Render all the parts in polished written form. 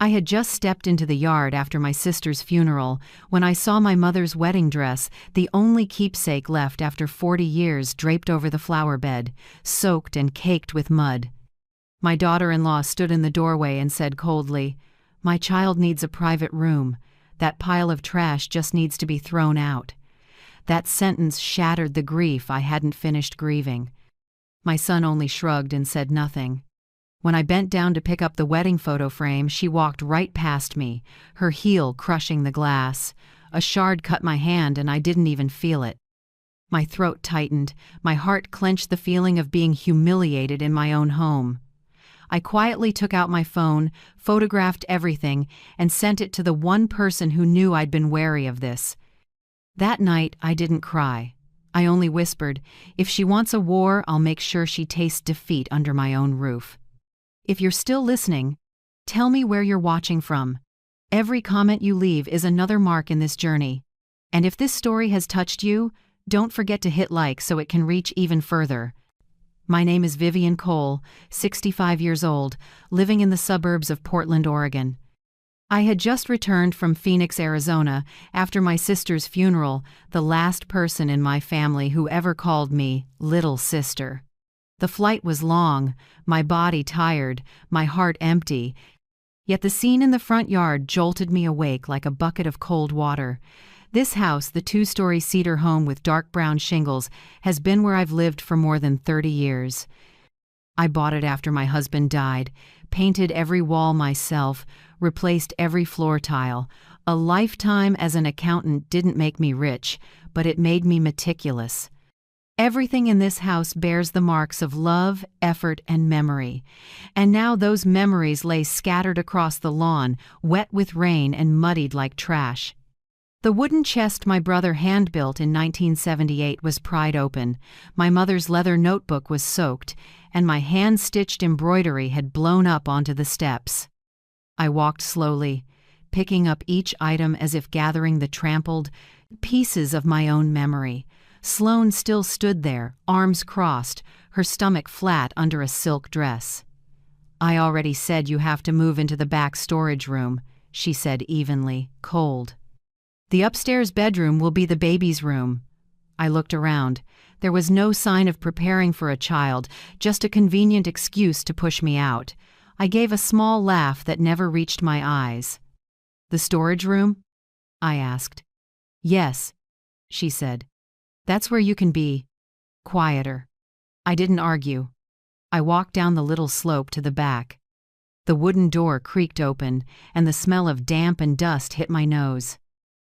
I had just stepped into the yard after my sister's funeral when I saw my mother's wedding dress, the only keepsake left after 40 years, draped over the flower bed, soaked and caked with mud. My daughter-in-law stood in the doorway and said coldly, "My child needs a private room. That pile of trash just needs to be thrown out." That sentence shattered the grief I hadn't finished grieving. My son only shrugged and said nothing. When I bent down to pick up the wedding photo frame, she walked right past me, her heel crushing the glass. A shard cut my hand and I didn't even feel it. My throat tightened, my heart clenched, the feeling of being humiliated in my own home. I quietly took out my phone, photographed everything, and sent it to the one person who knew I'd been wary of this. That night, I didn't cry. I only whispered, "If she wants a war, I'll make sure she tastes defeat under my own roof." If you're still listening, tell me where you're watching from. Every comment you leave is another mark in this journey. And if this story has touched you, don't forget to hit like so it can reach even further. My name is Vivian Cole, 65 years old, living in the suburbs of Portland, Oregon. I had just returned from Phoenix, Arizona, after my sister's funeral, the last person in my family who ever called me little sister. The flight was long, my body tired, my heart empty, yet the scene in the front yard jolted me awake like a bucket of cold water. This house, the 2-story cedar home with dark brown shingles, has been where I've lived for more than 30 years. I bought it after my husband died, painted every wall myself, replaced every floor tile. A lifetime as an accountant didn't make me rich, but it made me meticulous. Everything in this house bears the marks of love, effort, and memory. And now those memories lay scattered across the lawn, wet with rain and muddied like trash. The wooden chest my brother hand-built in 1978 was pried open, my mother's leather notebook was soaked, and my hand-stitched embroidery had blown up onto the steps. I walked slowly, picking up each item as if gathering the trampled pieces of my own memory. Sloane still stood there, arms crossed, her stomach flat under a silk dress. "I already said you have to move into the back storage room," she said evenly, cold. "The upstairs bedroom will be the baby's room." I looked around. There was no sign of preparing for a child, just a convenient excuse to push me out. I gave a small laugh that never reached my eyes. "The storage room?" I asked. "Yes," she said. "That's where you can be quieter." I didn't argue. I walked down the little slope to the back. The wooden door creaked open, and the smell of damp and dust hit my nose.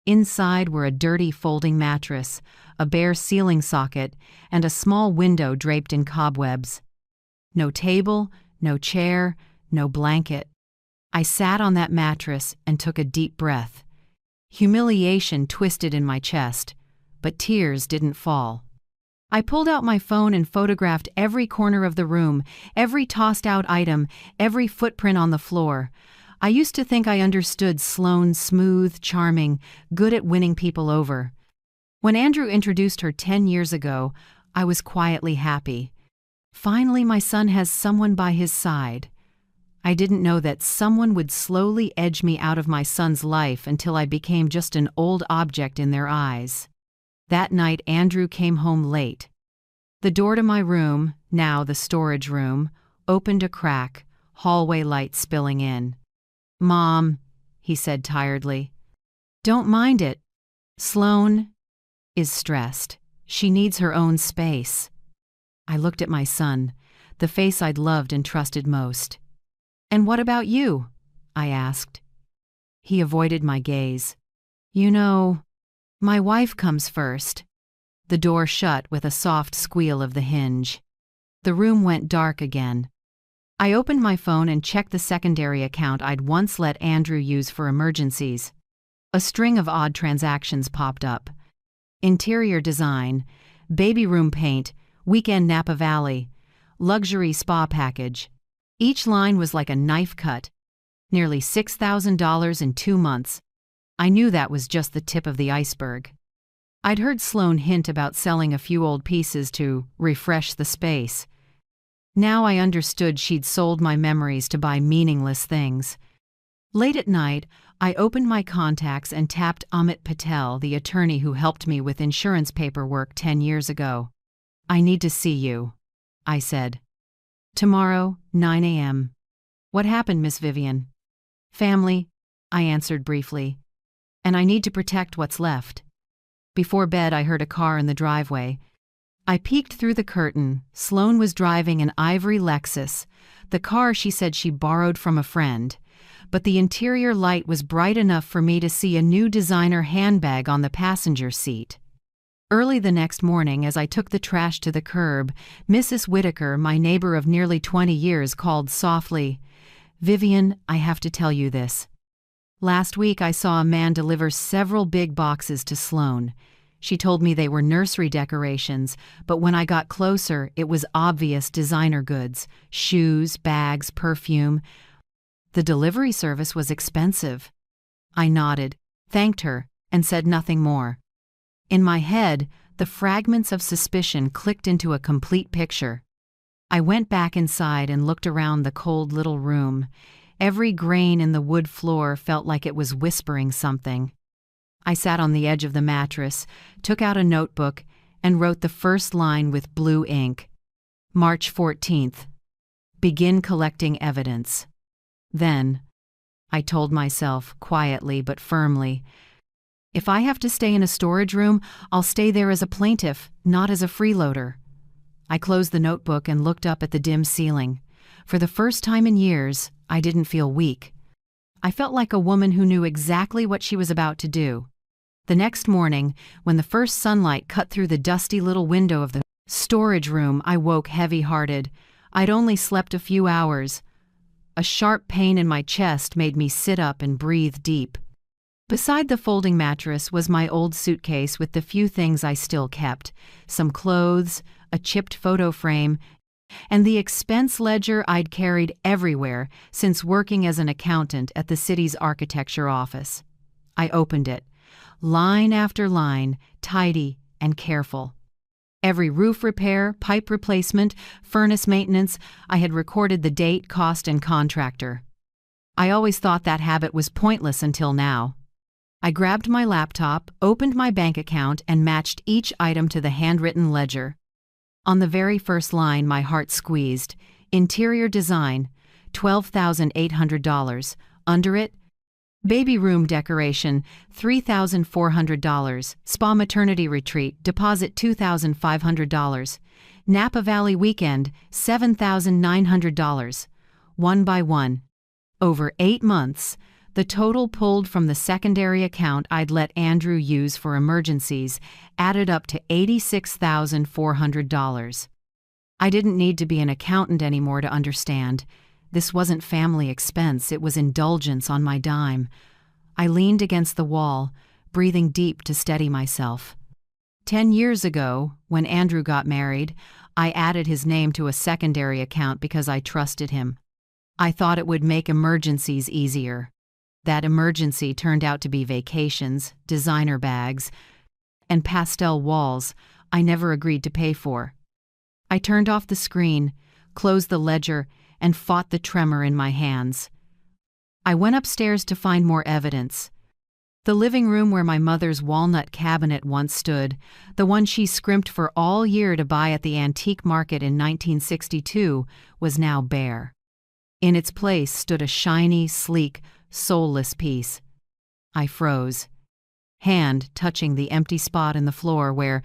Inside were a dirty folding mattress, a bare ceiling socket, and a small window draped in cobwebs. No table, no chair, no blanket. I sat on that mattress and took a deep breath. Humiliation twisted in my chest, but tears didn't fall. I pulled out my phone and photographed every corner of the room, every tossed-out item, every footprint on the floor. I used to think I understood Sloane, smooth, charming, good at winning people over. When Andrew introduced her 10 years ago, I was quietly happy. Finally, my son has someone by his side. I didn't know that someone would slowly edge me out of my son's life until I became just an old object in their eyes. That night, Andrew came home late. The door to my room, now the storage room, opened a crack, hallway light spilling in. "Mom," he said tiredly. "Don't mind it. Sloane is stressed. She needs her own space." I looked at my son, the face I'd loved and trusted most. "And what about you?" I asked. He avoided my gaze. "You know, my wife comes first." The door shut with a soft squeal of the hinge. The room went dark again. I opened my phone and checked the secondary account I'd once let Andrew use for emergencies. A string of odd transactions popped up. Interior design, baby room paint, weekend Napa Valley, luxury spa package. Each line was like a knife cut. Nearly $6,000 in 2 months. I knew that was just the tip of the iceberg. I'd heard Sloane hint about selling a few old pieces to refresh the space. Now I understood she'd sold my memories to buy meaningless things. Late at night, I opened my contacts and tapped Amit Patel, the attorney who helped me with insurance paperwork 10 years ago. "I need to see you," I said. "Tomorrow, 9 a.m. "What happened, Miss Vivian?" "Family," I answered briefly. "And I need to protect what's left." Before bed, I heard a car in the driveway. I peeked through the curtain. Sloan was driving an ivory Lexus, the car she said she borrowed from a friend. But the interior light was bright enough for me to see a new designer handbag on the passenger seat. Early the next morning, as I took the trash to the curb, Mrs. Whitaker, my neighbor of nearly 20 years, called softly, "Vivian, I have to tell you this. Last week I saw a man deliver several big boxes to Sloan. She told me they were nursery decorations, but when I got closer, it was obvious designer goods, shoes, bags, perfume. The delivery service was expensive." I nodded, thanked her, and said nothing more. In my head, the fragments of suspicion clicked into a complete picture. I went back inside and looked around the cold little room. Every grain in the wood floor felt like it was whispering something. I sat on the edge of the mattress, took out a notebook, and wrote the first line with blue ink. March 14th. Begin collecting evidence. Then, I told myself, quietly but firmly, if I have to stay in a storage room, I'll stay there as a plaintiff, not as a freeloader. I closed the notebook and looked up at the dim ceiling. For the first time in years, I didn't feel weak. I felt like a woman who knew exactly what she was about to do. The next morning, when the first sunlight cut through the dusty little window of the storage room, I woke heavy-hearted. I'd only slept a few hours. A sharp pain in my chest made me sit up and breathe deep. Beside the folding mattress was my old suitcase with the few things I still kept, some clothes, a chipped photo frame, and the expense ledger I'd carried everywhere since working as an accountant at the city's architecture office. I opened it, line after line, tidy and careful. Every roof repair, pipe replacement, furnace maintenance, I had recorded the date, cost, and contractor. I always thought that habit was pointless until now. I grabbed my laptop, opened my bank account, and matched each item to the handwritten ledger. On the very first line, my heart squeezed. Interior design, $12,800. Under it, baby room decoration, $3,400. Spa maternity retreat, deposit $2,500. Napa Valley weekend, $7,900. One by one. Over 8 months, the total pulled from the secondary account I'd let Andrew use for emergencies added up to $86,400. I didn't need to be an accountant anymore to understand. This wasn't family expense, it was indulgence on my dime. I leaned against the wall, breathing deep to steady myself. 10 years ago, when Andrew got married, I added his name to a secondary account because I trusted him. I thought it would make emergencies easier. That emergency turned out to be vacations, designer bags, and pastel walls I never agreed to pay for. I turned off the screen, closed the ledger, and fought the tremor in my hands. I went upstairs to find more evidence. The living room where my mother's walnut cabinet once stood, the one she scrimped for all year to buy at the antique market in 1962, was now bare. In its place stood a shiny, sleek, soulless piece. I froze, hand touching the empty spot in the floor where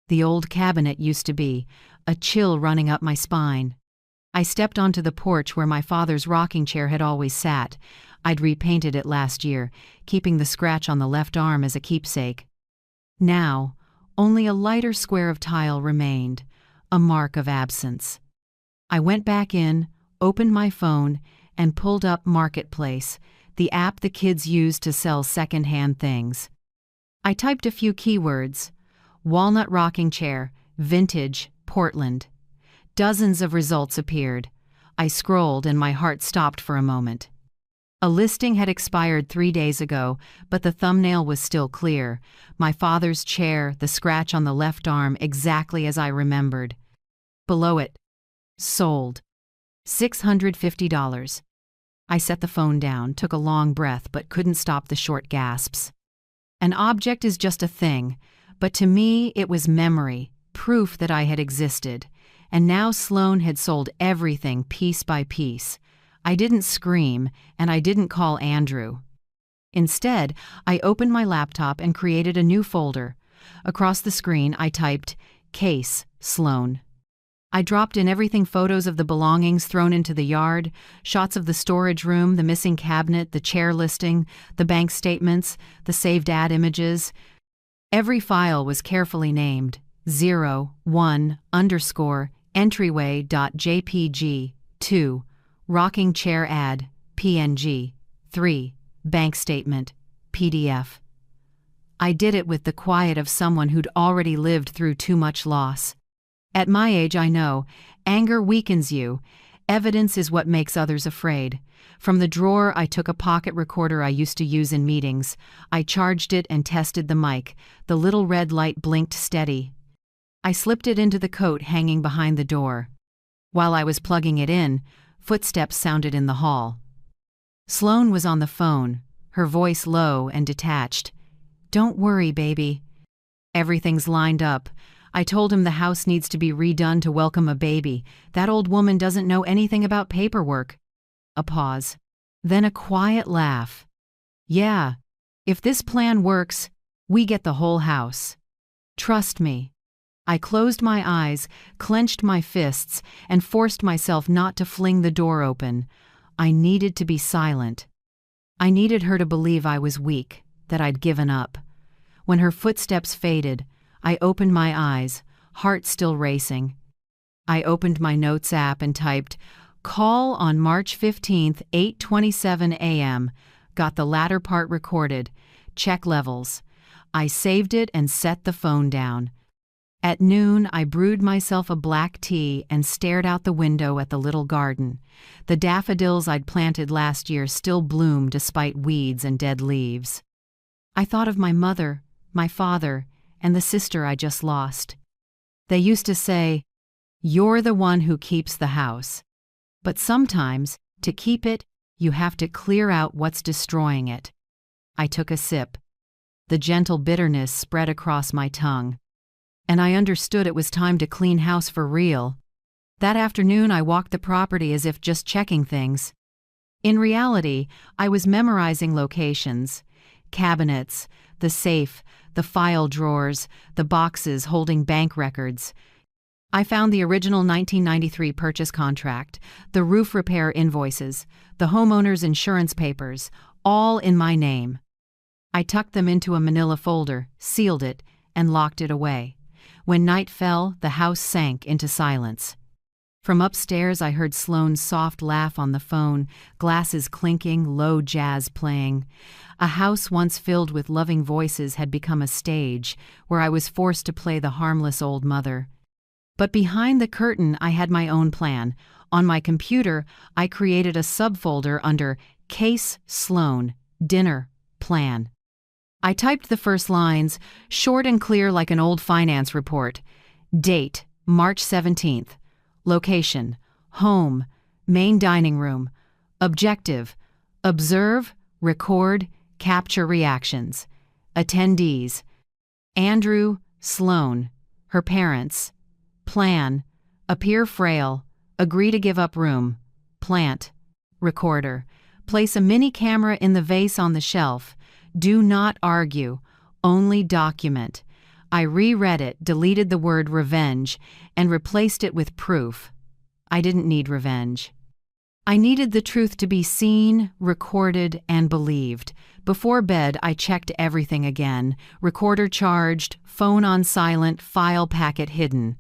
the old cabinet used to be, a chill running up my spine. I stepped onto the porch where my father's rocking chair had always sat. I'd repainted it last year, keeping the scratch on the left arm as a keepsake. Now, only a lighter square of tile remained, a mark of absence. I went back in, opened my phone, and pulled up Marketplace, the app the kids use to sell second-hand things. I typed a few keywords: walnut rocking chair, vintage, Portland. Dozens of results appeared. I scrolled and my heart stopped for a moment. A listing had expired 3 days ago, but the thumbnail was still clear. My father's chair, the scratch on the left arm, exactly as I remembered. Below it, sold. $650. I set the phone down, took a long breath, but couldn't stop the short gasps. An object is just a thing, but to me it was memory, proof that I had existed. And now Sloan had sold everything piece by piece. I didn't scream, and I didn't call Andrew. Instead, I opened my laptop and created a new folder. Across the screen, I typed, "Case, Sloan." I dropped in everything: photos of the belongings thrown into the yard, shots of the storage room, the missing cabinet, the chair listing, the bank statements, the saved ad images. Every file was carefully named: 0, 1, _ entryway.jpg, 2, rocking chair ad, PNG, 3, bank statement, PDF. I did it with the quiet of someone who'd already lived through too much loss. At my age, I know, anger weakens you. Evidence is what makes others afraid. From the drawer, I took a pocket recorder I used to use in meetings. I charged it and tested the mic. The little red light blinked steady. I slipped it into the coat hanging behind the door. While I was plugging it in, footsteps sounded in the hall. Sloan was on the phone, her voice low and detached. "Don't worry, baby. Everything's lined up. I told him the house needs to be redone to welcome a baby. That old woman doesn't know anything about paperwork." A pause. Then a quiet laugh. "Yeah, if this plan works, we get the whole house. Trust me." I closed my eyes, clenched my fists, and forced myself not to fling the door open. I needed to be silent. I needed her to believe I was weak, that I'd given up. When her footsteps faded, I opened my eyes, heart still racing. I opened my notes app and typed, "Call on March 15th, 8:27 a.m. Got the latter part recorded. Check levels." I saved it and set the phone down. At noon, I brewed myself a black tea and stared out the window at the little garden. The daffodils I'd planted last year still bloomed despite weeds and dead leaves. I thought of my mother, my father, and the sister I just lost. They used to say, "You're the one who keeps the house." But sometimes, to keep it, you have to clear out what's destroying it. I took a sip. The gentle bitterness spread across my tongue. And I understood it was time to clean house for real. That afternoon, I walked the property as if just checking things. In reality, I was memorizing locations, cabinets, the safe, the file drawers, the boxes holding bank records. I found the original 1993 purchase contract, the roof repair invoices, the homeowner's insurance papers, all in my name. I tucked them into a manila folder, sealed it, and locked it away. When night fell, the house sank into silence. From upstairs, I heard Sloan's soft laugh on the phone, glasses clinking, low jazz playing. A house once filled with loving voices had become a stage where I was forced to play the harmless old mother. But behind the curtain, I had my own plan. On my computer, I created a subfolder under Case Sloan, Dinner, Plan. I typed the first lines, short and clear like an old finance report. Date, March 17th. Location, home, main dining room. Objective, observe, record, capture reactions. Attendees, Andrew, Sloan, her parents. Plan, appear frail, agree to give up room. Plant, recorder, place a mini camera in the vase on the shelf. Do not argue, only document. I reread it, deleted the word revenge, and replaced it with proof. I didn't need revenge. I needed the truth to be seen, recorded, and believed. Before bed, I checked everything again. Recorder charged, phone on silent, file packet hidden.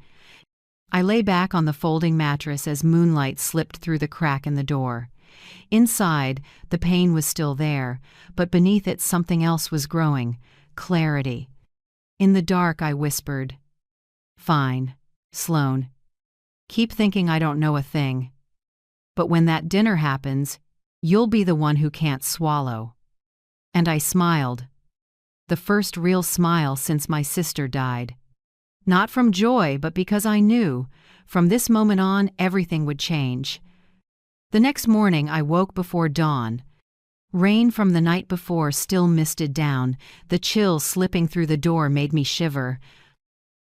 I lay back on the folding mattress as moonlight slipped through the crack in the door. Inside, the pain was still there, but beneath it something else was growing, clarity. In the dark, I whispered, "Fine, Sloan. Keep thinking I don't know a thing. But when that dinner happens, you'll be the one who can't swallow." And I smiled. The first real smile since my sister died. Not from joy, but because I knew, from this moment on, everything would change. The next morning I woke before dawn. Rain from the night before still misted down. The chill slipping through the door made me shiver.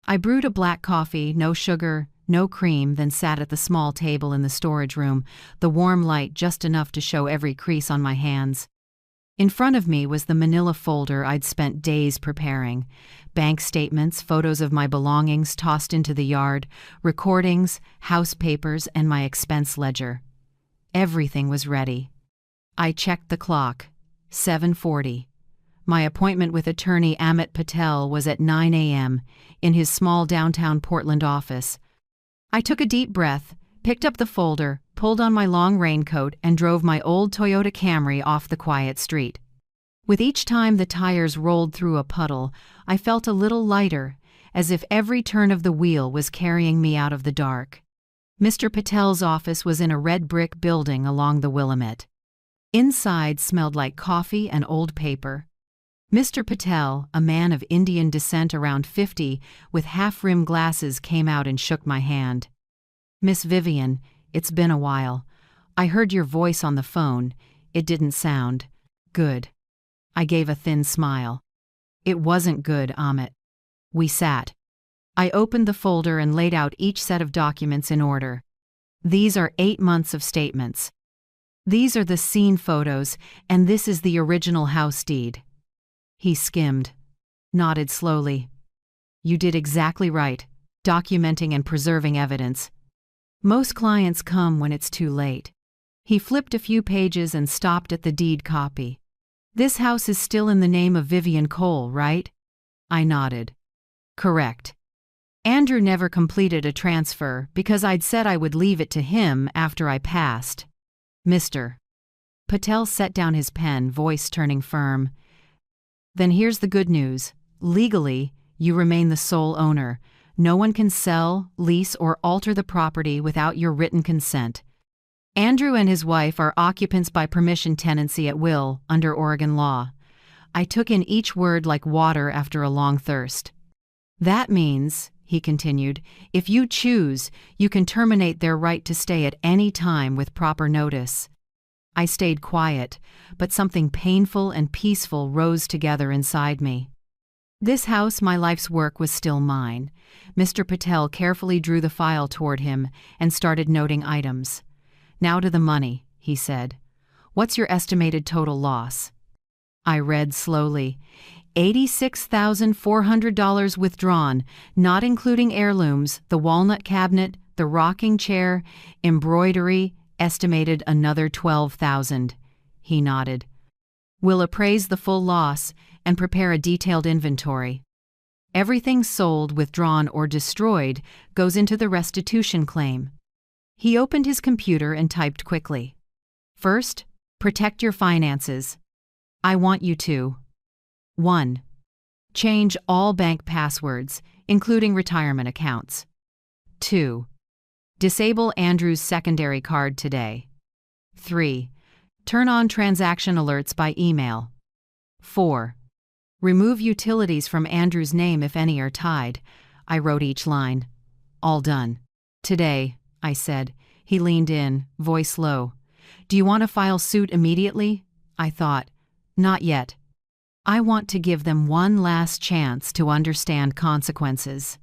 I brewed a black coffee, no sugar, no cream, then sat at the small table in the storage room, the warm light just enough to show every crease on my hands. In front of me was the manila folder I'd spent days preparing. Bank statements, photos of my belongings tossed into the yard, recordings, house papers, and my expense ledger. Everything was ready. I checked the clock. 7:40. My appointment with attorney Amit Patel was at 9 a.m. in his small downtown Portland office. I took a deep breath, picked up the folder, pulled on my long raincoat, and drove my old Toyota Camry off the quiet street. With each time the tires rolled through a puddle, I felt a little lighter, as if every turn of the wheel was carrying me out of the dark. Mr. Patel's office was in a red brick building along the Willamette. Inside smelled like coffee and old paper. Mr. Patel, a man of Indian descent around 50, with half-rimmed glasses, came out and shook my hand. "Miss Vivian, it's been a while. I heard your voice on the phone. It didn't sound good." I gave a thin smile. "It wasn't good, Amit." We sat. I opened the folder and laid out each set of documents in order. "These are 8 months of statements. These are the scene photos, and this is the original house deed." He skimmed, nodded slowly. "You did exactly right, documenting and preserving evidence. Most clients come when it's too late." He flipped a few pages and stopped at the deed copy. "This house is still in the name of Vivian Cole, right?" I nodded. "Correct. Andrew never completed a transfer because I'd said I would leave it to him after I passed. Mr. Patel set down his pen, voice turning firm. "Then here's the good news. Legally, you remain the sole owner. No one can sell, lease, or alter the property without your written consent. Andrew and his wife are occupants by permission tenancy at will under Oregon law." I took in each word like water after a long thirst. "That means," he continued, "if you choose, you can terminate their right to stay at any time with proper notice." I stayed quiet, but something painful and peaceful rose together inside me. This house, my life's work, was still mine. Mr. Patel carefully drew the file toward him and started noting items. "Now to the money," he said. "What's your estimated total loss?" I read slowly. $86,400 withdrawn, not including heirlooms, the walnut cabinet, the rocking chair, embroidery, estimated another $12,000. He nodded. "We'll appraise the full loss and prepare a detailed inventory. Everything sold, withdrawn, or destroyed goes into the restitution claim." He opened his computer and typed quickly. "First, protect your finances. I want you to 1. Change all bank passwords, including retirement accounts. 2. Disable Andrew's secondary card today. 3. Turn on transaction alerts by email. 4. Remove utilities from Andrew's name if any are tied." I wrote each line. "All done. Today," I said. He leaned in, voice low. "Do you want to file suit immediately?" I thought. "Not yet. I want to give them one last chance to understand consequences."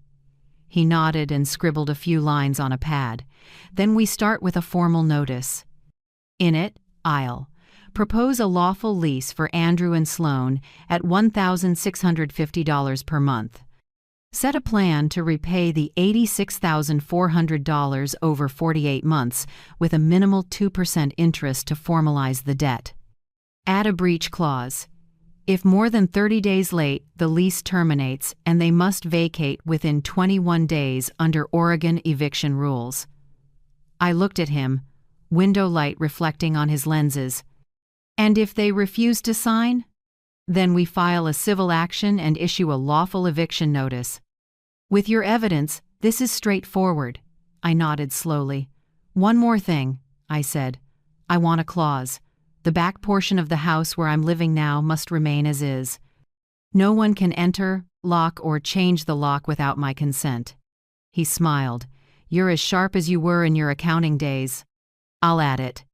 He nodded and scribbled a few lines on a pad. "Then we start with a formal notice. In it, I'll propose a lawful lease for Andrew and Sloan at $1,650 per month. Set a plan to repay the $86,400 over 48 months with a minimal 2% interest to formalize the debt. Add a breach clause. If more than 30 days late, the lease terminates and they must vacate within 21 days under Oregon eviction rules." I looked at him, window light reflecting on his lenses. "And if they refuse to sign?" "Then we file a civil action and issue a lawful eviction notice." "With your evidence, this is straightforward." I nodded slowly. "One more thing," I said. "I want a clause. The back portion of the house where I'm living now must remain as is. No one can enter, lock, or change the lock without my consent." He smiled. "You're as sharp as you were in your accounting days." "I'll add it."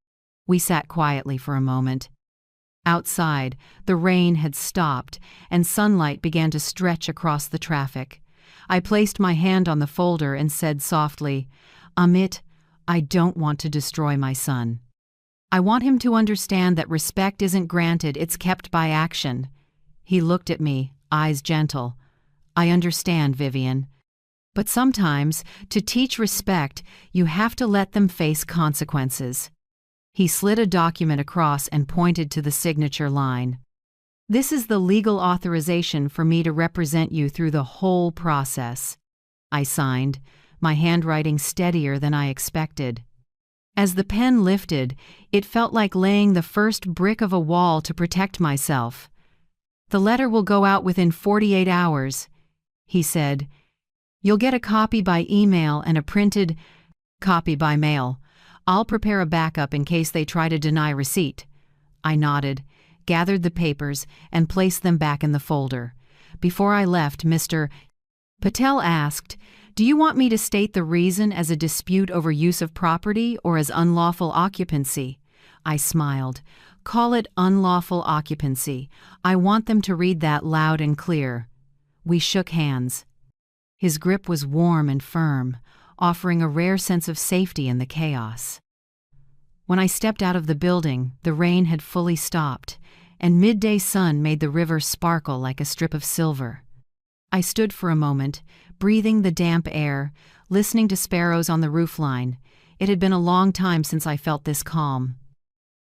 We sat quietly for a moment. Outside, the rain had stopped, and sunlight began to stretch across the traffic. I placed my hand on the folder and said softly, "Amit, I don't want to destroy my son. I want him to understand that respect isn't granted, it's kept by action." He looked at me, eyes gentle. "I understand, Vivian. But sometimes, to teach respect, you have to let them face consequences." He slid a document across and pointed to the signature line. "This is the legal authorization for me to represent you through the whole process." I signed, my handwriting steadier than I expected. As the pen lifted, it felt like laying the first brick of a wall to protect myself. "The letter will go out within 48 hours, he said. "You'll get a copy by email and a printed copy by mail. I'll prepare a backup in case they try to deny receipt." I nodded, gathered the papers, and placed them back in the folder. Before I left, Mr. Patel asked, "Do you want me to state the reason as a dispute over use of property or as unlawful occupancy?" I smiled. "Call it unlawful occupancy. I want them to read that loud and clear." We shook hands. His grip was warm and firm, offering a rare sense of safety in the chaos. When I stepped out of the building, the rain had fully stopped, and midday sun made the river sparkle like a strip of silver. I stood for a moment, breathing the damp air, listening to sparrows on the roofline. It had been a long time since I felt this calm.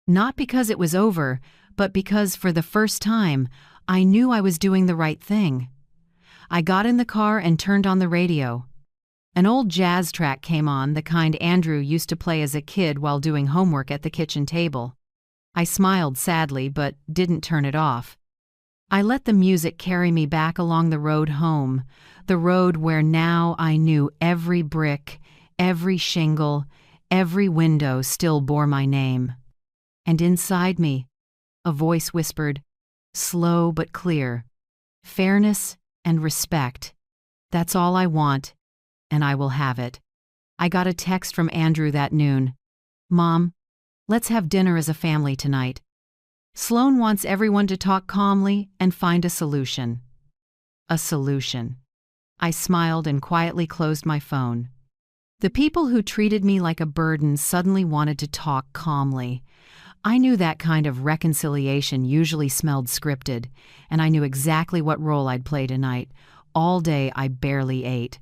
Not because it was over, but because, for the first time, I knew I was doing the right thing. I got in the car and turned on the radio. An old jazz track came on, the kind Andrew used to play as a kid while doing homework at the kitchen table. I smiled sadly, but didn't turn it off. I let the music carry me back along the road home, the road where now I knew every brick, every shingle, every window still bore my name. And inside me, a voice whispered, slow but clear, "Fairness and respect. That's all I want, and I will have it." I got a text from Andrew that noon. "Mom, let's have dinner as a family tonight. Sloan wants everyone to talk calmly and find a solution." A solution. I smiled and quietly closed my phone. The people who treated me like a burden suddenly wanted to talk calmly. I knew that kind of reconciliation usually smelled scripted, and I knew exactly what role I'd play tonight. All day I barely ate.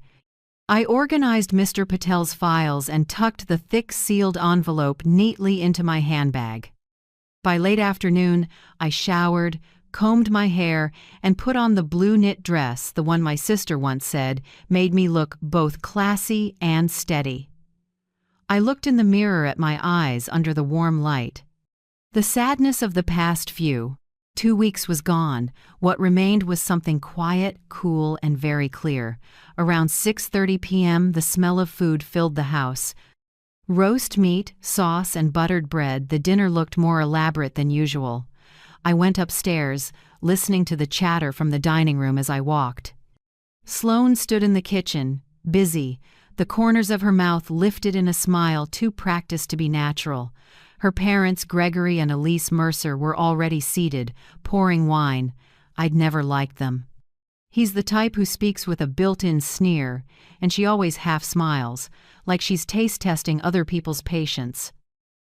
I organized Mr. Patel's files and tucked the thick sealed envelope neatly into my handbag. By late afternoon, I showered, combed my hair, and put on the blue knit dress, the one my sister once said made me look both classy and steady. I looked in the mirror at my eyes under the warm light. The sadness of the past 2 weeks was gone. What remained was something quiet, cool, and very clear. Around 6:30 p.m., the smell of food filled the house. Roast meat, sauce, and buttered bread, the dinner looked more elaborate than usual. I went upstairs, listening to the chatter from the dining room as I walked. Sloan stood in the kitchen, busy, the corners of her mouth lifted in a smile too practiced to be natural. Her parents, Gregory and Elise Mercer, were already seated, pouring wine. I'd never liked them. He's the type who speaks with a built-in sneer, and she always half smiles, like she's taste-testing other people's patience.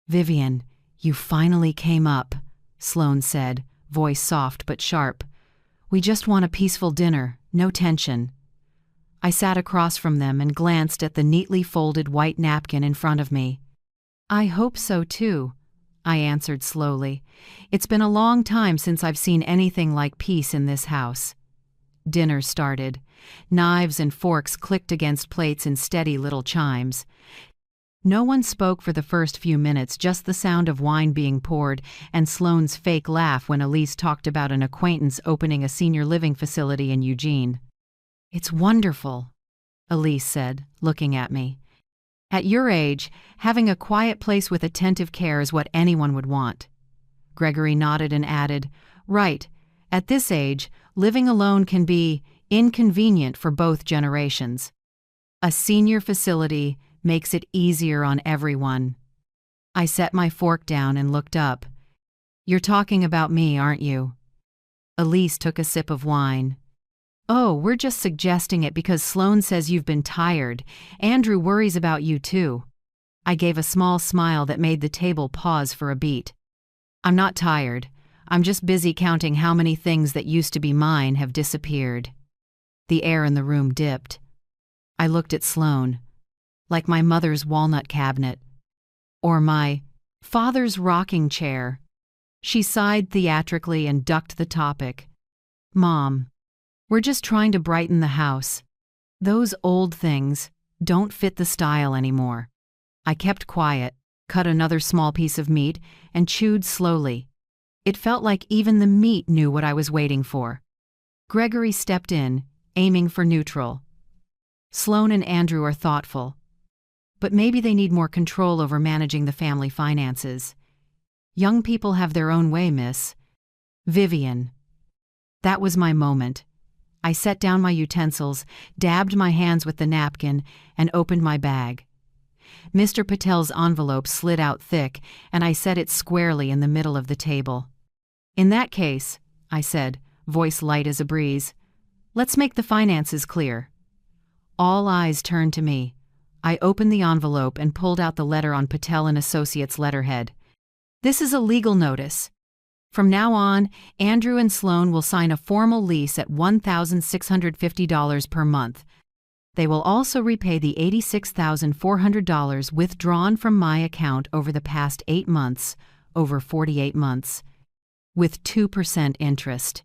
"Vivian, you finally came up," Sloan said, voice soft but sharp. "We just want a peaceful dinner, no tension." I sat across from them and glanced at the neatly folded white napkin in front of me. "I hope so too," I answered slowly. "It's been a long time since I've seen anything like peace in this house." Dinner started. Knives and forks clicked against plates in steady little chimes. No one spoke for the first few minutes, just the sound of wine being poured and Sloane's fake laugh when Elise talked about an acquaintance opening a senior living facility in Eugene. "It's wonderful," Elise said, looking at me. "At your age, having a quiet place with attentive care is what anyone would want." Gregory nodded and added, "Right. At this age, living alone can be inconvenient for both generations. A senior facility makes it easier on everyone." I set my fork down and looked up. "You're talking about me, aren't you?" Elise took a sip of wine. "Oh, we're just suggesting it because Sloane says you've been tired. Andrew worries about you too." I gave a small smile that made the table pause for a beat. "I'm not tired. I'm just busy counting how many things that used to be mine have disappeared." The air in the room dipped. I looked at Sloane. Like my mother's walnut cabinet. Or my father's rocking chair. She sighed theatrically and ducked the topic. "Mom, we're just trying to brighten the house. Those old things don't fit the style anymore." I kept quiet, cut another small piece of meat, and chewed slowly. It felt like even the meat knew what I was waiting for. Gregory stepped in, aiming for neutral. "Sloane and Andrew are thoughtful. But maybe they need more control over managing the family finances. Young people have their own way, miss." Vivian. That was my moment. I set down my utensils, dabbed my hands with the napkin, and opened my bag. Mr. Patel's envelope slid out thick, and I set it squarely in the middle of the table. "In that case," I said, voice light as a breeze, "let's make the finances clear." All eyes turned to me. I opened the envelope and pulled out the letter on Patel and Associates letterhead. "This is a legal notice. From now on, Andrew and Sloane will sign a formal lease at $1,650 per month. They will also repay the $86,400 withdrawn from my account over the past 8 months, over 48 months, with 2% interest."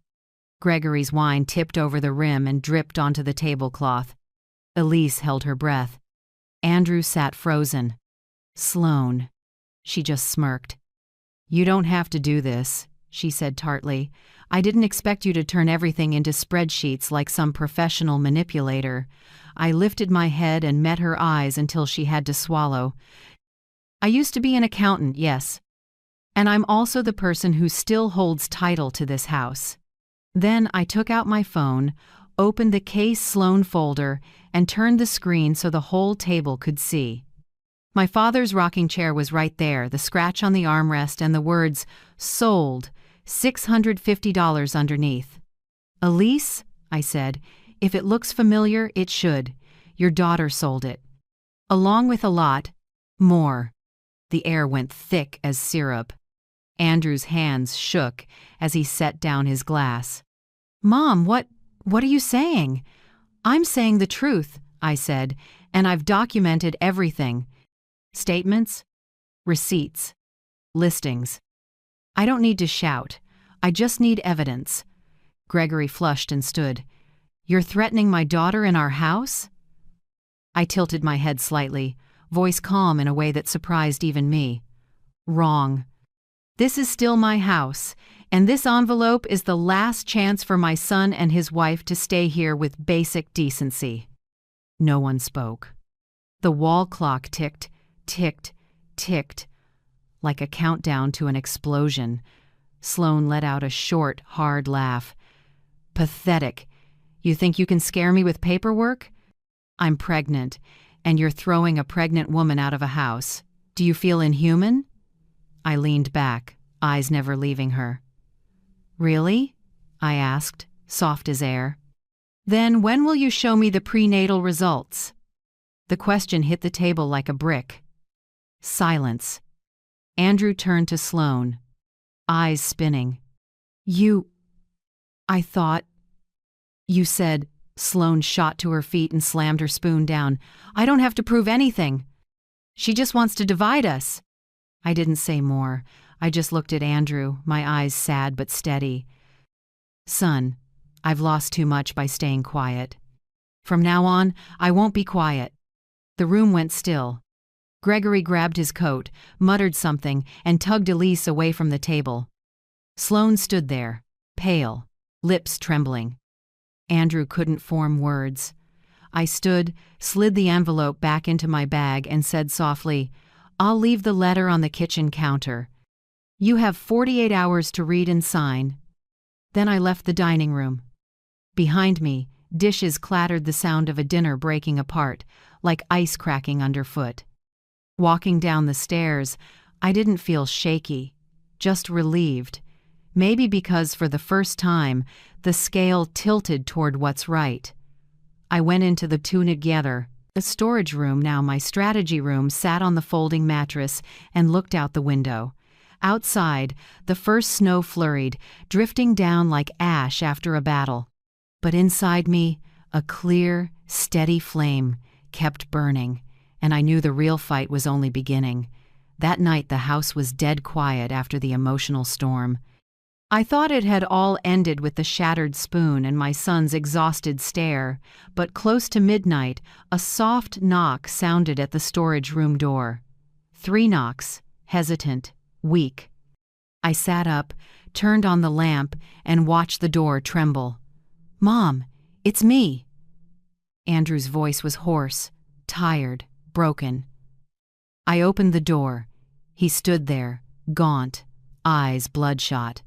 Gregory's wine tipped over the rim and dripped onto the tablecloth. Elise held her breath. Andrew sat frozen. "Sloane." She just smirked. "You don't have to do this," she said tartly. "I didn't expect you to turn everything into spreadsheets like some professional manipulator." I lifted my head and met her eyes until she had to swallow. "I used to be an accountant, yes. And I'm also the person who still holds title to this house." Then I took out my phone, opened the Case Sloane folder, and turned the screen so the whole table could see. My father's rocking chair was right there, the scratch on the armrest and the words, "Sold, $650 underneath. "Elise," I said, "if it looks familiar, it should. Your daughter sold it. Along with a lot more." The air went thick as syrup. Andrew's hands shook as he set down his glass. "Mom, what are you saying?" "I'm saying the truth," I said, "and I've documented everything. Statements, receipts, listings. I don't need to shout. I just need evidence." Gregory flushed and stood. "You're threatening my daughter in our house?" I tilted my head slightly, voice calm in a way that surprised even me. "Wrong. This is still my house, and this envelope is the last chance for my son and his wife to stay here with basic decency." No one spoke. The wall clock ticked, ticked, ticked, like a countdown to an explosion. Sloane let out a short, hard laugh. "Pathetic. You think you can scare me with paperwork? I'm pregnant, and you're throwing a pregnant woman out of a house. Do you feel inhuman?" I leaned back, eyes never leaving her. "Really?" I asked, soft as air. "Then when will you show me the prenatal results?" The question hit the table like a brick. Silence. Andrew turned to Sloane, eyes spinning. I thought. You said." Sloane shot to her feet and slammed her spoon down. "I don't have to prove anything. She just wants to divide us." I didn't say more. I just looked at Andrew, my eyes sad but steady. "Son, I've lost too much by staying quiet. From now on, I won't be quiet." The room went still. Gregory grabbed his coat, muttered something, and tugged Elise away from the table. Sloane stood there, pale, lips trembling. Andrew couldn't form words. I stood, slid the envelope back into my bag, and said softly, "I'll leave the letter on the kitchen counter. You have 48 hours to read and sign." Then I left the dining room. Behind me, dishes clattered the sound of a dinner breaking apart, like ice cracking underfoot. Walking down the stairs, I didn't feel shaky, just relieved. Maybe because for the first time, the scale tilted toward what's right. I went into the two together. The storage room, now my strategy room, sat on the folding mattress and looked out the window. Outside, the first snow flurried, drifting down like ash after a battle. But inside me, a clear, steady flame kept burning, and I knew the real fight was only beginning. That night the house was dead quiet after the emotional storm. I thought it had all ended with the shattered spoon and my son's exhausted stare, but close to midnight, a soft knock sounded at the storage room door. 3 knocks, hesitant, weak. I sat up, turned on the lamp, and watched the door tremble. "Mom, it's me." Andrew's voice was hoarse, tired, broken. I opened the door. He stood there, gaunt, eyes bloodshot.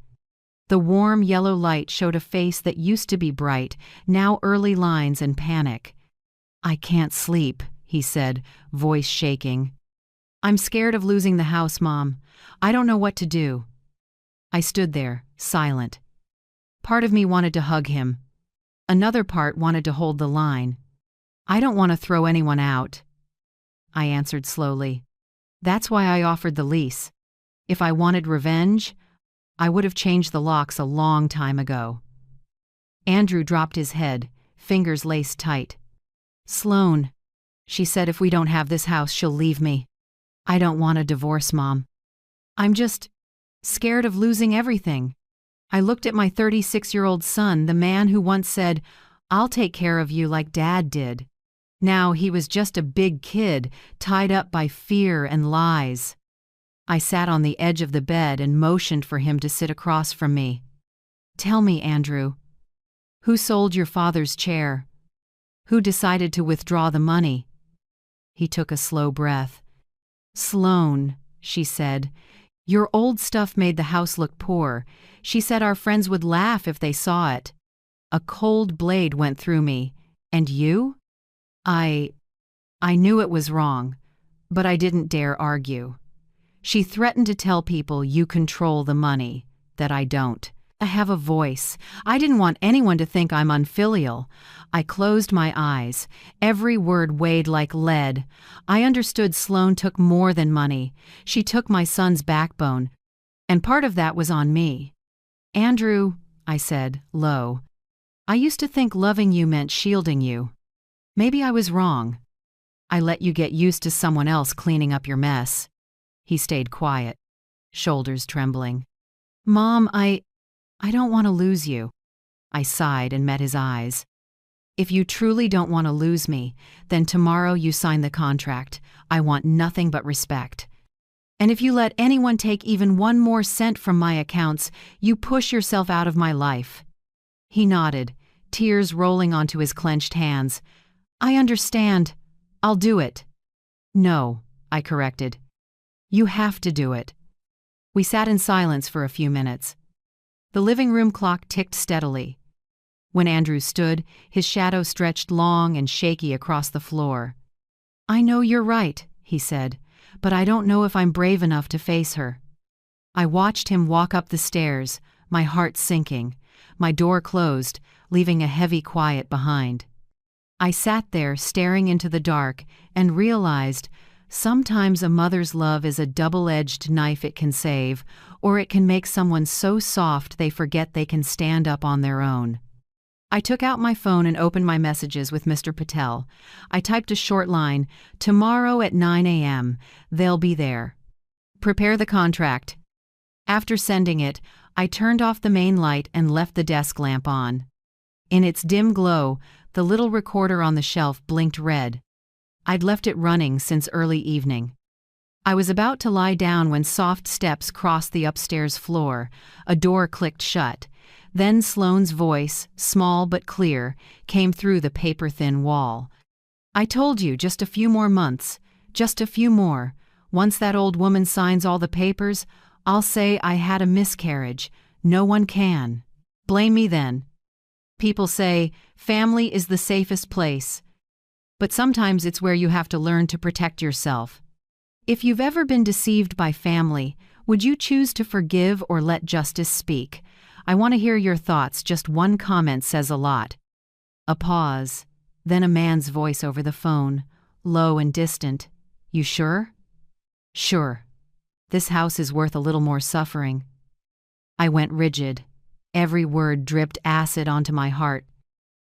The warm yellow light showed a face that used to be bright, now early lines and panic. "I can't sleep," he said, voice shaking. "I'm scared of losing the house, Mom. I don't know what to do." I stood there, silent. Part of me wanted to hug him. Another part wanted to hold the line. "I don't want to throw anyone out." I answered slowly. "That's why I offered the lease. If I wanted revenge, I would have changed the locks a long time ago." Andrew dropped his head, fingers laced tight. "Sloan," she said, "if we don't have this house, she'll leave me. I don't want a divorce, Mom. I'm just scared of losing everything." I looked at my 36-year-old son, the man who once said, "I'll take care of you like Dad did." Now he was just a big kid, tied up by fear and lies. I sat on the edge of the bed and motioned for him to sit across from me. "Tell me, Andrew, who sold your father's chair? Who decided to withdraw the money?" He took a slow breath. "Sloan," she said, "your old stuff made the house look poor. She said our friends would laugh if they saw it." A cold blade went through me. "And you?" I knew it was wrong, but I didn't dare argue. "She threatened to tell people you control the money, that I don't. I have a voice. I didn't want anyone to think I'm unfilial." I closed my eyes. Every word weighed like lead. I understood Sloan took more than money. She took my son's backbone, and part of that was on me. "Andrew," I said, low, "I used to think loving you meant shielding you. Maybe I was wrong. I let you get used to someone else cleaning up your mess." He stayed quiet, shoulders trembling. "Mom, I don't want to lose you." I sighed and met his eyes. "If you truly don't want to lose me, then tomorrow you sign the contract. I want nothing but respect. And if you let anyone take even 1 more cent from my accounts, you push yourself out of my life." He nodded, tears rolling onto his clenched hands. "I understand. I'll do it." "No," I corrected. "You have to do it." We sat in silence for a few minutes. The living room clock ticked steadily. When Andrew stood, his shadow stretched long and shaky across the floor. "I know you're right," he said, "but I don't know if I'm brave enough to face her." I watched him walk up the stairs, my heart sinking. My door closed, leaving a heavy quiet behind. I sat there staring into the dark and realized sometimes a mother's love is a double-edged knife. It can save, or it can make someone so soft they forget they can stand up on their own. I took out my phone and opened my messages with Mr. Patel. I typed a short line, "Tomorrow at 9 a.m. They'll be there. Prepare the contract." After sending it, I turned off the main light and left the desk lamp on. In its dim glow, the little recorder on the shelf blinked red. I'd left it running since early evening. I was about to lie down when soft steps crossed the upstairs floor. A door clicked shut. Then Sloane's voice, small but clear, came through the paper-thin wall. "I told you, just a few more months. Just a few more. Once that old woman signs all the papers, I'll say I had a miscarriage. No one can. Blame me then. People say family is the safest place. But sometimes it's where you have to learn to protect yourself. If you've ever been deceived by family, would you choose to forgive or let justice speak? I want to hear your thoughts. Just one comment says a lot. A pause. Then a man's voice over the phone, low and distant. You sure? Sure. This house is worth a little more suffering. I went rigid. Every word dripped acid onto my heart.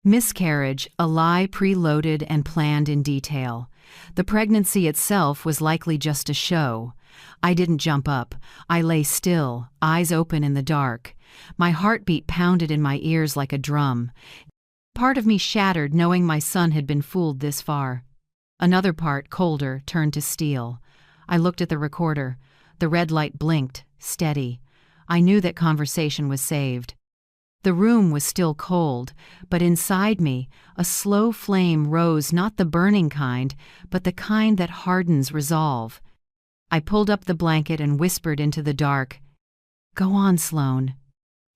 Miscarriage, a lie preloaded and planned in detail. The pregnancy itself was likely just a show. I didn't jump up. I lay still, eyes open in the dark. My heartbeat pounded in my ears like a drum. Part of me shattered knowing my son had been fooled this far. Another part, colder, turned to steel. I looked at the recorder. The red light blinked, steady. I knew that conversation was saved. The room was still cold, but inside me, a slow flame rose, not the burning kind, but the kind that hardens resolve. I pulled up the blanket and whispered into the dark, "Go on, Sloan.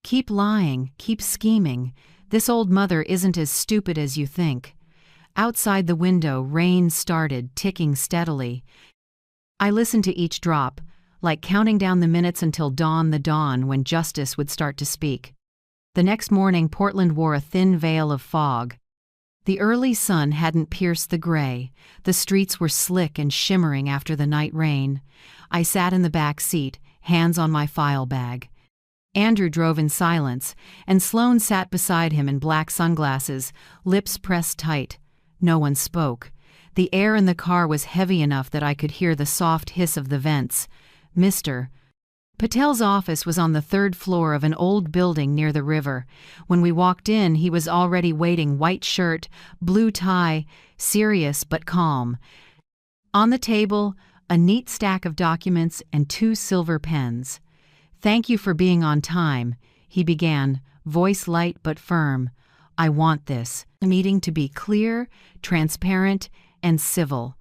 Keep lying, keep scheming. This old mother isn't as stupid as you think." Outside the window, rain started, ticking steadily. I listened to each drop, like counting down the minutes until the dawn when justice would start to speak. The next morning, Portland wore a thin veil of fog. The early sun hadn't pierced the gray. The streets were slick and shimmering after the night rain. I sat in the back seat, hands on my file bag. Andrew drove in silence, and Sloan sat beside him in black sunglasses, lips pressed tight. No one spoke. The air in the car was heavy enough that I could hear the soft hiss of the vents. Mr. Patel's office was on the third floor of an old building near the river. When we walked in, he was already waiting, white shirt, blue tie, serious but calm. On the table, a neat stack of documents and 2 silver pens. "Thank you for being on time," he began, voice light but firm. "I want this meeting to be clear, transparent, and civil.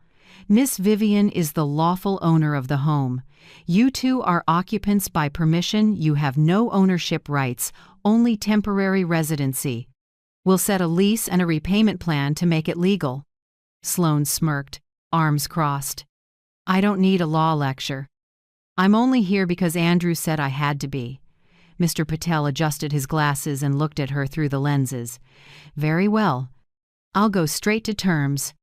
Miss Vivian is the lawful owner of the home. You two are occupants by permission. You have no ownership rights, only temporary residency. We'll set a lease and a repayment plan to make it legal." Sloan smirked, arms crossed. "I don't need a law lecture. I'm only here because Andrew said I had to be." Mr. Patel adjusted his glasses and looked at her through the lenses. "Very well. I'll go straight to terms.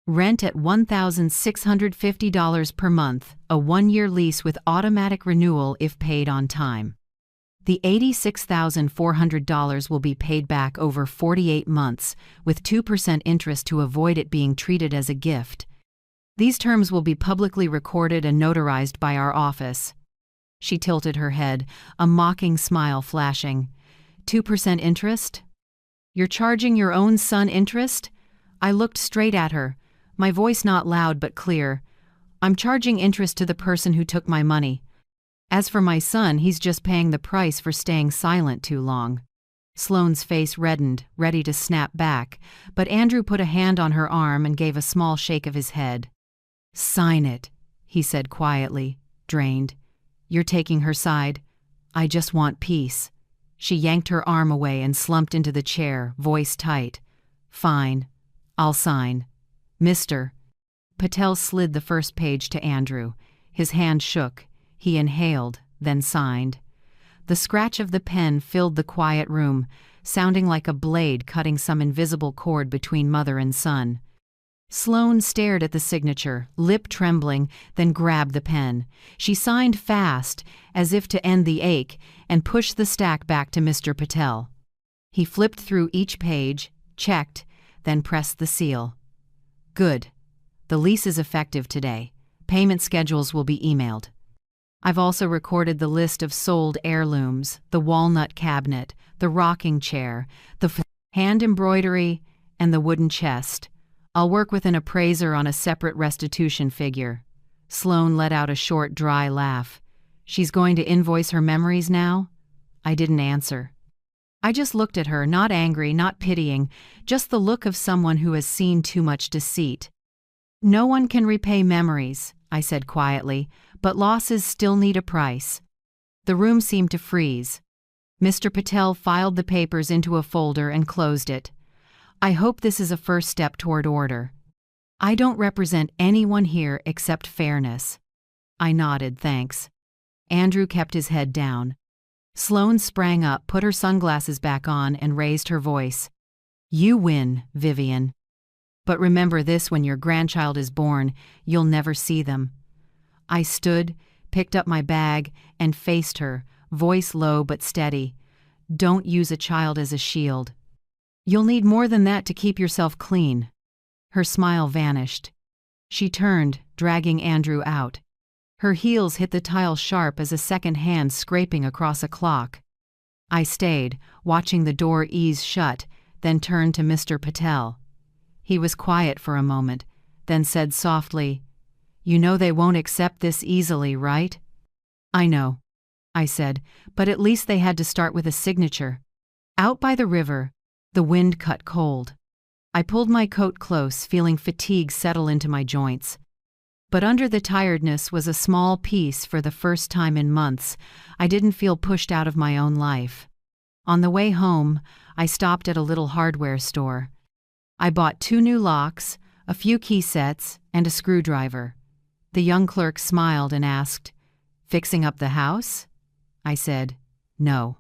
Rent at $1,650 per month, a 1-year lease with automatic renewal if paid on time. The $86,400 will be paid back over 48 months, with 2% interest to avoid it being treated as a gift. These terms will be publicly recorded and notarized by our office." She tilted her head, a mocking smile flashing. 2% interest? You're charging your own son interest? I looked straight at her, my voice not loud but clear. "I'm charging interest to the person who took my money. As for my son, he's just paying the price for staying silent too long." Sloane's face reddened, ready to snap back, but Andrew put a hand on her arm and gave a small shake of his head. "Sign it," he said quietly, drained. "You're taking her side. I just want peace." She yanked her arm away and slumped into the chair, voice tight. "Fine. I'll sign. Mr." Patel slid the first page to Andrew. His hand shook. He inhaled, then signed. The scratch of the pen filled the quiet room, sounding like a blade cutting some invisible cord between mother and son. Sloan stared at the signature, lip trembling, then grabbed the pen. She signed fast, as if to end the ache, and pushed the stack back to Mr. Patel. He flipped through each page, checked, then pressed the seal. "Good. The lease is effective today. Payment schedules will be emailed. I've also recorded the list of sold heirlooms, the walnut cabinet, the rocking chair, the hand embroidery, and the wooden chest. I'll work with an appraiser on a separate restitution figure." Sloan let out a short, dry laugh. "She's going to invoice her memories now?" I didn't answer. I just looked at her, not angry, not pitying, just the look of someone who has seen too much deceit. "No one can repay memories," I said quietly, "but losses still need a price." The room seemed to freeze. Mr. Patel filed the papers into a folder and closed it. "I hope this is a first step toward order. I don't represent anyone here except fairness." I nodded, thanks. Andrew kept his head down. Sloane sprang up, put her sunglasses back on, and raised her voice. You win, Vivian. But remember this, when your grandchild is born, you'll never see them. I stood, picked up my bag, and faced her, voice low but steady. Don't use a child as a shield. You'll need more than that to keep yourself clean. Her smile vanished. She turned, dragging Andrew out. Her heels hit the tile sharp as a second hand scraping across a clock. I stayed, watching the door ease shut, then turned to Mr. Patel. He was quiet for a moment, then said softly, You know they won't accept this easily, right? I know, I said, but at least they had to start with a signature. Out by the river, the wind cut cold. I pulled my coat close, feeling fatigue settle into my joints. But under the tiredness was a small peace. For the first time in months, I didn't feel pushed out of my own life. On the way home, I stopped at a little hardware store. I bought 2 new locks, a few key sets, and a screwdriver. The young clerk smiled and asked, Fixing up the house? I said, No.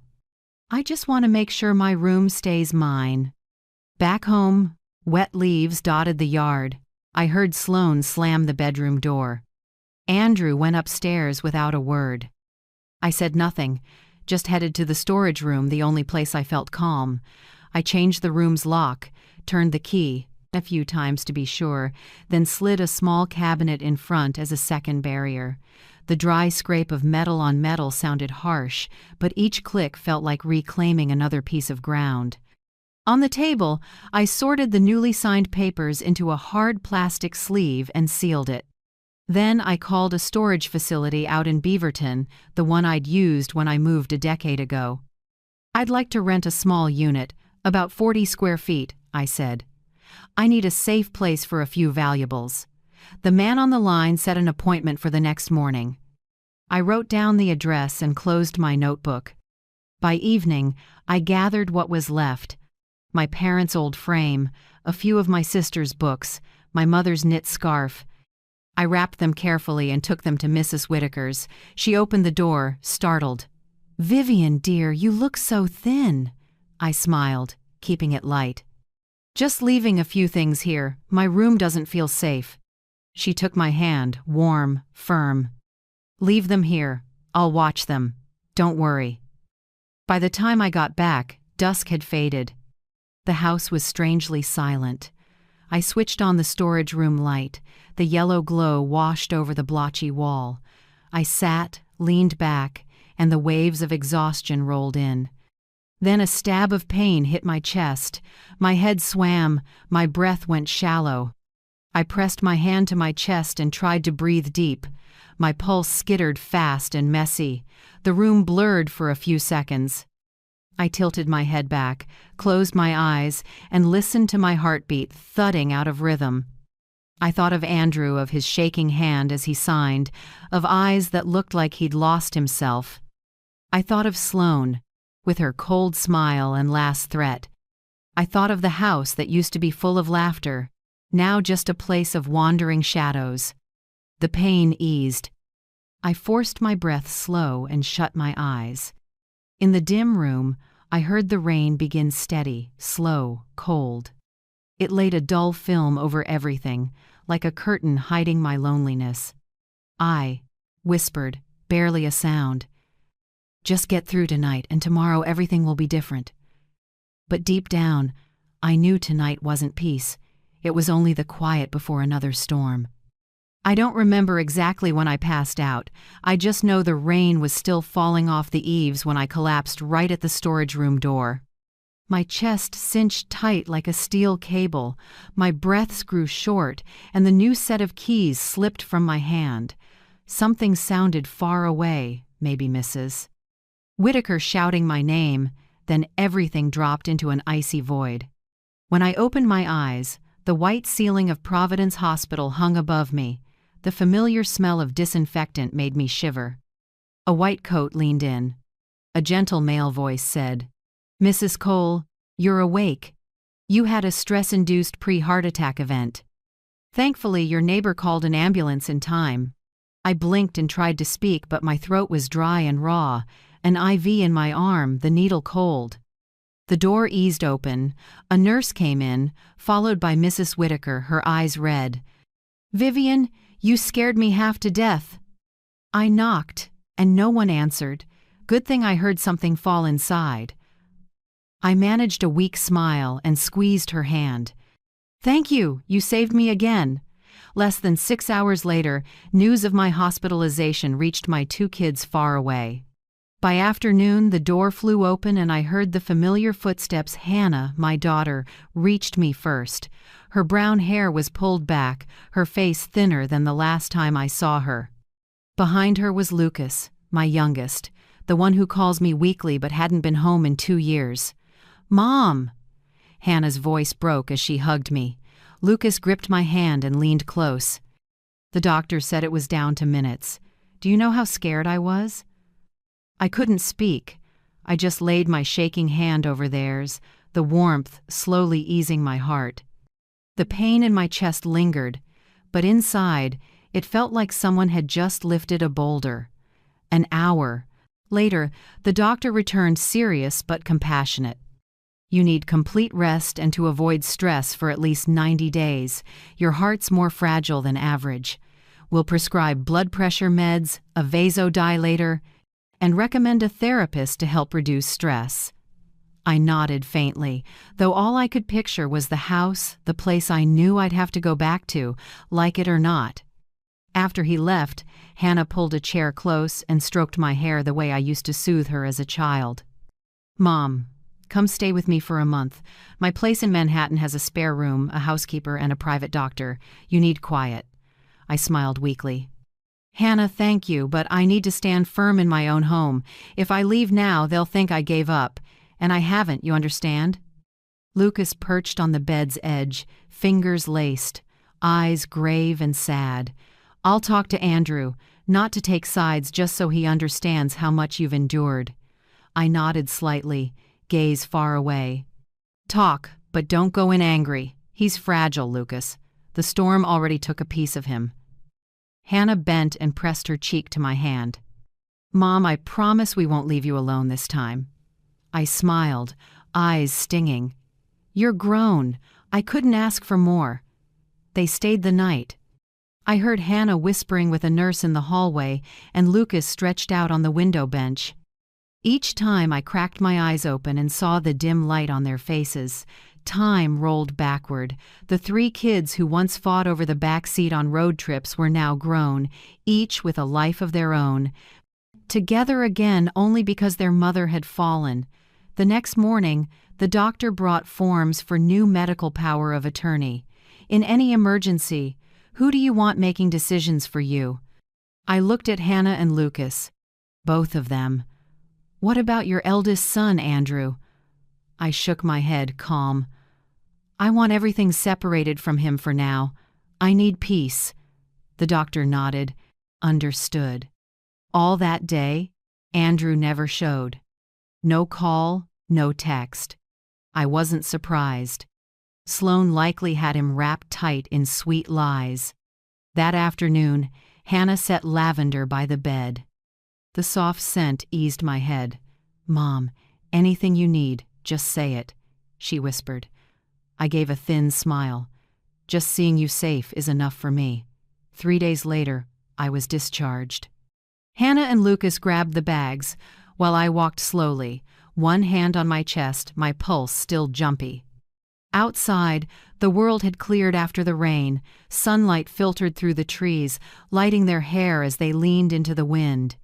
I just want to make sure my room stays mine. Back home, wet leaves dotted the yard. I heard Sloane slam the bedroom door. Andrew went upstairs without a word. I said nothing, just headed to the storage room, the only place I felt calm. I changed the room's lock, turned the key, a few times to be sure, then slid a small cabinet in front as a second barrier. The dry scrape of metal on metal sounded harsh, but each click felt like reclaiming another piece of ground. On the table, I sorted the newly signed papers into a hard plastic sleeve and sealed it. Then I called a storage facility out in Beaverton, the one I'd used when I moved a decade ago. I'd like to rent a small unit, about 40 square feet, I said. I need a safe place for a few valuables. The man on the line set an appointment for the next morning. I wrote down the address and closed my notebook. By evening, I gathered what was left. My parents' old frame, a few of my sister's books, my mother's knit scarf. I wrapped them carefully and took them to Mrs. Whitaker's. She opened the door, startled. Vivian, dear, you look so thin. I smiled, keeping it light. Just leaving a few things here. My room doesn't feel safe. She took my hand, warm, firm. Leave them here. I'll watch them. Don't worry. By the time I got back, dusk had faded. The house was strangely silent. I switched on the storage room light. The yellow glow washed over the blotchy wall. I sat, leaned back, and the waves of exhaustion rolled in. Then a stab of pain hit my chest. My head swam, my breath went shallow. I pressed my hand to my chest and tried to breathe deep. My pulse skittered fast and messy. The room blurred for a few seconds. I tilted my head back, closed my eyes, and listened to my heartbeat thudding out of rhythm. I thought of Andrew, of his shaking hand as he signed, of eyes that looked like he'd lost himself. I thought of Sloane, with her cold smile and last threat. I thought of the house that used to be full of laughter, now just a place of wandering shadows. The pain eased. I forced my breath slow and shut my eyes. In the dim room, I heard the rain begin steady, slow, cold. It laid a dull film over everything, like a curtain hiding my loneliness. I whispered, barely a sound. Just get through tonight, and tomorrow everything will be different. But deep down, I knew tonight wasn't peace. It was only the quiet before another storm. I don't remember exactly when I passed out. I just know the rain was still falling off the eaves when I collapsed right at the storage room door. My chest cinched tight like a steel cable, my breaths grew short, and the new set of keys slipped from my hand. Something sounded far away, maybe Mrs. Whitaker shouting my name, then everything dropped into an icy void. When I opened my eyes, the white ceiling of Providence Hospital hung above me. The familiar smell of disinfectant made me shiver. A white coat leaned in. A gentle male voice said, Mrs. Cole, you're awake. You had a stress-induced pre-heart attack event. Thankfully, your neighbor called an ambulance in time. I blinked and tried to speak, but my throat was dry and raw, an IV in my arm, the needle cold. The door eased open. A nurse came in, followed by Mrs. Whitaker, her eyes red. "Vivian, you scared me half to death." I knocked, and no one answered. Good thing I heard something fall inside. I managed a weak smile and squeezed her hand. "Thank you, you saved me again." Less than 6 hours later, news of my hospitalization reached my 2 kids far away. By afternoon, the door flew open and I heard the familiar footsteps. Hannah, my daughter, reached me first. Her brown hair was pulled back, her face thinner than the last time I saw her. Behind her was Lucas, my youngest, the one who calls me weekly but hadn't been home in 2 years. "Mom!" Hannah's voice broke as she hugged me. Lucas gripped my hand and leaned close. "The doctor said it was down to minutes. Do you know how scared I was?" I couldn't speak. I just laid my shaking hand over theirs, the warmth slowly easing my heart. The pain in my chest lingered, but inside, it felt like someone had just lifted a boulder. An hour later, the doctor returned, serious but compassionate. "You need complete rest and to avoid stress for at least 90 days. Your heart's more fragile than average. We'll prescribe blood pressure meds, a vasodilator, and recommend a therapist to help reduce stress." I nodded faintly, though all I could picture was the house, the place I knew I'd have to go back to, like it or not. After he left, Hannah pulled a chair close and stroked my hair the way I used to soothe her as a child. "Mom, come stay with me for a month. My place in Manhattan has a spare room, a housekeeper, and a private doctor. You need quiet." I smiled weakly. "Hannah, thank you, but I need to stand firm in my own home. If I leave now, they'll think I gave up. And I haven't, you understand?" Lucas perched on the bed's edge, fingers laced, eyes grave and sad. "I'll talk to Andrew, not to take sides, just so he understands how much you've endured." I nodded slightly, gaze far away. "Talk, but don't go in angry. He's fragile, Lucas. The storm already took a piece of him." Hannah bent and pressed her cheek to my hand. "Mom, I promise we won't leave you alone this time." I smiled, eyes stinging. "You're grown. I couldn't ask for more." They stayed the night. I heard Hannah whispering with a nurse in the hallway, and Lucas stretched out on the window bench. Each time I cracked my eyes open and saw the dim light on their faces. Time rolled backward. The 3 kids who once fought over the back seat on road trips were now grown, each with a life of their own. Together again only because their mother had fallen. The next morning, the doctor brought forms for new medical power of attorney. "In any emergency, who do you want making decisions for you?" I looked at Hannah and Lucas. Both of them. "What about your eldest son, Andrew?" I shook my head, calm. "I want everything separated from him for now. I need peace." The doctor nodded. Understood. All that day, Andrew never showed. No call, no text. I wasn't surprised. Sloan likely had him wrapped tight in sweet lies. That afternoon, Hannah set lavender by the bed. The soft scent eased my head. "Mom, anything you need, just say it," she whispered. I gave a thin smile. "Just seeing you safe is enough for me." 3 days later, I was discharged. Hannah and Lucas grabbed the bags, while I walked slowly, one hand on my chest, my pulse still jumpy. Outside, the world had cleared after the rain. Sunlight filtered through the trees, lighting their hair as they leaned into the wind.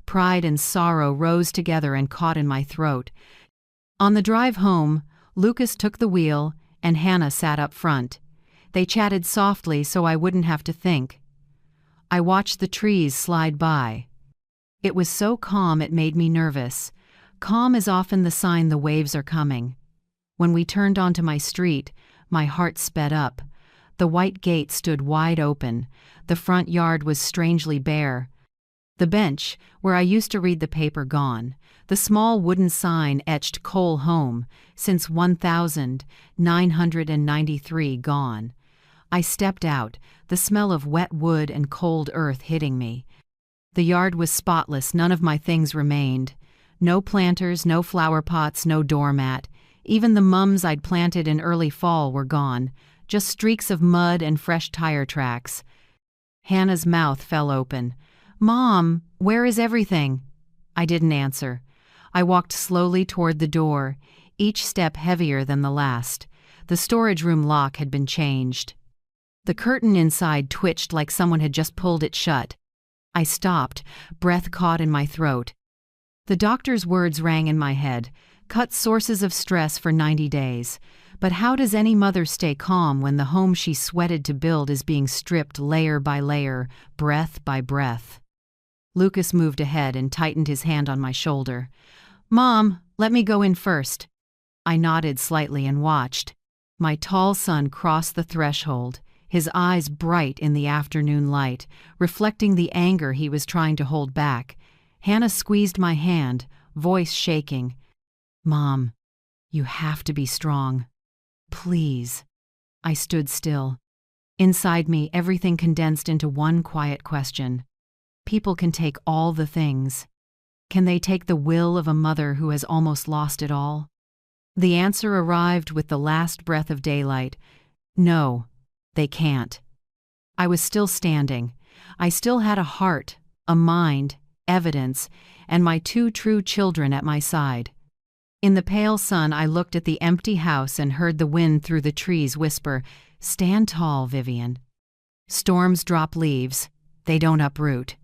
Pride and sorrow rose together and caught in my throat. On the drive home, Lucas took the wheel, and Hannah sat up front. They chatted softly so I wouldn't have to think. I watched the trees slide by. It was so calm it made me nervous. Calm is often the sign the waves are coming. When we turned onto my street, my heart sped up. The white gate stood wide open. The front yard was strangely bare. The bench, where I used to read the paper, gone. The small wooden sign etched "Coal Home," since 1993, gone. I stepped out, the smell of wet wood and cold earth hitting me. The yard was spotless, none of my things remained. No planters, no flower pots, no doormat. Even the mums I'd planted in early fall were gone, just streaks of mud and fresh tire tracks. Hannah's mouth fell open. "Mom, where is everything?" I didn't answer. I walked slowly toward the door, each step heavier than the last. The storage room lock had been changed. The curtain inside twitched like someone had just pulled it shut. I stopped, breath caught in my throat. The doctor's words rang in my head: cut sources of stress for 90 days. But how does any mother stay calm when the home she sweated to build is being stripped layer by layer, breath by breath? Lucas moved ahead and tightened his hand on my shoulder. "Mom, let me go in first." I nodded slightly and watched. My tall son crossed the threshold, his eyes bright in the afternoon light, reflecting the anger he was trying to hold back. Hannah squeezed my hand, voice shaking. "Mom, you have to be strong. Please." I stood still. Inside me, everything condensed into one quiet question. People can take all the things. Can they take the will of a mother who has almost lost it all? The answer arrived with the last breath of daylight. No, they can't. I was still standing. I still had a heart, a mind, evidence, and my 2 true children at my side. In the pale sun, I looked at the empty house and heard the wind through the trees whisper, "Stand tall, Vivian. Storms drop leaves. They don't uproot."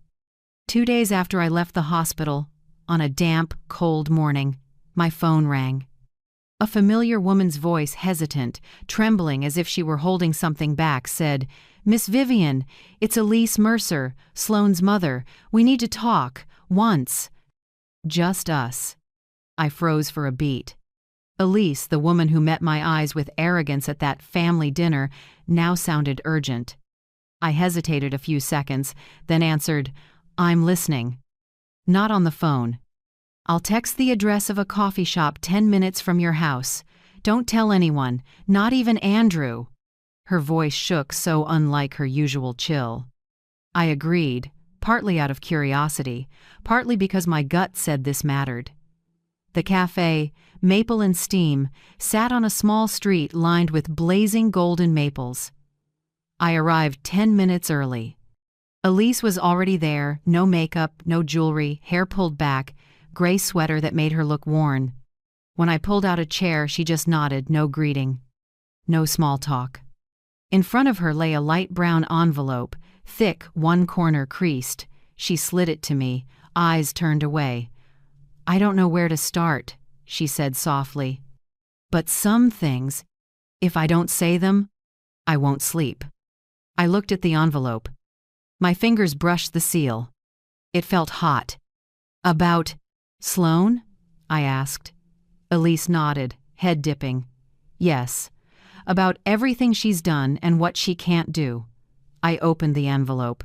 2 days after I left the hospital, on a damp, cold morning, my phone rang. A familiar woman's voice, hesitant, trembling as if she were holding something back, said, "Miss Vivian, it's Elise Mercer, Sloane's mother. We need to talk. Once." Just us. I froze for a beat. Elise, the woman who met my eyes with arrogance at that family dinner, now sounded urgent. I hesitated a few seconds, then answered, "I'm listening." "Not on the phone. I'll text the address of a coffee shop 10 minutes from your house. Don't tell anyone, not even Andrew." Her voice shook, so unlike her usual chill. I agreed, partly out of curiosity, partly because my gut said this mattered. The cafe, Maple and Steam, sat on a small street lined with blazing golden maples. I arrived 10 minutes early. Elise was already there, no makeup, no jewelry, hair pulled back, gray sweater that made her look worn. When I pulled out a chair, she just nodded, no greeting. No small talk. In front of her lay a light brown envelope, thick, one corner creased. She slid it to me, eyes turned away. "I don't know where to start," she said softly. "But some things, if I don't say them, I won't sleep." I looked at the envelope. My fingers brushed the seal. It felt hot. "About Sloane?" I asked. Elise nodded, head dipping. "Yes. About everything she's done and what she can't do." I opened the envelope.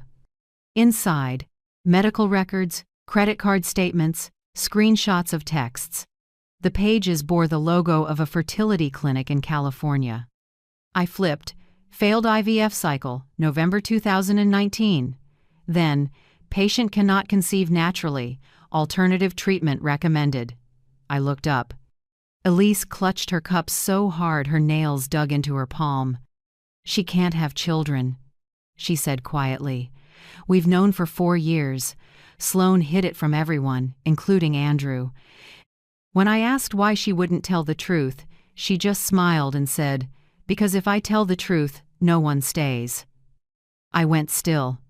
Inside, medical records, credit card statements, screenshots of texts. The pages bore the logo of a fertility clinic in California. I flipped. Failed IVF cycle, November 2019. Then, patient cannot conceive naturally. Alternative treatment recommended. I looked up. Elise clutched her cup so hard her nails dug into her palm. "She can't have children," she said quietly. "We've known for 4 years. Sloane hid it from everyone, including Andrew." When I asked why she wouldn't tell the truth, she just smiled and said, "Because if I tell the truth, no one stays." I went still.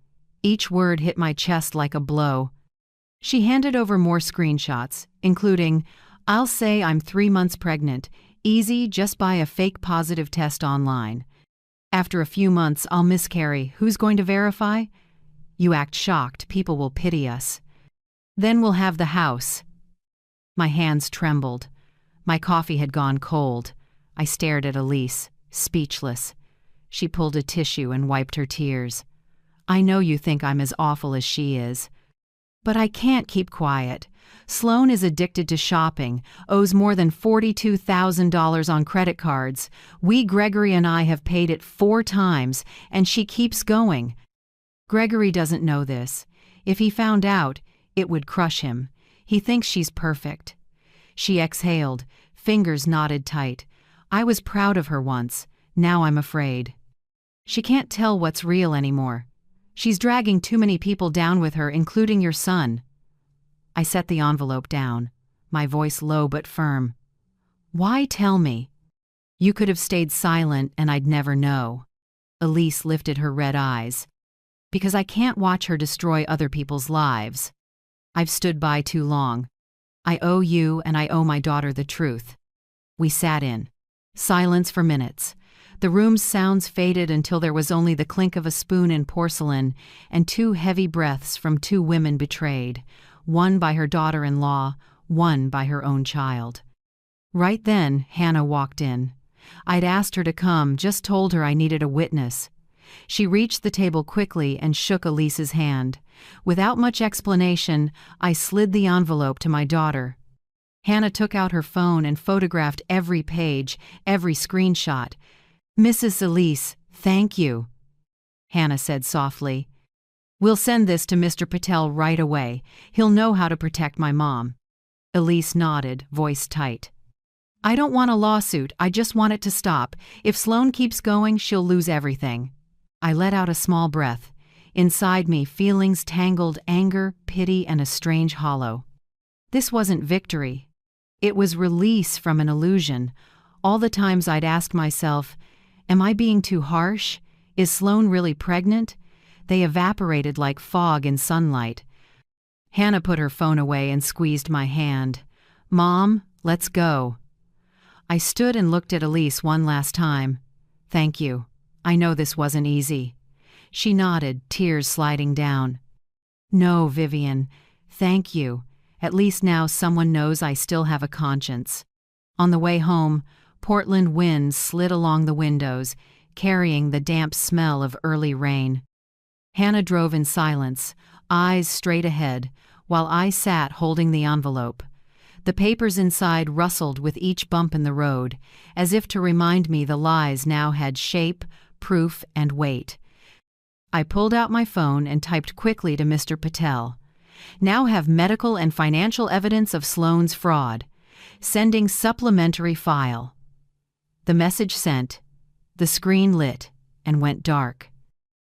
Each word hit my chest like a blow. She handed over more screenshots, including, "I'll say I'm 3 months pregnant. Easy, just buy a fake positive test online. After a few months, I'll miscarry. Who's going to verify? You act shocked. People will pity us. Then we'll have the house." My hands trembled. My coffee had gone cold. I stared at Elise, speechless. She pulled a tissue and wiped her tears. "I know you think I'm as awful as she is." But I can't keep quiet. Sloan is addicted to shopping, owes more than $42,000 on credit cards. Gregory and I have paid it 4 times, and she keeps going. Gregory doesn't know this. If he found out, it would crush him. He thinks she's perfect. She exhaled, fingers knotted tight. I was proud of her once. Now I'm afraid. She can't tell what's real anymore. She's dragging too many people down with her, including your son. I set the envelope down, my voice low but firm. Why tell me? You could have stayed silent and I'd never know. Elise lifted her red eyes. Because I can't watch her destroy other people's lives. I've stood by too long. I owe you and I owe my daughter the truth. We sat in. Silence for minutes. The room's sounds faded until there was only the clink of a spoon in porcelain and 2 heavy breaths from 2 women betrayed, one by her daughter-in-law, one by her own child. Right then, Hannah walked in. I'd asked her to come, just told her I needed a witness. She reached the table quickly and shook Elise's hand. Without much explanation, I slid the envelope to my daughter. Hannah took out her phone and photographed every page, every screenshot. Mrs. Elise, thank you, Hannah said softly. We'll send this to Mr. Patel right away. He'll know how to protect my mom. Elise nodded, voice tight. I don't want a lawsuit, I just want it to stop. If Sloan keeps going, she'll lose everything. I let out a small breath. Inside me, feelings tangled, anger, pity, and a strange hollow. This wasn't victory. It was release from an illusion. All the times I'd asked myself, am I being too harsh? Is Sloan really pregnant? They evaporated like fog in sunlight. Hannah put her phone away and squeezed my hand. Mom, let's go. I stood and looked at Elise one last time. Thank you. I know this wasn't easy. She nodded, tears sliding down. No, Vivian, thank you. At least now someone knows I still have a conscience. On the way home, Portland winds slid along the windows, carrying the damp smell of early rain. Hannah drove in silence, eyes straight ahead, while I sat holding the envelope. The papers inside rustled with each bump in the road, as if to remind me the lies now had shape, proof, and weight. I pulled out my phone and typed quickly to Mr. Patel. Now have medical and financial evidence of Sloan's fraud. Sending supplementary file. The message sent. The screen lit and went dark.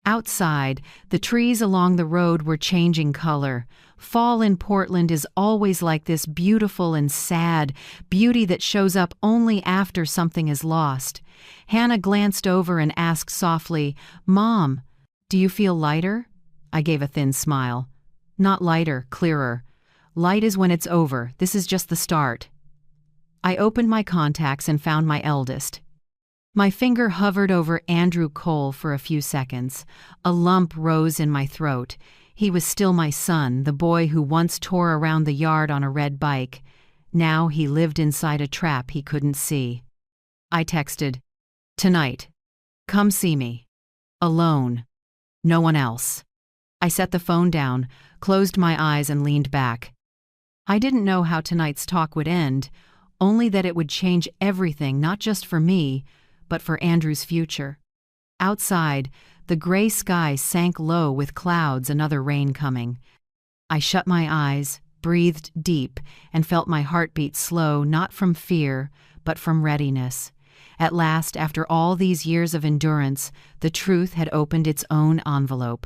Outside, the trees along the road were changing color. Fall in Portland is always like this, beautiful and sad, beauty that shows up only after something is lost. Hannah glanced over and asked softly, Mom, do you feel lighter? I gave a thin smile. Not lighter, clearer. Light is when it's over. This is just the start. I opened my contacts and found my eldest. My finger hovered over Andrew Cole for a few seconds. A lump rose in my throat. He was still my son, the boy who once tore around the yard on a red bike. Now he lived inside a trap he couldn't see. I texted, Tonight. Come see me. Alone. No one else. I set the phone down, closed my eyes and leaned back. I didn't know how tonight's talk would end, only that it would change everything, not just for me, but for Andrew's future. Outside, the gray sky sank low with clouds, another rain coming. I shut my eyes, breathed deep, and felt my heartbeat slow, not from fear, but from readiness. At last, after all these years of endurance, the truth had opened its own envelope.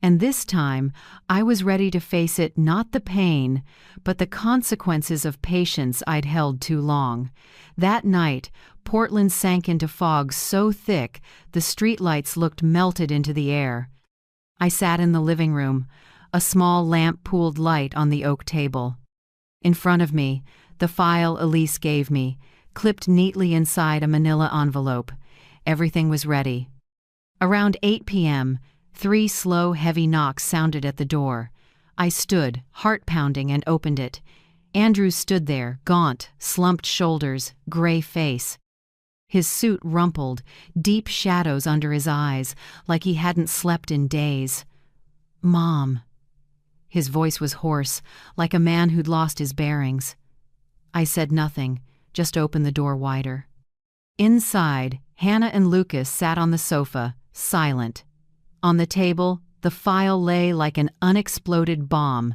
And this time, I was ready to face it, not the pain, but the consequences of patience I'd held too long. That night, Portland sank into fog so thick the streetlights looked melted into the air. I sat in the living room, a small lamp pooled light on the oak table. In front of me, the file Elise gave me, clipped neatly inside a manila envelope. Everything was ready. Around 8 p.m., 3 slow, heavy knocks sounded at the door. I stood, heart pounding, and opened it. Andrew stood there, gaunt, slumped shoulders, gray face. His suit rumpled, deep shadows under his eyes, like he hadn't slept in days. Mom. His voice was hoarse, like a man who'd lost his bearings. I said nothing, just opened the door wider. Inside, Hannah and Lucas sat on the sofa, silent. On the table, the file lay like an unexploded bomb.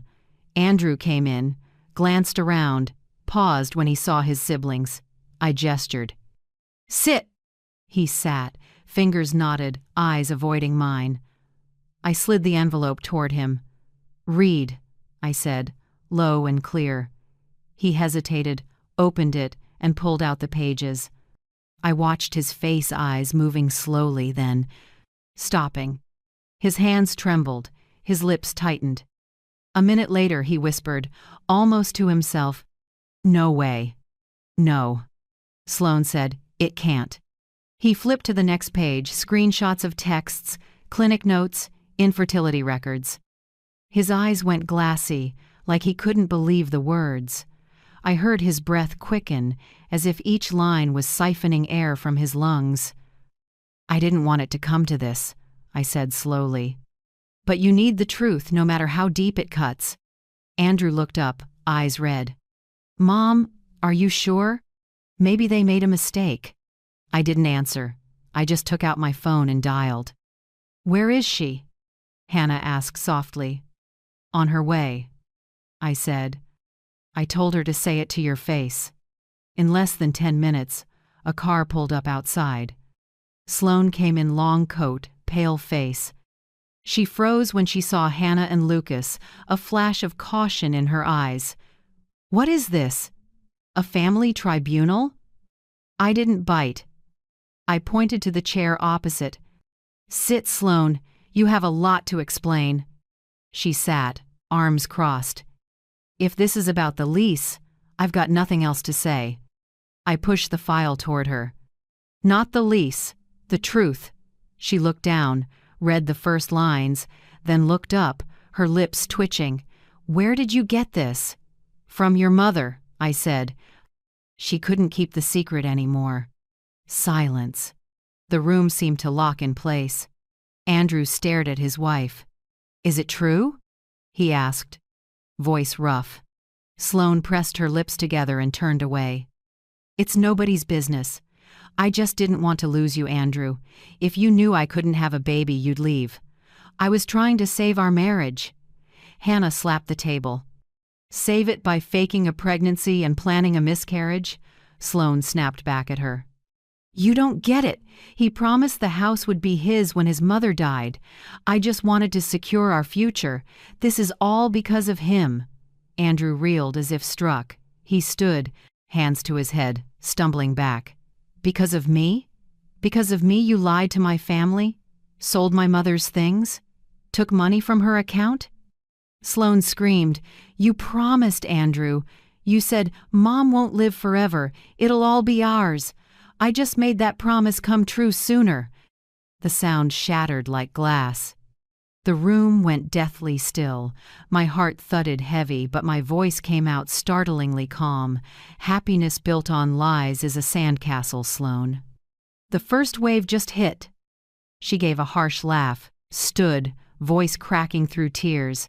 Andrew came in, glanced around, paused when he saw his siblings. I gestured. "Sit!" He sat, fingers knotted, eyes avoiding mine. I slid the envelope toward him. "Read," I said, low and clear. He hesitated, opened it, and pulled out the pages. I watched his face eyes moving slowly, then stopping. His hands trembled, his lips tightened. A minute later he whispered, almost to himself, "No way." "No." Sloane said, "It can't." He flipped to the next page, screenshots of texts, clinic notes, infertility records. His eyes went glassy, like he couldn't believe the words. I heard his breath quicken, as if each line was siphoning air from his lungs. "I didn't want it to come to this," I said slowly. "But you need the truth, no matter how deep it cuts." Andrew looked up, eyes red. "Mom, are you sure? Maybe they made a mistake." I didn't answer. I just took out my phone and dialed. "Where is she?" Hannah asked softly. "On her way," I said. I told her to say it to your face. In less than 10 minutes, a car pulled up outside. Sloane came in long coat, pale face. She froze when she saw Hannah and Lucas, a flash of caution in her eyes. "What is this? A family tribunal?" I didn't bite. I pointed to the chair opposite. "Sit, Sloane. You have a lot to explain." She sat, arms crossed. "If this is about the lease, I've got nothing else to say." I pushed the file toward her. "Not the lease, the truth." She looked down, read the first lines, then looked up, her lips twitching. "Where did you get this?" "From your mother," I said. She couldn't keep the secret anymore. Silence. The room seemed to lock in place. Andrew stared at his wife. "Is it true?" he asked, voice rough. Sloane pressed her lips together and turned away. "It's nobody's business. I just didn't want to lose you, Andrew. If you knew I couldn't have a baby, you'd leave. I was trying to save our marriage." Hannah slapped the table. "Save it by faking a pregnancy and planning a miscarriage?" Sloane snapped back at her. "You don't get it. He promised the house would be his when his mother died. I just wanted to secure our future. This is all because of him." Andrew reeled as if struck. He stood, hands to his head, stumbling back. "Because of me? Because of me you lied to my family? Sold my mother's things? Took money from her account?" Sloane screamed. "You promised, Andrew. You said, 'Mom won't live forever. It'll all be ours.' I just made that promise come true sooner." The sound shattered like glass. The room went deathly still. My heart thudded heavy, but my voice came out startlingly calm. "Happiness built on lies is a sandcastle, Sloane. The first wave just hit." She gave a harsh laugh, stood, voice cracking through tears.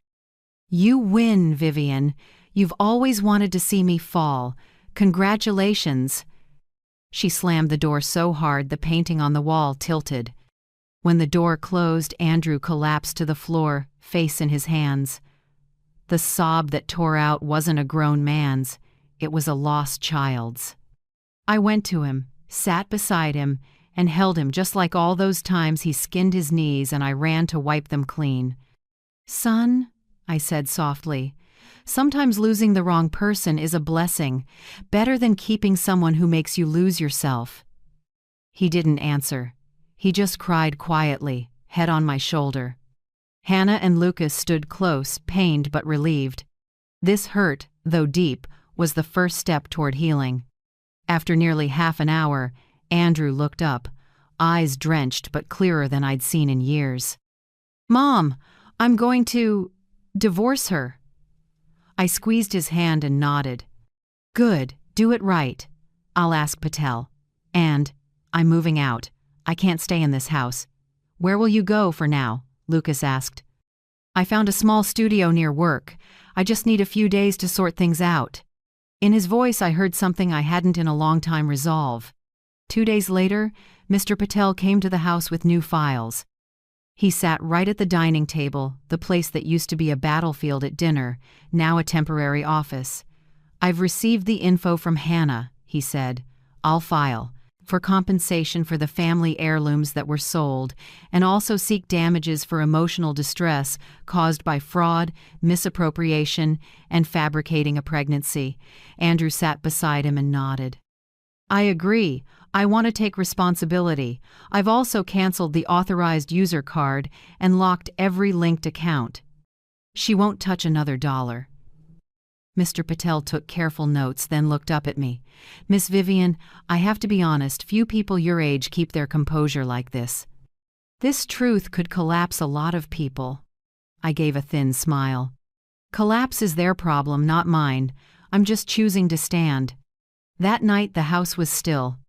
"You win, Vivian. You've always wanted to see me fall. Congratulations." She slammed the door so hard the painting on the wall tilted. When the door closed, Andrew collapsed to the floor, face in his hands. The sob that tore out wasn't a grown man's. It was a lost child's. I went to him, sat beside him, and held him just like all those times he skinned his knees and I ran to wipe them clean. "Son," I said softly, "sometimes losing the wrong person is a blessing, better than keeping someone who makes you lose yourself." He didn't answer. He just cried quietly, head on my shoulder. Hannah and Lucas stood close, pained but relieved. This hurt, though deep, was the first step toward healing. After nearly half an hour, Andrew looked up, eyes drenched but clearer than I'd seen in years. "Mom, I'm going to divorce her." I squeezed his hand and nodded. "Good, do it right. I'll ask Patel. And I'm moving out. I can't stay in this house." "Where will you go for now?" Lucas asked. I found a small studio near work. I just need a few days to sort things out." In his voice I heard something I hadn't in a long time: resolve. 2 days later, Mr. Patel came to the house with new files. He sat right at the dining table, the place that used to be a battlefield at dinner, now a temporary office. "I've received the info from Hannah," he said. "I'll file for compensation for the family heirlooms that were sold, and also seek damages for emotional distress caused by fraud, misappropriation, and fabricating a pregnancy." Andrew sat beside him and nodded. "I agree. I want to take responsibility. I've also canceled the authorized user card and locked every linked account. She won't touch another dollar." Mr. Patel took careful notes, then looked up at me. "Miss Vivian, I have to be honest, few people your age keep their composure like this. This truth could collapse a lot of people." I gave a thin smile. "Collapse is their problem, not mine. I'm just choosing to stand." That night the house was still.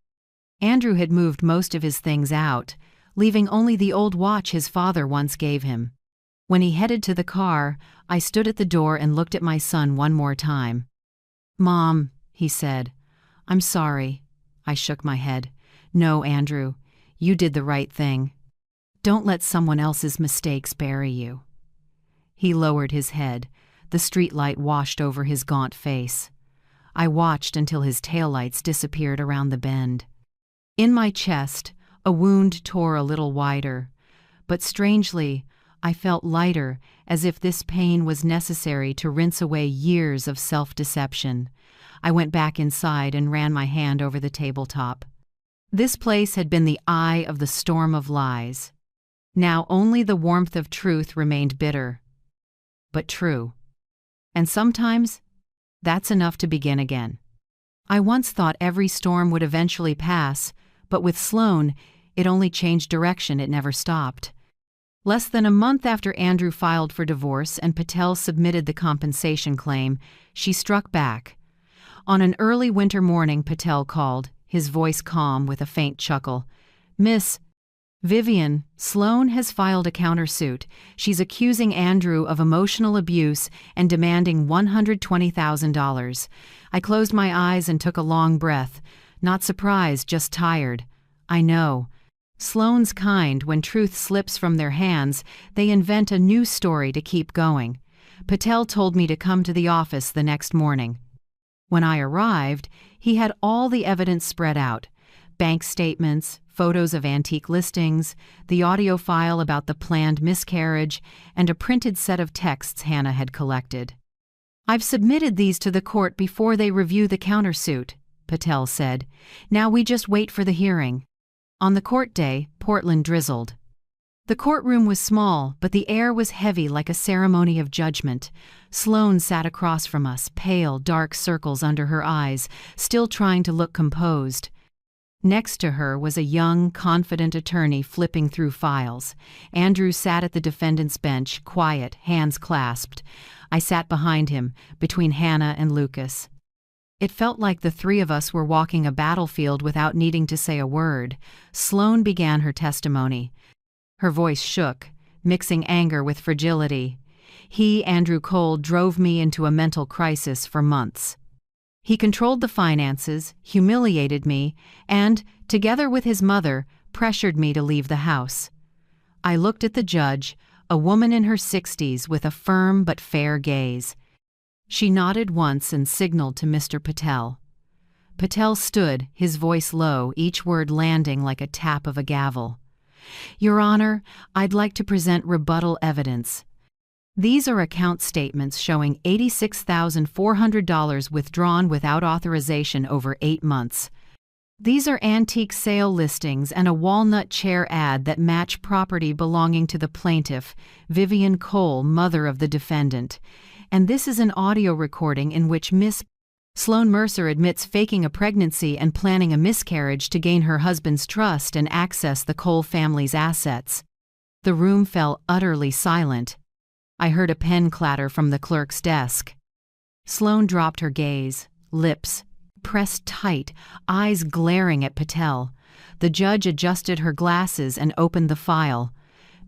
Andrew had moved most of his things out, leaving only the old watch his father once gave him. When he headed to the car, I stood at the door and looked at my son one more time. "Mom," he said, "I'm sorry." I shook my head. "No, Andrew, you did the right thing. Don't let someone else's mistakes bury you." He lowered his head. The streetlight washed over his gaunt face. I watched until his taillights disappeared around the bend. In my chest, a wound tore a little wider, but strangely, I felt lighter, as if this pain was necessary to rinse away years of self-deception. I went back inside and ran my hand over the tabletop. This place had been the eye of the storm of lies. Now only the warmth of truth remained bitter, but true. And sometimes, that's enough to begin again. I once thought every storm would eventually pass, but with Sloan, it only changed direction, it never stopped. Less than a month after Andrew filed for divorce and Patel submitted the compensation claim, she struck back. On an early winter morning, Patel called, his voice calm with a faint chuckle. "Miss Vivian, Sloan has filed a countersuit. She's accusing Andrew of emotional abuse and demanding $120,000. I closed my eyes and took a long breath. Not surprised, just tired. I know. Sloan's kind, when truth slips from their hands, they invent a new story to keep going. Patel told me to come to the office the next morning. When I arrived, he had all the evidence spread out. Bank statements, photos of antique listings, the audio file about the planned miscarriage, and a printed set of texts Hannah had collected. "I've submitted these to the court before they review the countersuit," Patel said. "Now we just wait for the hearing." On the court day, Portland drizzled. The courtroom was small, but the air was heavy like a ceremony of judgment. Sloan sat across from us, pale, dark circles under her eyes, still trying to look composed. Next to her was a young, confident attorney flipping through files. Andrew sat at the defendant's bench, quiet, hands clasped. I sat behind him, between Hannah and Lucas. It felt like the three of us were walking a battlefield without needing to say a word. Sloan began her testimony. Her voice shook, mixing anger with fragility. He, Andrew Cole, drove me into a mental crisis for months. He controlled the finances, humiliated me, and, together with his mother, pressured me to leave the house. I looked at the judge, a woman in her 60s with a firm but fair gaze. She nodded once and signaled to Mr. Patel. Patel stood, his voice low, each word landing like a tap of a gavel. "Your Honor, I'd like to present rebuttal evidence. These are account statements showing $86,400 withdrawn without authorization over 8 months. These are antique sale listings and a walnut chair ad that match property belonging to the plaintiff, Vivian Cole, mother of the defendant. And this is an audio recording in which Miss Sloan Mercer admits faking a pregnancy and planning a miscarriage to gain her husband's trust and access the Cole family's assets." The room fell utterly silent. I heard a pen clatter from the clerk's desk. Sloan dropped her gaze, lips pressed tight, eyes glaring at Patel. The judge adjusted her glasses and opened the file.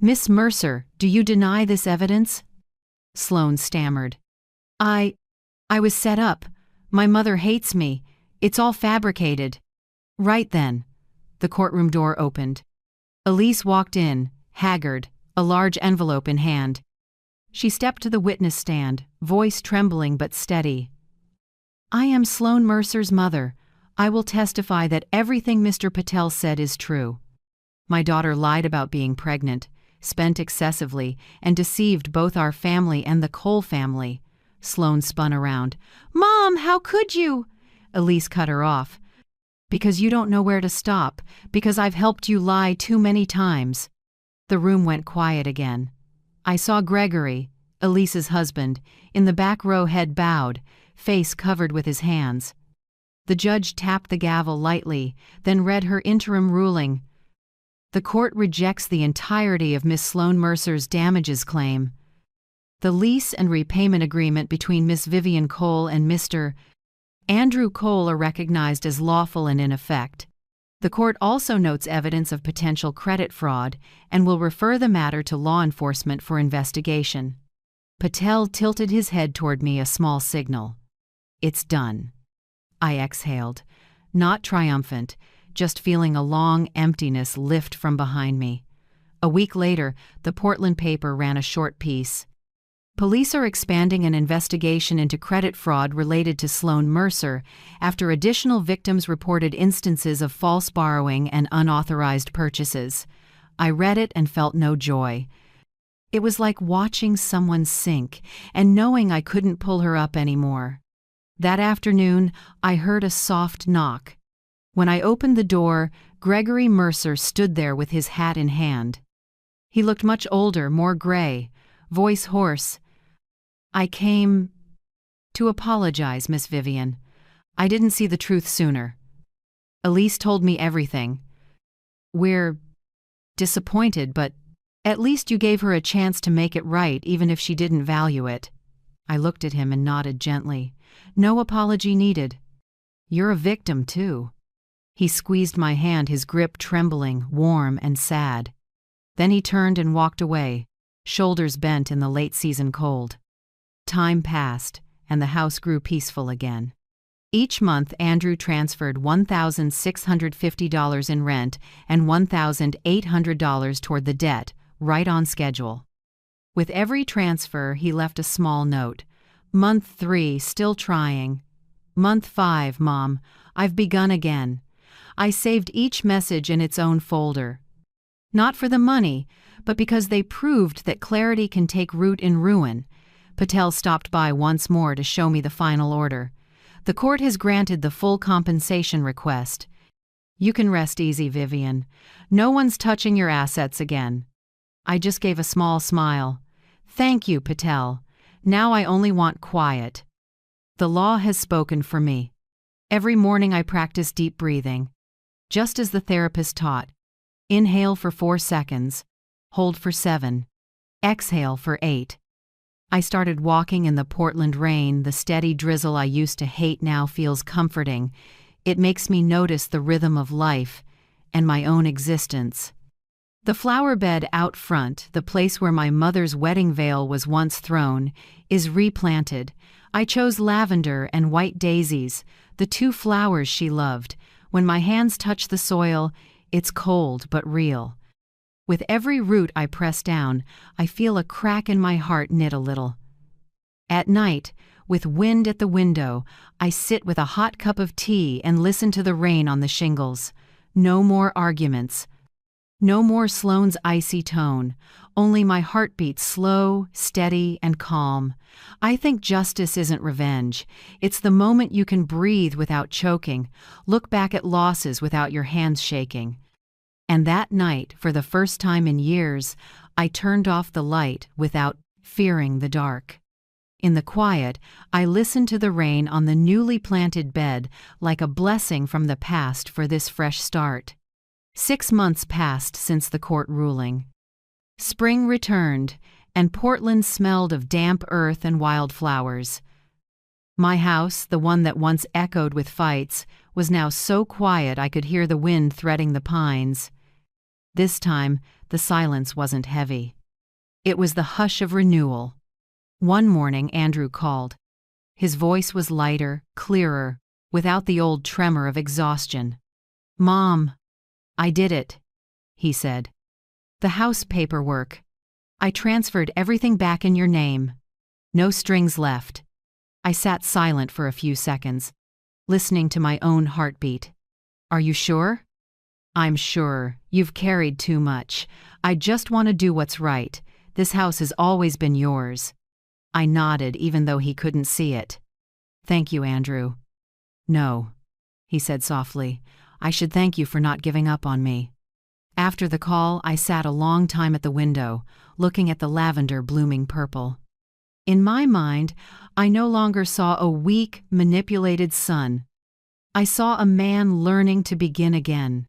"Miss Mercer, do you deny this evidence?" Sloane stammered. I was set up. My mother hates me. It's all fabricated. Right then, the courtroom door opened. Elise walked in, haggard, a large envelope in hand. She stepped to the witness stand, voice trembling but steady. I am Sloane Mercer's mother. I will testify that everything Mr. Patel said is true. My daughter lied about being pregnant, spent excessively, and deceived both our family and the Cole family. Sloane spun around. Mom, how could you? Elise cut her off. Because you don't know where to stop, because I've helped you lie too many times. The room went quiet again. I saw Gregory, Elise's husband, in the back row, head bowed, face covered with his hands. The judge tapped the gavel lightly, then read her interim ruling. The court rejects the entirety of Miss Sloane Mercer's damages claim. The lease and repayment agreement between Miss Vivian Cole and Mr. Andrew Cole are recognized as lawful and in effect. The court also notes evidence of potential credit fraud and will refer the matter to law enforcement for investigation. Patel tilted his head toward me, a small signal. It's done. I exhaled, not triumphant, just feeling a long emptiness lift from behind me. A week later, the Portland paper ran a short piece. Police are expanding an investigation into credit fraud related to Sloane Mercer after additional victims reported instances of false borrowing and unauthorized purchases. I read it and felt no joy. It was like watching someone sink and knowing I couldn't pull her up anymore. That afternoon, I heard a soft knock. When I opened the door, Gregory Mercer stood there with his hat in hand. He looked much older, more gray, voice hoarse. I came to apologize, Miss Vivian. I didn't see the truth sooner. Elise told me everything. We're disappointed, but at least you gave her a chance to make it right, even if she didn't value it. I looked at him and nodded gently. No apology needed. You're a victim, too. He squeezed my hand, his grip trembling, warm and sad. Then he turned and walked away, shoulders bent in the late-season cold. Time passed, and the house grew peaceful again. Each month, Andrew transferred $1,650 in rent and $1,800 toward the debt, right on schedule. With every transfer, he left a small note. Month 3, still trying. Month 5, Mom, I've begun again. I saved each message in its own folder. Not for the money, but because they proved that clarity can take root in ruin. Patel stopped by once more to show me the final order. The court has granted the full compensation request. You can rest easy, Vivian. No one's touching your assets again. I just gave a small smile. Thank you, Patel. Now I only want quiet. The law has spoken for me. Every morning I practice deep breathing. Just as the therapist taught. Inhale for 4 seconds. Hold for 7. Exhale for 8. I started walking in the Portland rain. The steady drizzle I used to hate now feels comforting. It makes me notice the rhythm of life and my own existence. The flower bed out front, the place where my mother's wedding veil was once thrown, is replanted. I chose lavender and white daisies, the 2 flowers she loved. When my hands touch the soil, it's cold but real. With every root I press down, I feel a crack in my heart knit a little. At night, with wind at the window, I sit with a hot cup of tea and listen to the rain on the shingles. No more arguments. No more Sloane's icy tone, only my heartbeat slow, steady, and calm. I think justice isn't revenge. It's the moment you can breathe without choking, look back at losses without your hands shaking. And that night, for the first time in years, I turned off the light without fearing the dark. In the quiet, I listened to the rain on the newly planted bed like a blessing from the past for this fresh start. 6 months passed since the court ruling. Spring returned, and Portland smelled of damp earth and wildflowers. My house, the one that once echoed with fights, was now so quiet I could hear the wind threading the pines. This time, the silence wasn't heavy. It was the hush of renewal. One morning, Andrew called. His voice was lighter, clearer, without the old tremor of exhaustion. "Mom, I did it," he said. "The house paperwork. I transferred everything back in your name. No strings left." I sat silent for a few seconds, listening to my own heartbeat. "Are you sure?" "I'm sure. You've carried too much. I just want to do what's right. This house has always been yours." I nodded even though he couldn't see it. "Thank you, Andrew." "No," he said softly. "I should thank you for not giving up on me." After the call, I sat a long time at the window, looking at the lavender blooming purple. In my mind, I no longer saw a weak, manipulated son. I saw a man learning to begin again.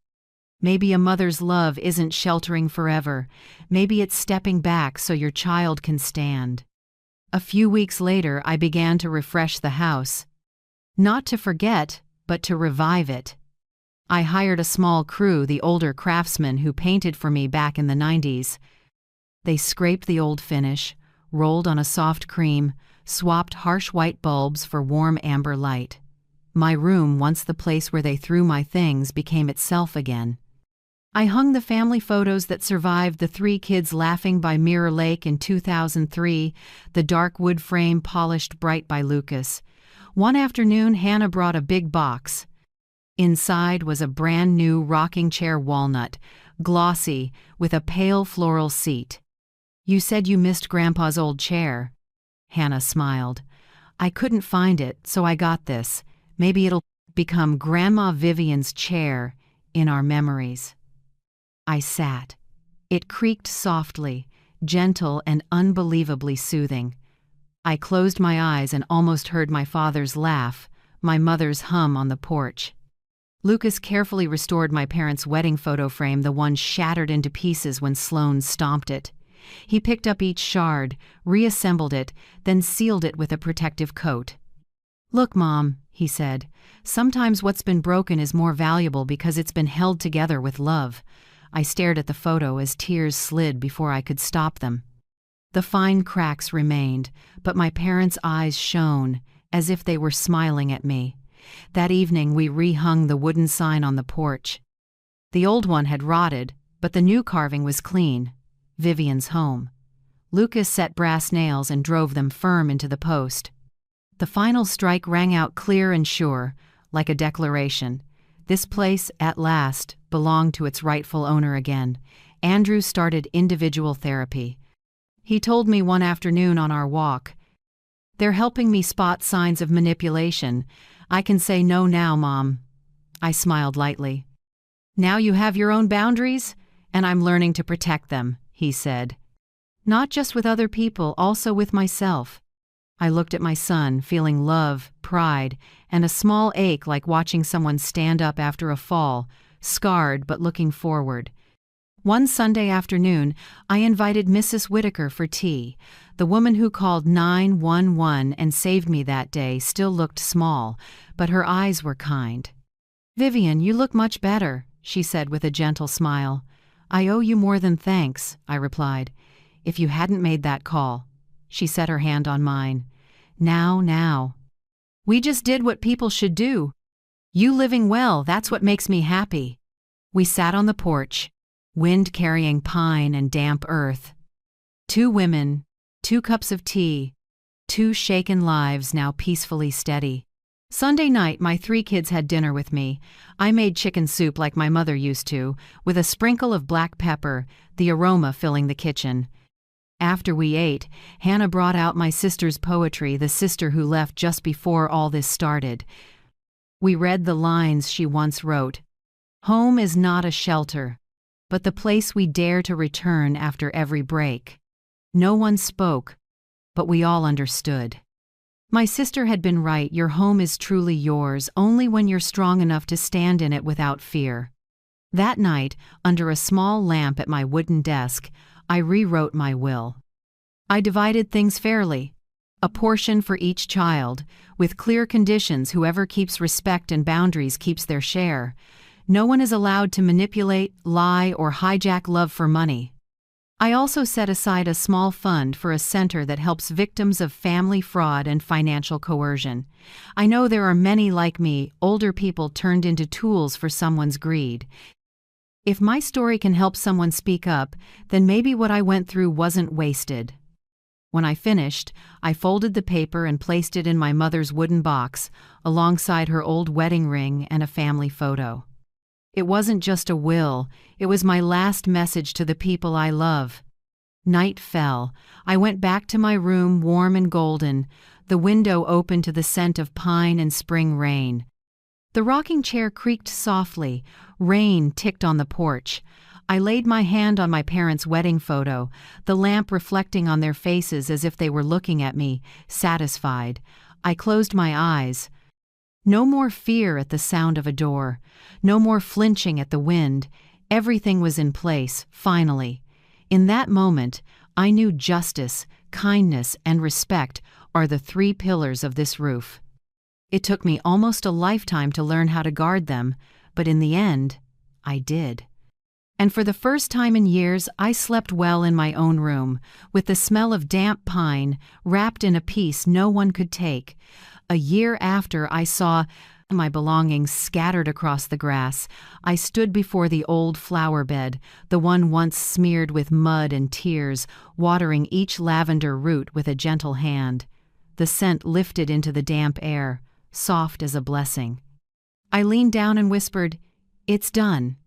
Maybe a mother's love isn't sheltering forever. Maybe it's stepping back so your child can stand. A few weeks later, I began to refresh the house. Not to forget, but to revive it. I hired a small crew, the older craftsmen who painted for me back in the 90s. They scraped the old finish, rolled on a soft cream, swapped harsh white bulbs for warm amber light. My room, once the place where they threw my things, became itself again. I hung the family photos that survived, the 3 kids laughing by Mirror Lake in 2003, the dark wood frame polished bright by Lucas. One afternoon, Hannah brought a big box. Inside was a brand new rocking chair, walnut, glossy, with a pale floral seat. "You said you missed Grandpa's old chair." Hannah smiled. "I couldn't find it, so I got this. Maybe it'll become Grandma Vivian's chair in our memories." I sat. It creaked softly, gentle and unbelievably soothing. I closed my eyes and almost heard my father's laugh, my mother's hum on the porch. Lucas carefully restored my parents' wedding photo frame, the one shattered into pieces when Sloane stomped it. He picked up each shard, reassembled it, then sealed it with a protective coat. "Look, Mom," he said, "sometimes what's been broken is more valuable because it's been held together with love." I stared at the photo as tears slid before I could stop them. The fine cracks remained, but my parents' eyes shone, as if they were smiling at me. That evening we rehung the wooden sign on the porch. The old one had rotted, but the new carving was clean. Vivian's home. Lucas set brass nails and drove them firm into the post. The final strike rang out clear and sure, like a declaration. This place, at last, belonged to its rightful owner again. Andrew started individual therapy. He told me one afternoon on our walk, "They're helping me spot signs of manipulation. I can say no now, Mom." I smiled lightly. "Now you have your own boundaries, and I'm learning to protect them," he said. "Not just with other people, also with myself." I looked at my son, feeling love, pride, and a small ache like watching someone stand up after a fall, scarred but looking forward. One Sunday afternoon, I invited Mrs. Whitaker for tea. The woman who called 911 and saved me that day still looked small, but her eyes were kind. "Vivian, you look much better," she said with a gentle smile. "I owe you more than thanks," I replied. "If you hadn't made that call." She set her hand on mine. Now. We just did what people should do. You living well, that's what makes me happy." We sat on the porch, wind carrying pine and damp earth. 2 women, 2 cups of tea, 2 shaken lives now peacefully steady. Sunday night, my 3 kids had dinner with me. I made chicken soup like my mother used to, with a sprinkle of black pepper, the aroma filling the kitchen. After we ate, Hannah brought out my sister's poetry, the sister who left just before all this started. We read the lines she once wrote. "Home is not a shelter, but the place we dare to return after every break." No one spoke, but we all understood. My sister had been right. Your home is truly yours only when you're strong enough to stand in it without fear. That night, under a small lamp at my wooden desk, I rewrote my will. I divided things fairly, a portion for each child, with clear conditions. Whoever keeps respect and boundaries keeps their share. No one is allowed to manipulate, lie, or hijack love for money. I also set aside a small fund for a center that helps victims of family fraud and financial coercion. I know there are many like me, older people turned into tools for someone's greed. If my story can help someone speak up, then maybe what I went through wasn't wasted. When I finished, I folded the paper and placed it in my mother's wooden box, alongside her old wedding ring and a family photo. It wasn't just a will, it was my last message to the people I love. Night fell. I went back to my room, warm and golden, the window open to the scent of pine and spring rain. The rocking chair creaked softly, rain ticked on the porch. I laid my hand on my parents' wedding photo, the lamp reflecting on their faces as if they were looking at me, satisfied. I closed my eyes. No more fear at the sound of a door. No more flinching at the wind. Everything was in place, finally. In that moment, I knew justice, kindness, and respect are the three pillars of this roof. It took me almost a lifetime to learn how to guard them, but in the end, I did. And for the first time in years, I slept well in my own room, with the smell of damp pine wrapped in a peace no one could take. A year after I saw my belongings scattered across the grass, I stood before the old flower bed, the one once smeared with mud and tears, watering each lavender root with a gentle hand. The scent lifted into the damp air, soft as a blessing. I leaned down and whispered, "It's done."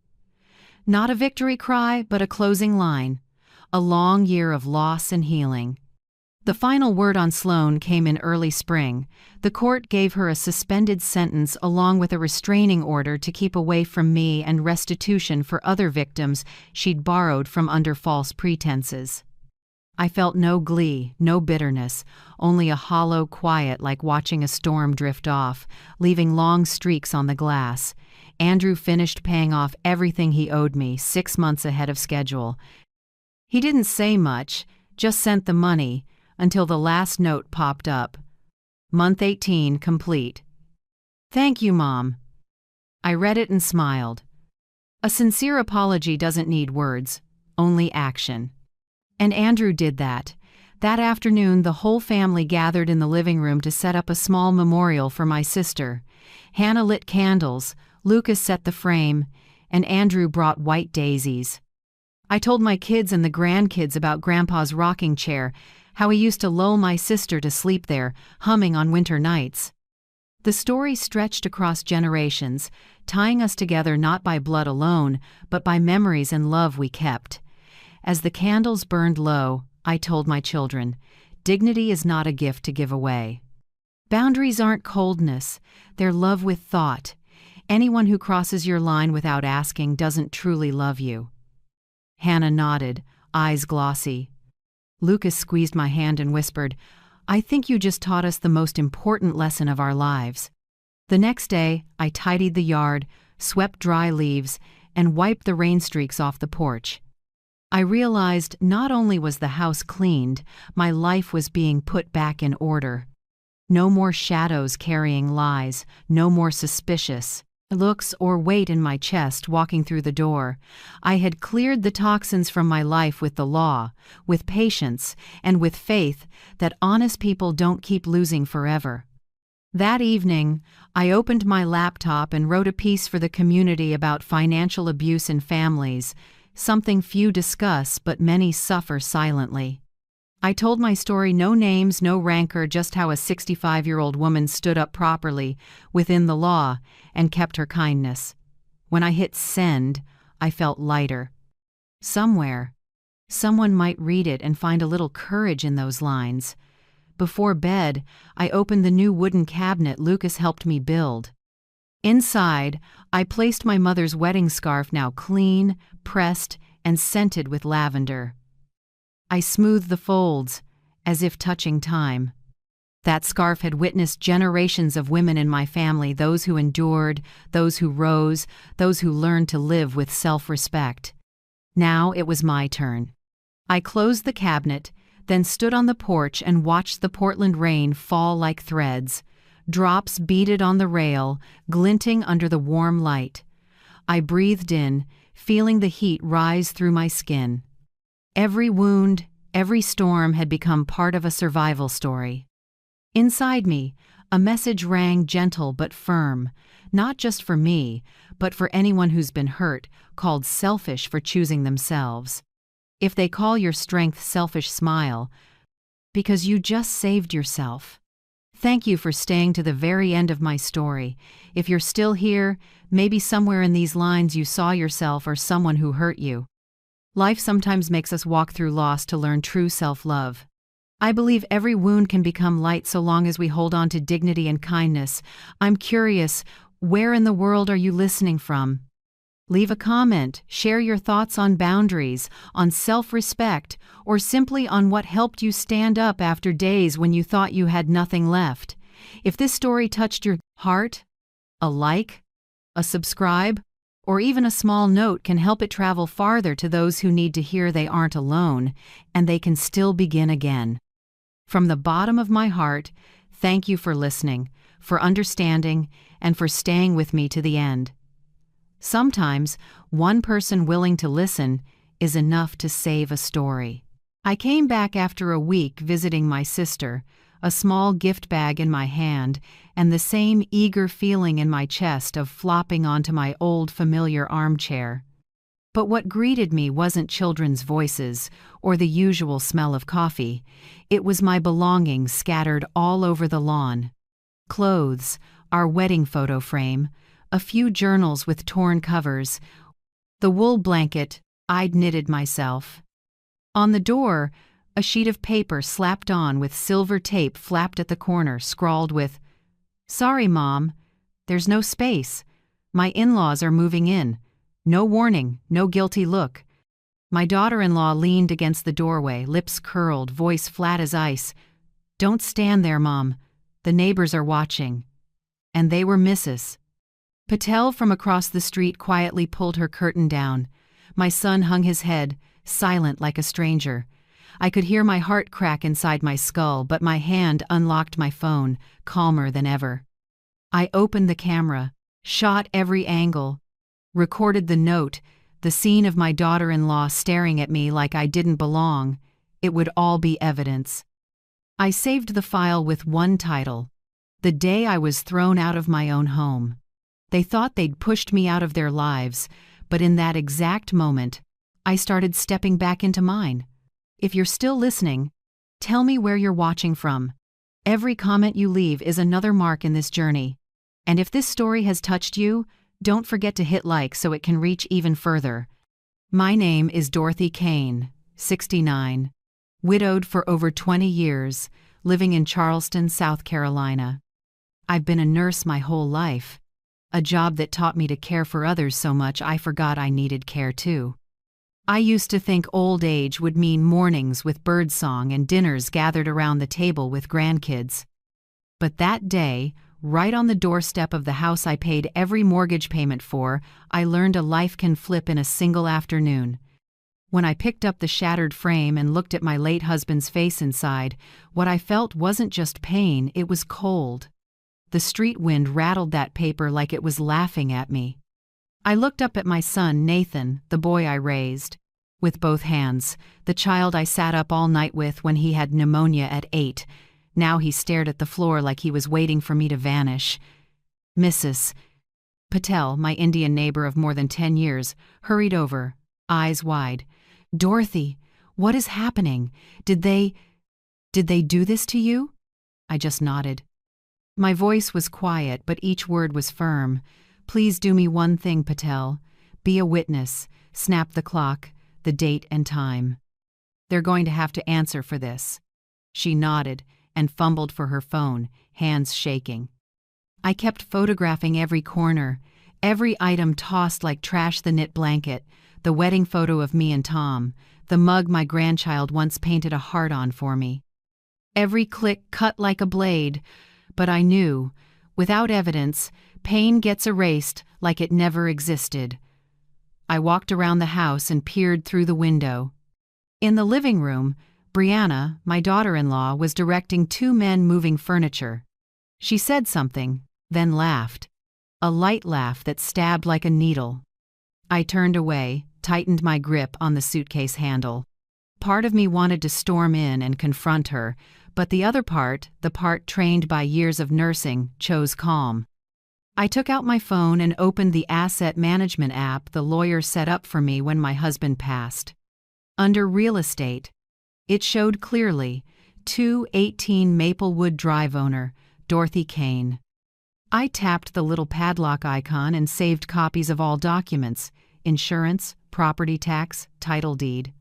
Not a victory cry, but a closing line. A long year of loss and healing. The final word on Sloane came in early spring. The court gave her a suspended sentence along with a restraining order to keep away from me and restitution for other victims she'd borrowed from under false pretenses. I felt no glee, no bitterness, only a hollow quiet like watching a storm drift off, leaving long streaks on the glass. Andrew finished paying off everything he owed me 6 months ahead of schedule. He didn't say much, just sent the money, until the last note popped up. Month 18 complete. Thank you, Mom. I read it and smiled. A sincere apology doesn't need words, only action. And Andrew did that. That afternoon, the whole family gathered in the living room to set up a small memorial for my sister. Hannah lit candles, Lucas set the frame, and Andrew brought white daisies. I told my kids and the grandkids about Grandpa's rocking chair, how he used to lull my sister to sleep there, humming on winter nights. The story stretched across generations, tying us together not by blood alone, but by memories and love we kept. As the candles burned low, I told my children, dignity is not a gift to give away. Boundaries aren't coldness, they're love with thought. Anyone who crosses your line without asking doesn't truly love you. Hannah nodded, eyes glossy. Lucas squeezed my hand and whispered, I think you just taught us the most important lesson of our lives. The next day, I tidied the yard, swept dry leaves, and wiped the rain streaks off the porch. I realized not only was the house cleaned, my life was being put back in order. No more shadows carrying lies, no more suspicious looks or weight in my chest walking through the door. I had cleared the toxins from my life with the law, with patience, and with faith that honest people don't keep losing forever. That evening, I opened my laptop and wrote a piece for the community about financial abuse in families, something few discuss but many suffer silently. I told my story, no names, no rancor, just how a 65-year-old woman stood up properly within the law and kept her kindness. When I hit send, I felt lighter. Somewhere, someone might read it and find a little courage in those lines. Before bed, I opened the new wooden cabinet Lucas helped me build. Inside, I placed my mother's wedding scarf, now clean, pressed, and scented with lavender. I smoothed the folds, as if touching time. That scarf had witnessed generations of women in my family, those who endured, those who rose, those who learned to live with self-respect. Now it was my turn. I closed the cabinet, then stood on the porch and watched the Portland rain fall like threads. Drops beaded on the rail, glinting under the warm light. I breathed in, feeling the heat rise through my skin. Every wound, every storm had become part of a survival story. Inside me, a message rang gentle but firm, not just for me, but for anyone who's been hurt, called selfish for choosing themselves. If they call your strength selfish, smile, because you just saved yourself. Thank you for staying to the very end of my story. If you're still here, maybe somewhere in these lines you saw yourself or someone who hurt you. Life sometimes makes us walk through loss to learn true self-love. I believe every wound can become light so long as we hold on to dignity and kindness. I'm curious, where in the world are you listening from? Leave a comment, share your thoughts on boundaries, on self-respect, or simply on what helped you stand up after days when you thought you had nothing left. If this story touched your heart, a like, a subscribe, or even a small note can help it travel farther to those who need to hear they aren't alone, and they can still begin again. From the bottom of my heart, thank you for listening, for understanding, and for staying with me to the end. Sometimes, one person willing to listen is enough to save a story. I came back after a week visiting my sister, a small gift bag in my hand, and the same eager feeling in my chest of flopping onto my old familiar armchair. But what greeted me wasn't children's voices or the usual smell of coffee. It was my belongings scattered all over the lawn. Clothes, our wedding photo frame, a few journals with torn covers, the wool blanket I'd knitted myself. On the door, a sheet of paper slapped on with silver tape flapped at the corner, scrawled with, "Sorry, Mom, there's no space. My in-laws are moving in. No warning, no guilty look." My daughter-in-law leaned against the doorway, lips curled, voice flat as ice. "Don't stand there, Mom. The neighbors are watching." And they were Mrs. Patel from across the street quietly pulled her curtain down. My son hung his head, silent like a stranger. I could hear my heart crack inside my skull, but my hand unlocked my phone, calmer than ever. I opened the camera, shot every angle, recorded the note, the scene of my daughter-in-law staring at me like I didn't belong. It would all be evidence. I saved the file with one title: "The Day I Was Thrown Out of My Own Home." They thought they'd pushed me out of their lives, but in that exact moment, I started stepping back into mine. If you're still listening, tell me where you're watching from. Every comment you leave is another mark in this journey. And if this story has touched you, don't forget to hit like so it can reach even further. My name is Dorothy Kane, 69, widowed for over 20 years, living in Charleston, South Carolina. I've been a nurse my whole life, a job that taught me to care for others so much I forgot I needed care too. I used to think old age would mean mornings with birdsong and dinners gathered around the table with grandkids. But that day, right on the doorstep of the house I paid every mortgage payment for, I learned a life can flip in a single afternoon. When I picked up the shattered frame and looked at my late husband's face inside, what I felt wasn't just pain, it was cold. The street wind rattled that paper like it was laughing at me. I looked up at my son, Nathan, the boy I raised, with both hands, the child I sat up all night with when he had pneumonia at 8. Now he stared at the floor like he was waiting for me to vanish. Mrs. Patel, my Indian neighbor of more than 10 years, hurried over, eyes wide. "Dorothy, what is happening? Did they do this to you?" I just nodded. My voice was quiet, but each word was firm. "Please do me one thing, Patel. Be a witness. Snap the clock, the date and time. They're going to have to answer for this." She nodded and fumbled for her phone, hands shaking. I kept photographing every corner, every item tossed like trash: the knit blanket, the wedding photo of me and Tom, the mug my grandchild once painted a heart on for me. Every click cut like a blade, but I knew, without evidence, pain gets erased like it never existed. I walked around the house and peered through the window. In the living room, Brianna, my daughter-in-law, was directing two men moving furniture. She said something, then laughed. A light laugh that stabbed like a needle. I turned away, tightened my grip on the suitcase handle. Part of me wanted to storm in and confront her, but the other part, the part trained by years of nursing, chose calm. I took out my phone and opened the asset management app the lawyer set up for me when my husband passed. Under real estate, it showed clearly, 218 Maplewood Drive owner, Dorothy Kane. I tapped the little padlock icon and saved copies of all documents: insurance, property tax, title deed.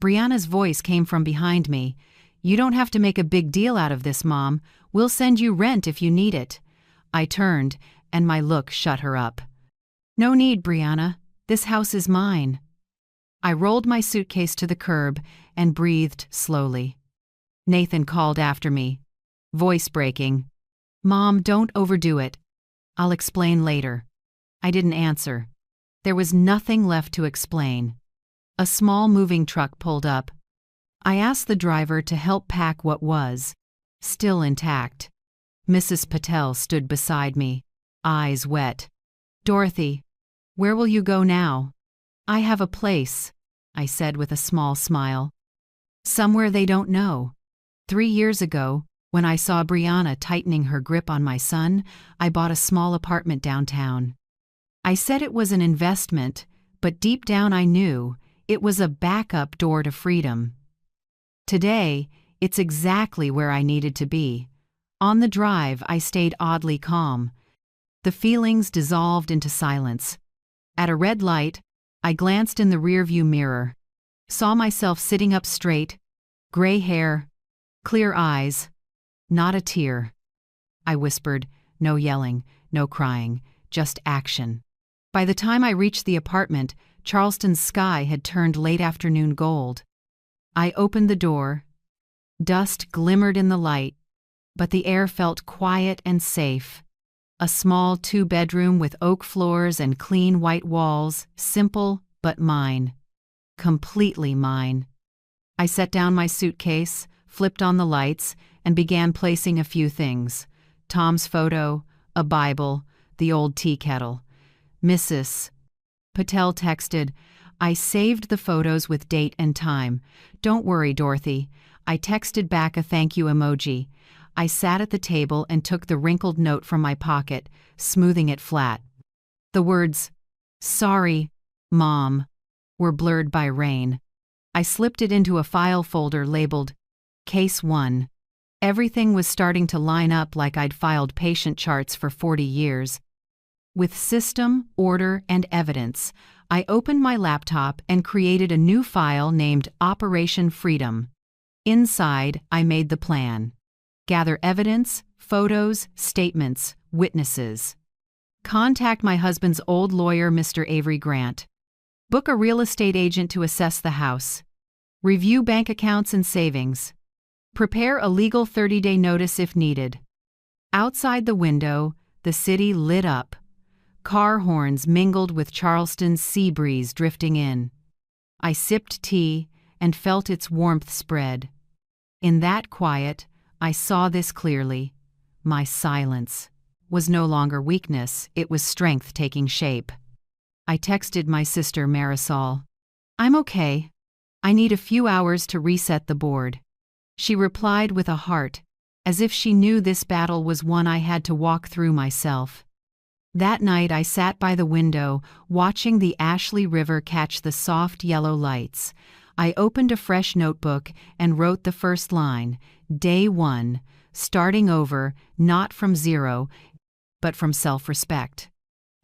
Brianna's voice came from behind me. "You don't have to make a big deal out of this, Mom. We'll send you rent if you need it." I turned, and my look shut her up. "No need, Brianna. This house is mine." I rolled my suitcase to the curb and breathed slowly. Nathan called after me, voice breaking. "Mom, don't overdo it. I'll explain later." I didn't answer. There was nothing left to explain. A small moving truck pulled up. I asked the driver to help pack what was still intact. Mrs. Patel stood beside me, eyes wet. "Dorothy, where will you go now?" "I have a place," I said with a small smile. "Somewhere they don't know." 3 years ago, when I saw Brianna tightening her grip on my son, I bought a small apartment downtown. I said it was an investment, but deep down I knew it was a backup door to freedom. Today, it's exactly where I needed to be. On the drive, I stayed oddly calm. The feelings dissolved into silence. At a red light, I glanced in the rearview mirror, saw myself sitting up straight, gray hair, clear eyes, not a tear. I whispered, "No yelling, no crying, just action." By the time I reached the apartment, Charleston's sky had turned late afternoon gold. I opened the door. Dust glimmered in the light, but the air felt quiet and safe. A small 2-bedroom with oak floors and clean white walls, simple but mine. Completely mine. I set down my suitcase, flipped on the lights, and began placing a few things: Tom's photo, a Bible, the old tea kettle. Mrs. Patel texted, "I saved the photos with date and time. Don't worry, Dorothy." I texted back a thank you emoji. I sat at the table and took the wrinkled note from my pocket, smoothing it flat. The words, "Sorry, Mom," were blurred by rain. I slipped it into a file folder labeled Case 1. Everything was starting to line up like I'd filed patient charts for 40 years. With system, order, and evidence, I opened my laptop and created a new file named Operation Freedom. Inside, I made the plan. Gather evidence, photos, statements, witnesses. Contact my husband's old lawyer, Mr. Avery Grant. Book a real estate agent to assess the house. Review bank accounts and savings. Prepare a legal 30-day notice if needed. Outside the window, the city lit up. Car horns mingled with Charleston's sea breeze drifting in. I sipped tea and felt its warmth spread. In that quiet, I saw this clearly. My silence was no longer weakness, it was strength taking shape. I texted my sister Marisol, "I'm okay. I need a few hours to reset the board." She replied with a heart, as if she knew this battle was one I had to walk through myself. That night I sat by the window, watching the Ashley River catch the soft yellow lights. I opened a fresh notebook and wrote the first line, Day 1, starting over, not from zero, but from self-respect.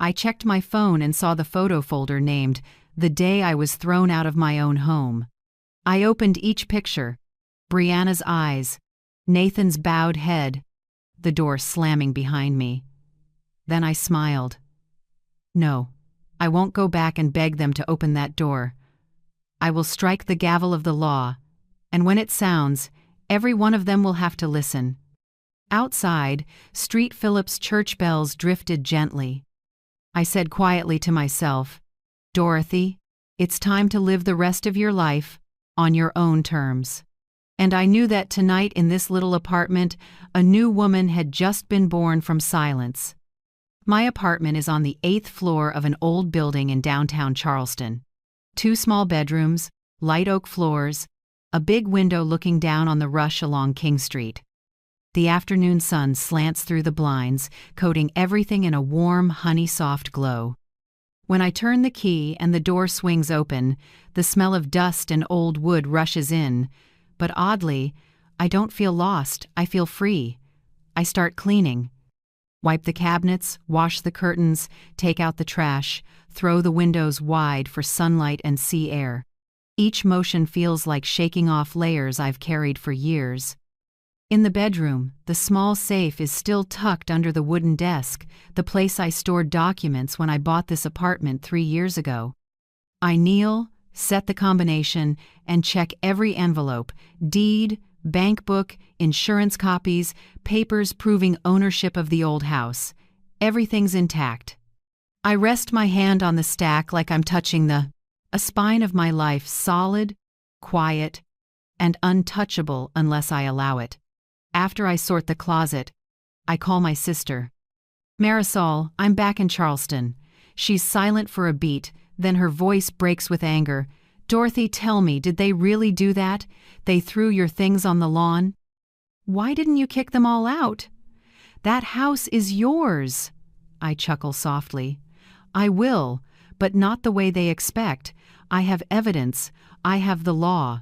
I checked my phone and saw the photo folder named The Day I Was Thrown Out of My Own Home. I opened each picture, Brianna's eyes, Nathan's bowed head, the door slamming behind me. Then I smiled. No, I won't go back and beg them to open that door. I will strike the gavel of the law, and when it sounds, every one of them will have to listen. Outside, Street Phillips church bells drifted gently. I said quietly to myself, "Dorothy, it's time to live the rest of your life on your own terms." And I knew that tonight in this little apartment, a new woman had just been born from silence. My apartment is on the 8th floor of an old building in downtown Charleston. 2 small bedrooms, light oak floors, A big window looking down on the rush along King Street. The afternoon sun slants through the blinds, coating everything in a warm, honey-soft glow. When I turn the key and the door swings open, the smell of dust and old wood rushes in, but oddly, I don't feel lost, I feel free. I start cleaning. Wipe the cabinets, wash the curtains, take out the trash, throw the windows wide for sunlight and sea air. Each motion feels like shaking off layers I've carried for years. In the bedroom, the small safe is still tucked under the wooden desk, the place I stored documents when I bought this apartment 3 years ago. I kneel, set the combination, and check every envelope, deed, bank book, insurance copies, papers proving ownership of the old house. Everything's intact. I rest my hand on the stack like I'm touching a spine of my life, solid, quiet, and untouchable unless I allow it. After I sort the closet, I call my sister. Marisol, I'm back in Charleston. She's silent for a beat, then her voice breaks with anger. Dorothy, tell me, did they really do that? They threw your things on the lawn? Why didn't you kick them all out? That house is yours. I chuckle softly. I will, but not the way they expect. I have evidence. I have the law.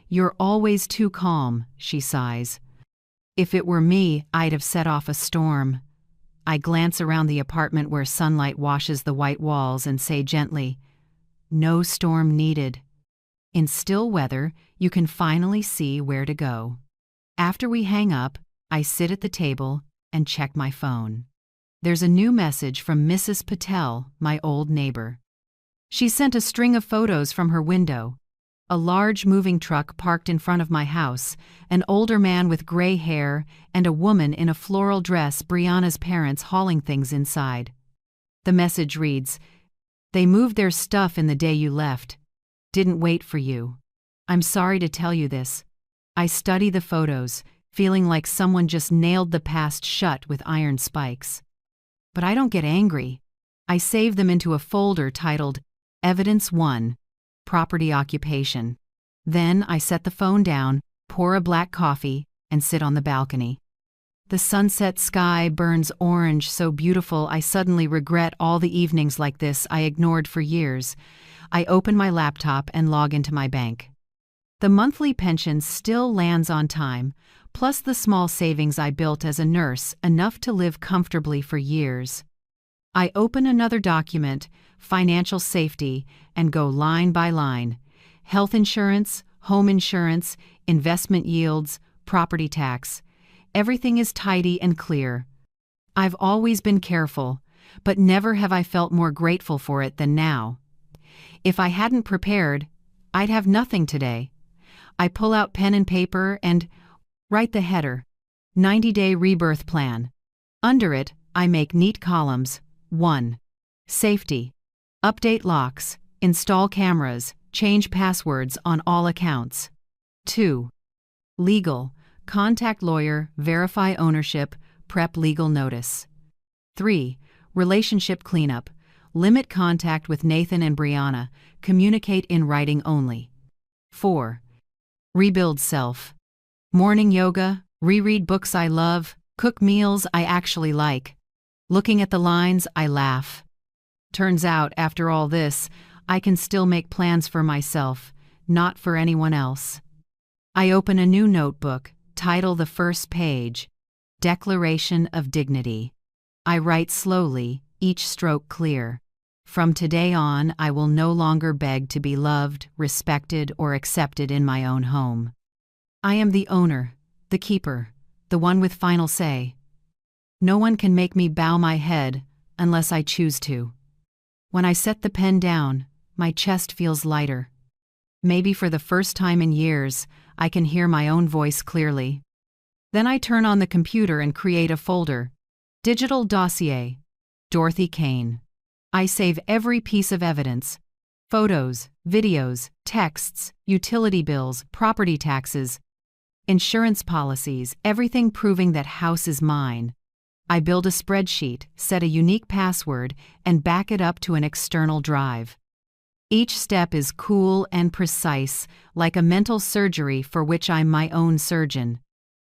You're always too calm, she sighs. If it were me, I'd have set off a storm. I glance around the apartment where sunlight washes the white walls and say gently, no storm needed. In still weather, you can finally see where to go. After we hang up, I sit at the table and check my phone. There's a new message from Mrs. Patel, my old neighbor. She sent a string of photos from her window. A large moving truck parked in front of my house, an older man with gray hair, and a woman in a floral dress, Brianna's parents, hauling things inside. The message reads, they moved their stuff in the day you left. Didn't wait for you. I'm sorry to tell you this. I study the photos, feeling like someone just nailed the past shut with iron spikes. But I don't get angry. I save them into a folder titled Evidence 1. Property occupation. Then I set the phone down, pour a black coffee, and sit on the balcony. The sunset sky burns orange, so beautiful I suddenly regret all the evenings like this I ignored for years. I open my laptop and log into my bank. The monthly pension still lands on time, plus the small savings I built as a nurse, enough to live comfortably for years. I open another document, financial safety, and go line by line. Health insurance, home insurance, investment yields, property tax. Everything is tidy and clear. I've always been careful, but never have I felt more grateful for it than now. If I hadn't prepared, I'd have nothing today. I pull out pen and paper and write the header, 90-day rebirth plan. Under it, I make neat columns. 1. Safety. Update locks, install cameras, change passwords on all accounts. 2. Legal. Contact lawyer, verify ownership, prep legal notice. 3. Relationship cleanup. Limit contact with Nathan and Brianna, communicate in writing only. 4. Rebuild self. Morning yoga, reread books I love, cook meals I actually like. Looking at the lines, I laugh. Turns out, after all this, I can still make plans for myself, not for anyone else. I open a new notebook, title the first page, Declaration of Dignity. I write slowly, each stroke clear. From today on, I will no longer beg to be loved, respected, or accepted in my own home. I am the owner, the keeper, the one with final say. No one can make me bow my head unless I choose to. When I set the pen down, my chest feels lighter. Maybe for the first time in years, I can hear my own voice clearly. Then I turn on the computer and create a folder. Digital dossier. Dorothy Kane. I save every piece of evidence. Photos, videos, texts, utility bills, property taxes, insurance policies, everything proving that house is mine. I build a spreadsheet, set a unique password, and back it up to an external drive. Each step is cool and precise, like a mental surgery for which I'm my own surgeon.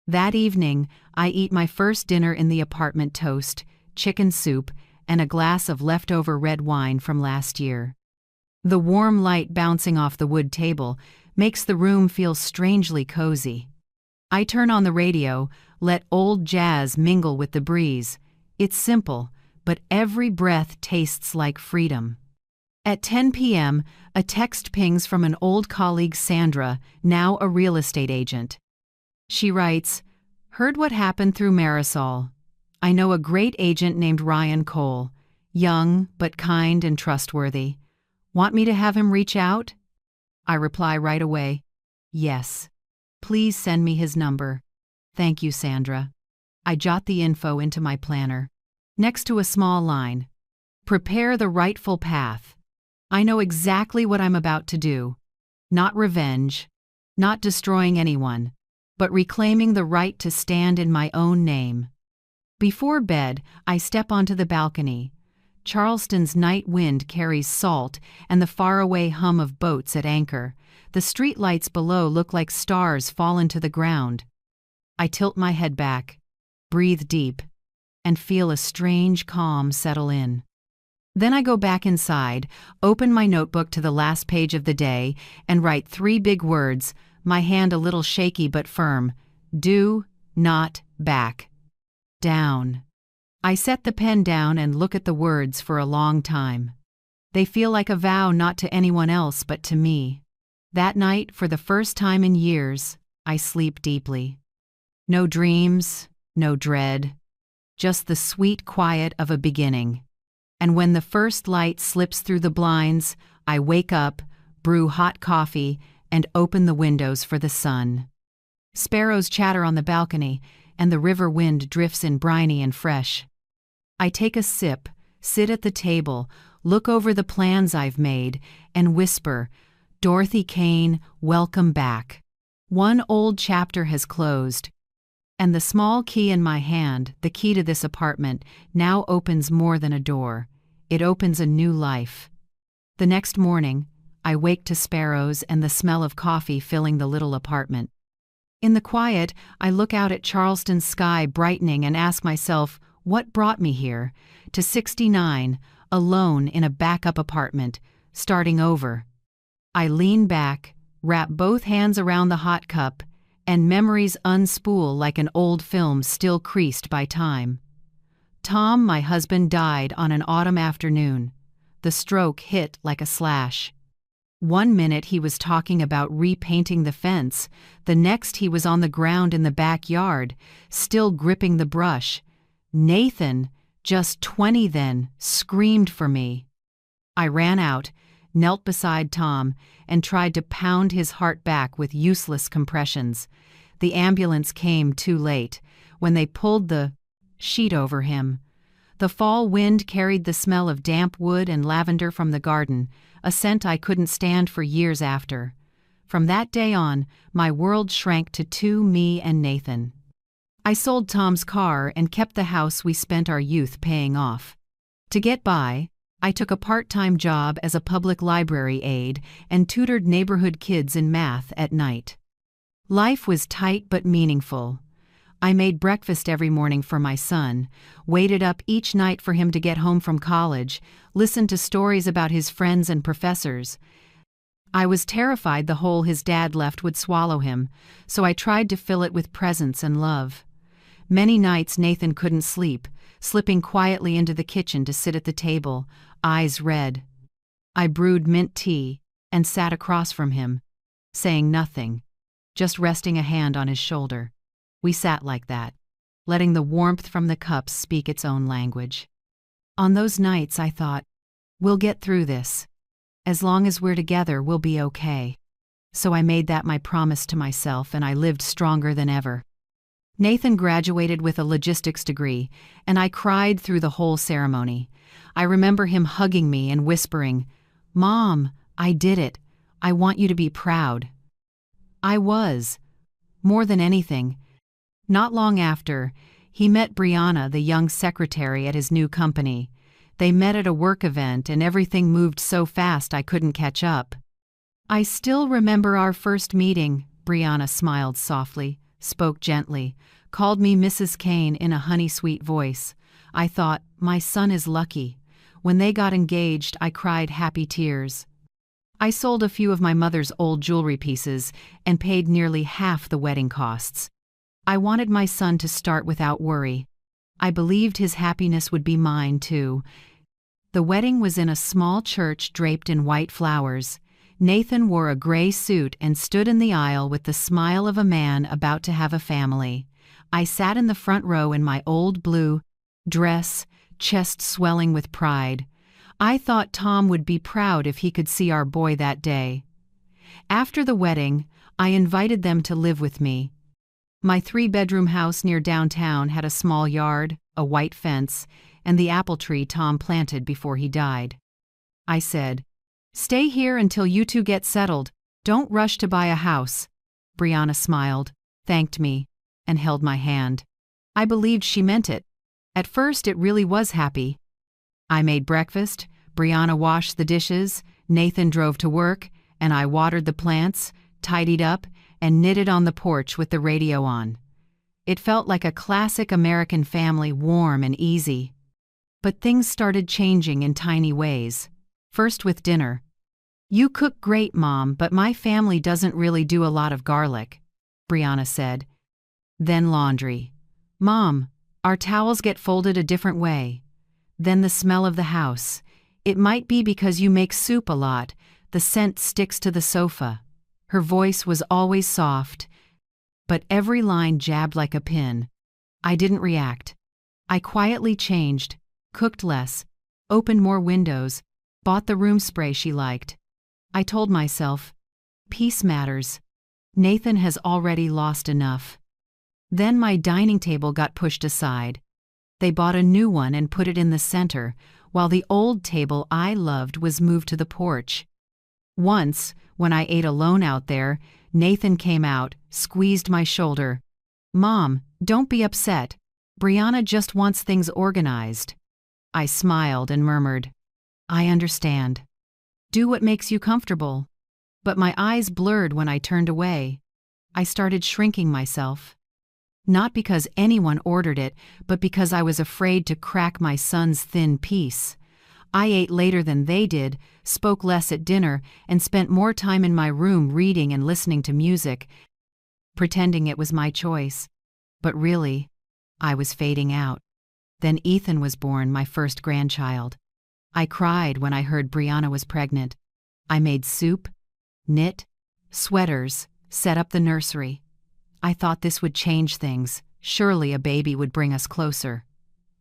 That evening, I eat my first dinner in the apartment: toast, chicken soup, and a glass of leftover red wine from last year. The warm light bouncing off the wood table makes the room feel strangely cozy. I turn on the radio, let old jazz mingle with the breeze. It's simple, but every breath tastes like freedom. At 10 p.m., a text pings from an old colleague, Sandra, now a real estate agent. She writes, "Heard what happened through Marisol. I know a great agent named Ryan Cole, young but kind and trustworthy. Want me to have him reach out?" I reply right away, "Yes. Please send me his number. Thank you, Sandra." I jot the info into my planner. Next to a small line, "Prepare the rightful path." I know exactly what I'm about to do. Not revenge, not destroying anyone, but reclaiming the right to stand in my own name. Before bed, I step onto the balcony. Charleston's night wind carries salt and the faraway hum of boats at anchor. The street lights below look like stars fallen to the ground. I tilt my head back, breathe deep, and feel a strange calm settle in. Then I go back inside, open my notebook to the last page of the day, and write 3 big words, my hand a little shaky but firm: do not back down. I set the pen down and look at the words for a long time. They feel like a vow not to anyone else but to me. That night, for the first time in years, I sleep deeply. No dreams, no dread, just the sweet quiet of a beginning. And when the first light slips through the blinds, I wake up, brew hot coffee, and open the windows for the sun. Sparrows chatter on the balcony, and the river wind drifts in briny and fresh. I take a sip, sit at the table, look over the plans I've made, and whisper, "Dorothy Kane, welcome back." One old chapter has closed, and the small key in my hand, the key to this apartment, now opens more than a door. It opens a new life. The next morning, I wake to sparrows and the smell of coffee filling the little apartment. In the quiet, I look out at Charleston's sky brightening and ask myself, what brought me here, to 69, alone in a backup apartment, starting over? I lean back, wrap both hands around the hot cup, and memories unspool like an old film still creased by time. Tom, my husband, died on an autumn afternoon. The stroke hit like a slash. One minute he was talking about repainting the fence, the next he was on the ground in the backyard, still gripping the brush. Nathan, just 20 then, screamed for me. I ran out, knelt beside Tom, and tried to pound his heart back with useless compressions. The ambulance came too late, when they pulled the sheet over him. The fall wind carried the smell of damp wood and lavender from the garden, a scent I couldn't stand for years after. From that day on, my world shrank to 2, me and Nathan. I sold Tom's car and kept the house we spent our youth paying off. To get by, I took a part-time job as a public library aide and tutored neighborhood kids in math at night. Life was tight but meaningful. I made breakfast every morning for my son, waited up each night for him to get home from college, listened to stories about his friends and professors. I was terrified the hole his dad left would swallow him, so I tried to fill it with presence and love. Many nights Nathan couldn't sleep, slipping quietly into the kitchen to sit at the table, eyes red. I brewed mint tea and sat across from him, saying nothing, just resting a hand on his shoulder. We sat like that, letting the warmth from the cups speak its own language. On those nights I thought, we'll get through this. As long as we're together, we'll be okay. So I made that my promise to myself, and I lived stronger than ever. Nathan graduated with a logistics degree, and I cried through the whole ceremony. I remember him hugging me and whispering, "Mom, I did it. I want you to be proud." I was. More than anything. Not long after, he met Brianna, the young secretary at his new company. They met at a work event and everything moved so fast I couldn't catch up. I still remember our first meeting. Brianna smiled softly, spoke gently, called me Mrs. Kane in a honey-sweet voice. I thought, my son is lucky. When they got engaged, I cried happy tears. I sold a few of my mother's old jewelry pieces and paid nearly half the wedding costs. I wanted my son to start without worry. I believed his happiness would be mine, too. The wedding was in a small church draped in white flowers. Nathan wore a gray suit and stood in the aisle with the smile of a man about to have a family. I sat in the front row in my old blue dress, chest swelling with pride. I thought Tom would be proud if he could see our boy that day. After the wedding, I invited them to live with me. My 3-bedroom house near downtown had a small yard, a white fence, and the apple tree Tom planted before he died. I said, "Stay here until you two get settled. Don't rush to buy a house." Brianna smiled, thanked me, and held my hand. I believed she meant it. At first, it really was happy. I made breakfast, Brianna washed the dishes, Nathan drove to work, and I watered the plants, tidied up, and knitted on the porch with the radio on. It felt like a classic American family, warm and easy. But things started changing in tiny ways. First with dinner. "You cook great, Mom, but my family doesn't really do a lot of garlic," Brianna said. Then laundry. "Mom, our towels get folded a different way." Then the smell of the house. "It might be because you make soup a lot. The scent sticks to the sofa." Her voice was always soft, but every line jabbed like a pin. I didn't react. I quietly changed, cooked less, opened more windows, bought the room spray she liked. I told myself, peace matters. Nathan has already lost enough. Then my dining table got pushed aside. They bought a new one and put it in the center, while the old table I loved was moved to the porch. Once, when I ate alone out there, Nathan came out, squeezed my shoulder. "Mom, don't be upset. Brianna just wants things organized." I smiled and murmured, "I understand. Do what makes you comfortable." But my eyes blurred when I turned away. I started shrinking myself. Not because anyone ordered it, but because I was afraid to crack my son's thin peace. I ate later than they did, spoke less at dinner, and spent more time in my room reading and listening to music, pretending it was my choice. But really, I was fading out. Then Ethan was born, my first grandchild. I cried when I heard Brianna was pregnant. I made soup, knit, sweaters, set up the nursery. I thought this would change things. Surely a baby would bring us closer.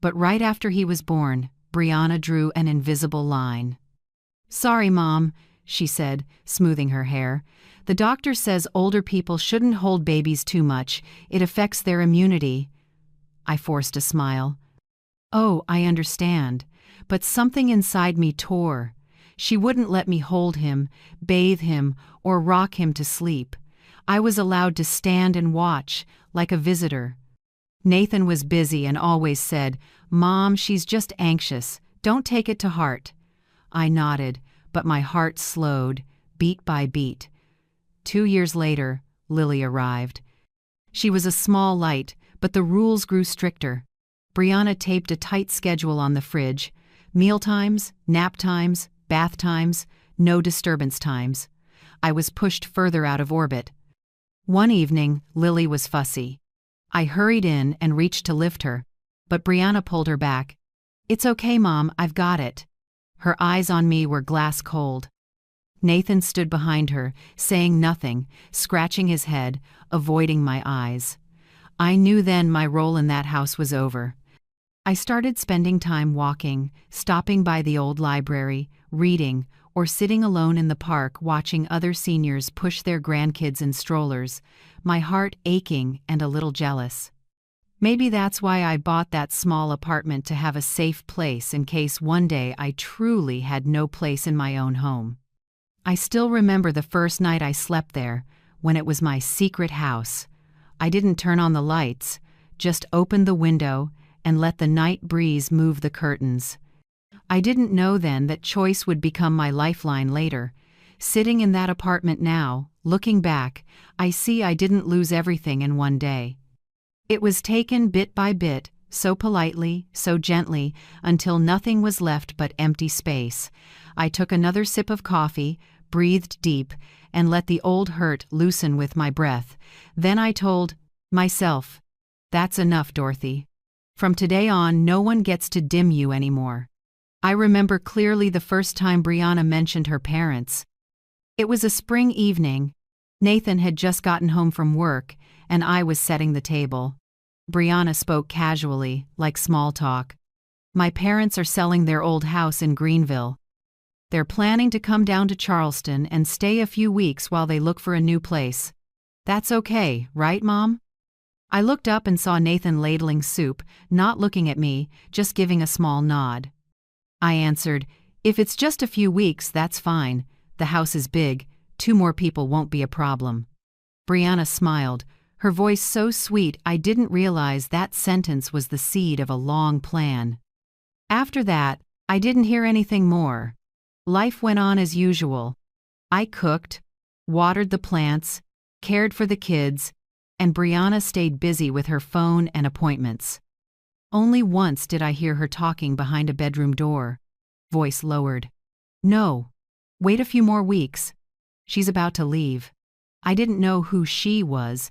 But right after he was born, Brianna drew an invisible line. "Sorry, Mom," she said, smoothing her hair. "The doctor says older people shouldn't hold babies too much. It affects their immunity." I forced a smile. "Oh, I understand." But something inside me tore. She wouldn't let me hold him, bathe him, or rock him to sleep. I was allowed to stand and watch, like a visitor. Nathan was busy and always said, "Mom, she's just anxious. Don't take it to heart." I nodded, but my heart slowed, beat by beat. 2 years later, Lily arrived. She was a small light, but the rules grew stricter. Brianna taped a tight schedule on the fridge. Meal times, nap times, bath times, no disturbance times. I was pushed further out of orbit. One evening, Lily was fussy. I hurried in and reached to lift her, but Brianna pulled her back. "It's okay, Mom, I've got it." Her eyes on me were glass cold. Nathan stood behind her, saying nothing, scratching his head, avoiding my eyes. I knew then my role in that house was over. I started spending time walking, stopping by the old library, reading, or sitting alone in the park watching other seniors push their grandkids in strollers, my heart aching and a little jealous. Maybe that's why I bought that small apartment, to have a safe place in case one day I truly had no place in my own home. I still remember the first night I slept there, when it was my secret house. I didn't turn on the lights, just opened the window and let the night breeze move the curtains. I didn't know then that choice would become my lifeline later. Sitting in that apartment now, looking back, I see I didn't lose everything in one day. It was taken bit by bit, so politely, so gently, until nothing was left but empty space. I took another sip of coffee, breathed deep, and let the old hurt loosen with my breath. Then I told myself, "That's enough, Dorothy. From today on, no one gets to dim you anymore." I remember clearly the first time Brianna mentioned her parents. It was a spring evening. Nathan had just gotten home from work, and I was setting the table. Brianna spoke casually, like small talk. "My parents are selling their old house in Greenville. They're planning to come down to Charleston and stay a few weeks while they look for a new place. That's okay, right, Mom?" I looked up and saw Nathan ladling soup, not looking at me, just giving a small nod. I answered, "If it's just a few weeks, that's fine. The house is big. 2 more people won't be a problem." Brianna smiled, her voice so sweet I didn't realize that sentence was the seed of a long plan. After that, I didn't hear anything more. Life went on as usual. I cooked, watered the plants, cared for the kids, and Brianna stayed busy with her phone and appointments. Only once did I hear her talking behind a bedroom door. Voice lowered. "No. Wait a few more weeks. She's about to leave." I didn't know who she was,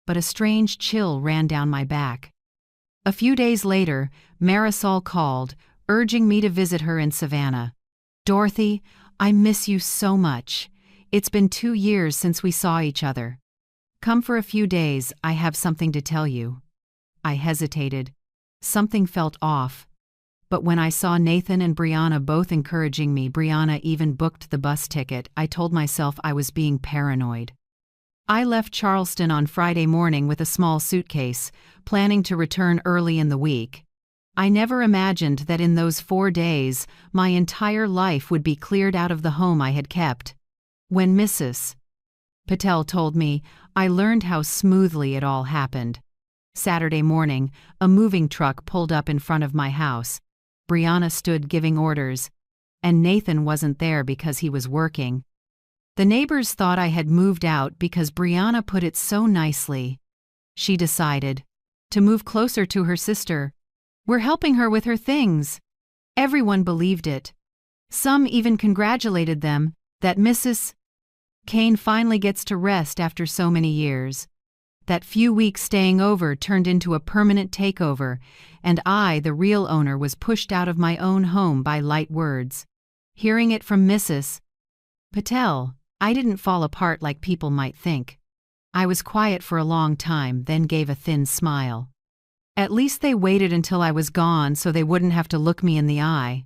but a strange chill ran down my back. A few days later, Marisol called, urging me to visit her in Savannah. "Dorothy, I miss you so much. It's been 2 years since we saw each other. Come for a few days, I have something to tell you." I hesitated. Something felt off. But when I saw Nathan and Brianna both encouraging me, Brianna even booked the bus ticket, I told myself I was being paranoid. I left Charleston on Friday morning with a small suitcase, planning to return early in the week. I never imagined that in those 4 days, my entire life would be cleared out of the home I had kept. When Mrs. Patel told me, I learned how smoothly it all happened. Saturday morning, a moving truck pulled up in front of my house. Brianna stood giving orders, and Nathan wasn't there because he was working. The neighbors thought I had moved out because Brianna put it so nicely. She decided to move closer to her sister. "We're helping her with her things." Everyone believed it. Some even congratulated them that Mrs. Kane finally gets to rest after so many years. That few weeks staying over turned into a permanent takeover, and I, the real owner, was pushed out of my own home by light words. Hearing it from Mrs. Patel, I didn't fall apart like people might think. I was quiet for a long time, then gave a thin smile. At least they waited until I was gone so they wouldn't have to look me in the eye.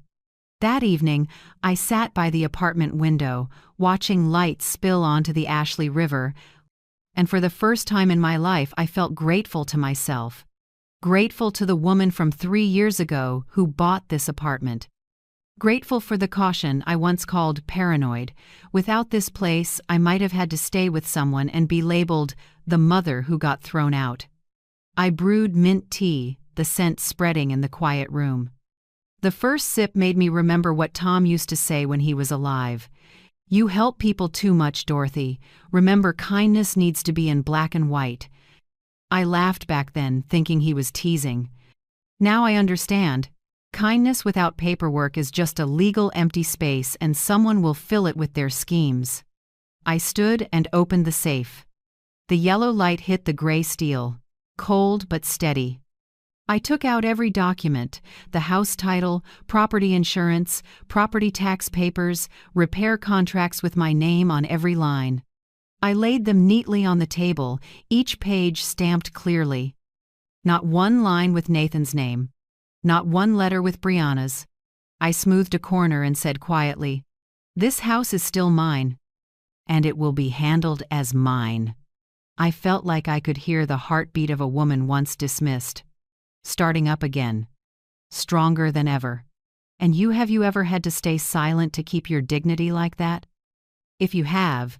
That evening, I sat by the apartment window, watching lights spill onto the Ashley River, and for the first time in my life I felt grateful to myself. Grateful to the woman from 3 years ago who bought this apartment. Grateful for the caution I once called paranoid. Without this place, I might have had to stay with someone and be labeled the mother who got thrown out. I brewed mint tea, the scent spreading in the quiet room. The first sip made me remember what Tom used to say when he was alive. "You help people too much, Dorothy. Remember, kindness needs to be in black and white." I laughed back then, thinking he was teasing. Now I understand. Kindness without paperwork is just a legal empty space, and someone will fill it with their schemes. I stood and opened the safe. The yellow light hit the gray steel, cold but steady. I took out every document: the house title, property insurance, property tax papers, repair contracts with my name on every line. I laid them neatly on the table, each page stamped clearly. Not one line with Nathan's name. Not one letter with Brianna's. I smoothed a corner and said quietly, "This house is still mine, and it will be handled as mine." I felt like I could hear the heartbeat of a woman once dismissed, starting up again, stronger than ever. And have you ever had to stay silent to keep your dignity like that? If you have,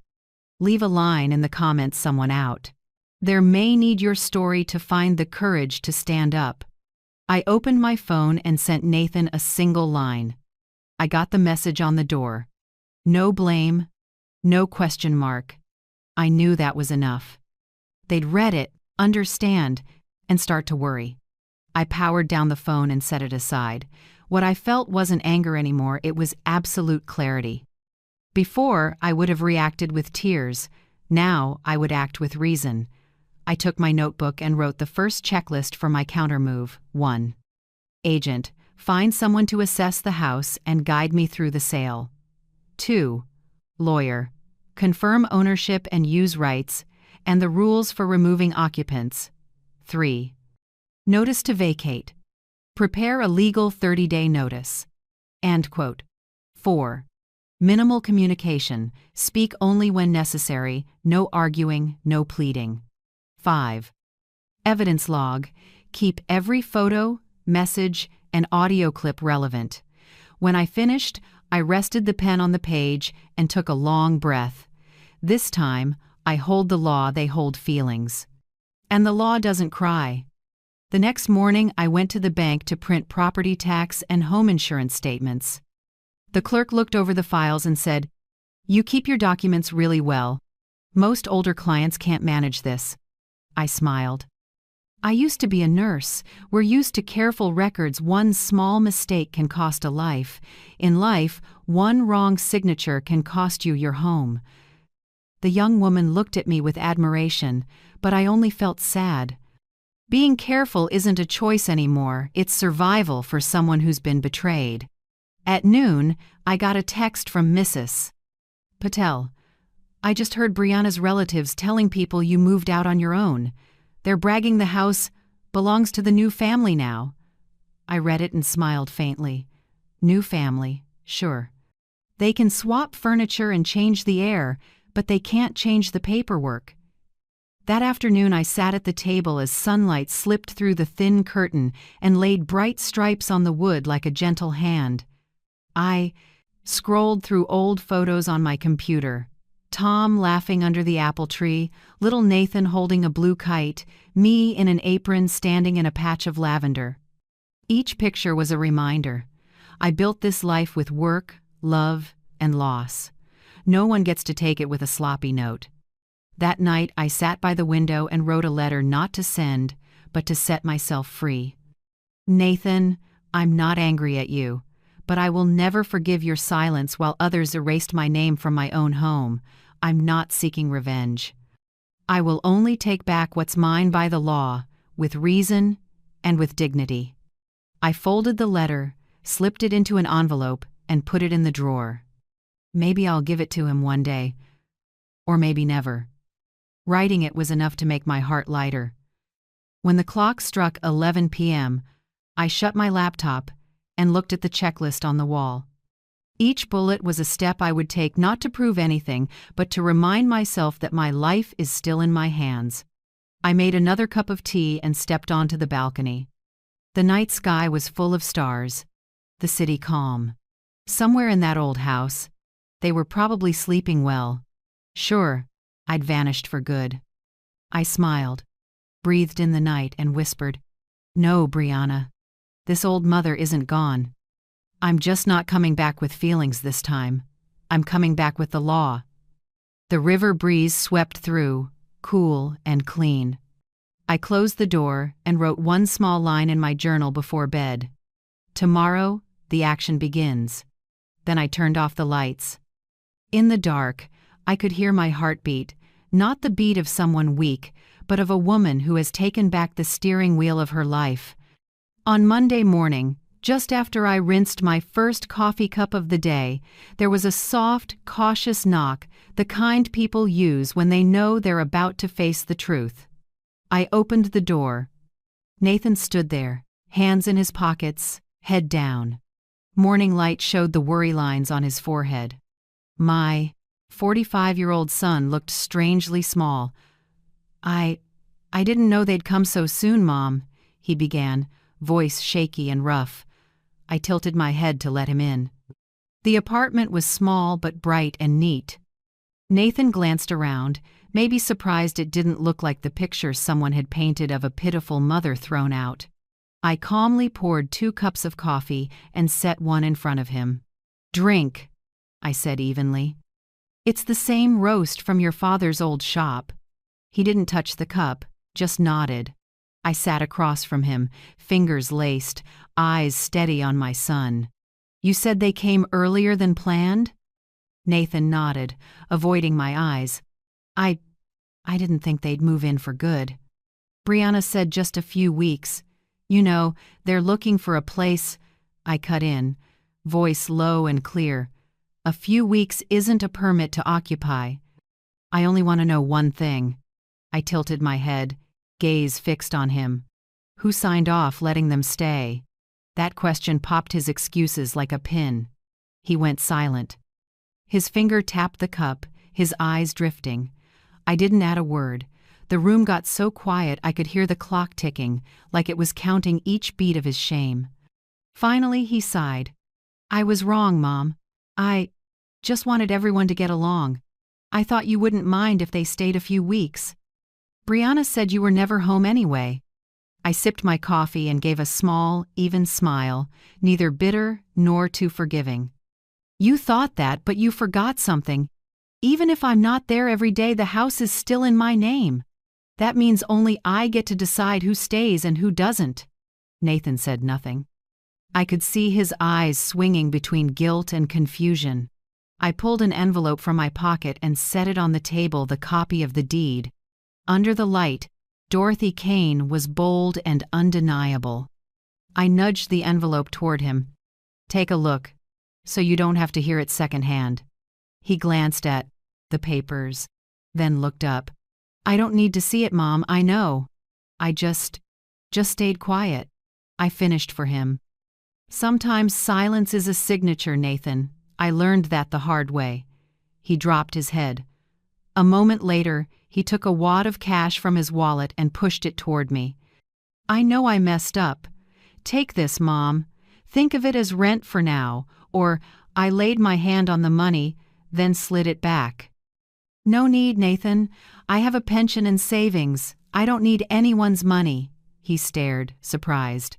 leave a line in the comments someone out. There may need your story to find the courage to stand up. I opened my phone and sent Nathan a single line. I got the message on the door. No blame, no question mark. I knew that was enough. They'd read it, understand, and start to worry. I powered down the phone and set it aside. What I felt wasn't anger anymore, it was absolute clarity. Before, I would have reacted with tears. Now, I would act with reason. I took my notebook and wrote the first checklist for my countermove. 1. Agent, find someone to assess the house and guide me through the sale. 2. Lawyer, confirm ownership and use rights, and the rules for removing occupants. 3. Notice to vacate. Prepare a legal 30-day notice. End quote. 4. Minimal communication. Speak only when necessary. No arguing, no pleading. 5. Evidence log. Keep every photo, message, and audio clip relevant. When I finished, I rested the pen on the page and took a long breath. This time, I hold the law, they hold feelings. And the law doesn't cry. The next morning, I went to the bank to print property tax and home insurance statements. The clerk looked over the files and said, "You keep your documents really well. Most older clients can't manage this." I smiled. I used to be a nurse. We're used to careful records. One small mistake can cost a life. In life, one wrong signature can cost you your home. The young woman looked at me with admiration, but I only felt sad. Being careful isn't a choice anymore, it's survival for someone who's been betrayed. At noon, I got a text from Mrs. Patel. "I just heard Brianna's relatives telling people you moved out on your own. They're bragging the house belongs to the new family now." I read it and smiled faintly. New family, sure. They can swap furniture and change the air, but they can't change the paperwork. That afternoon I sat at the table as sunlight slipped through the thin curtain and laid bright stripes on the wood like a gentle hand. I scrolled through old photos on my computer. Tom laughing under the apple tree, little Nathan holding a blue kite, me in an apron standing in a patch of lavender. Each picture was a reminder. I built this life with work, love, and loss. No one gets to take it with a sloppy note. That night, I sat by the window and wrote a letter not to send, but to set myself free. Nathan, I'm not angry at you, but I will never forgive your silence while others erased my name from my own home. I'm not seeking revenge. I will only take back what's mine by the law, with reason and with dignity. I folded the letter, slipped it into an envelope, and put it in the drawer. Maybe I'll give it to him one day, or maybe never. Writing it was enough to make my heart lighter. When the clock struck 11 p.m., I shut my laptop and looked at the checklist on the wall. Each bullet was a step I would take not to prove anything, but to remind myself that my life is still in my hands. I made another cup of tea and stepped onto the balcony. The night sky was full of stars, the city calm. Somewhere in that old house, they were probably sleeping well. Sure, I'd vanished for good. I smiled, breathed in the night, and whispered, "No, Brianna. This old mother isn't gone. I'm just not coming back with feelings this time. I'm coming back with the law." The river breeze swept through, cool and clean. I closed the door and wrote one small line in my journal before bed. "Tomorrow, the action begins." Then I turned off the lights. In the dark, I could hear my heartbeat, not the beat of someone weak, but of a woman who has taken back the steering wheel of her life. On Monday morning, just after I rinsed my first coffee cup of the day, there was a soft, cautious knock, the kind people use when they know they're about to face the truth. I opened the door. Nathan stood there, hands in his pockets, head down. Morning light showed the worry lines on his forehead. My 45-year-old son looked strangely small. I didn't know they'd come so soon, Mom," he began, voice shaky and rough. I tilted my head to let him in. The apartment was small but bright and neat. Nathan glanced around, maybe surprised it didn't look like the picture someone had painted of a pitiful mother thrown out. I calmly poured 2 cups of coffee and set one in front of him. Drink, I said evenly. It's the same roast from your father's old shop. He didn't touch the cup, just nodded. I sat across from him, fingers laced, eyes steady on my son. You said they came earlier than planned? Nathan nodded, avoiding my eyes. I didn't think they'd move in for good. Brianna said just a few weeks. You know, they're looking for a place. I cut in, voice low and clear. A few weeks isn't a permit to occupy. I only want to know one thing. I tilted my head, gaze fixed on him. Who signed off letting them stay? That question popped his excuses like a pin. He went silent. His finger tapped the cup, his eyes drifting. I didn't add a word. The room got so quiet I could hear the clock ticking, like it was counting each beat of his shame. Finally, he sighed. I was wrong, Mom. I just wanted everyone to get along. I thought you wouldn't mind if they stayed a few weeks. Brianna said you were never home anyway. I sipped my coffee and gave a small, even smile, neither bitter nor too forgiving. You thought that, but you forgot something. Even if I'm not there every day, the house is still in my name. That means only I get to decide who stays and who doesn't. Nathan said nothing. I could see his eyes swinging between guilt and confusion. I pulled an envelope from my pocket and set it on the table, the copy of the deed. Under the light, Dorothy Kane was bold and undeniable. I nudged the envelope toward him. Take a look, so you don't have to hear it secondhand. He glanced at the papers, then looked up. I don't need to see it, Mom, I know. I just stayed quiet. I finished for him. Sometimes silence is a signature, Nathan. I learned that the hard way. He dropped his head. A moment later, he took a wad of cash from his wallet and pushed it toward me. I know I messed up. Take this, Mom. Think of it as rent for now, or I laid my hand on the money, then slid it back. No need, Nathan. I have a pension and savings. I don't need anyone's money. He stared, surprised.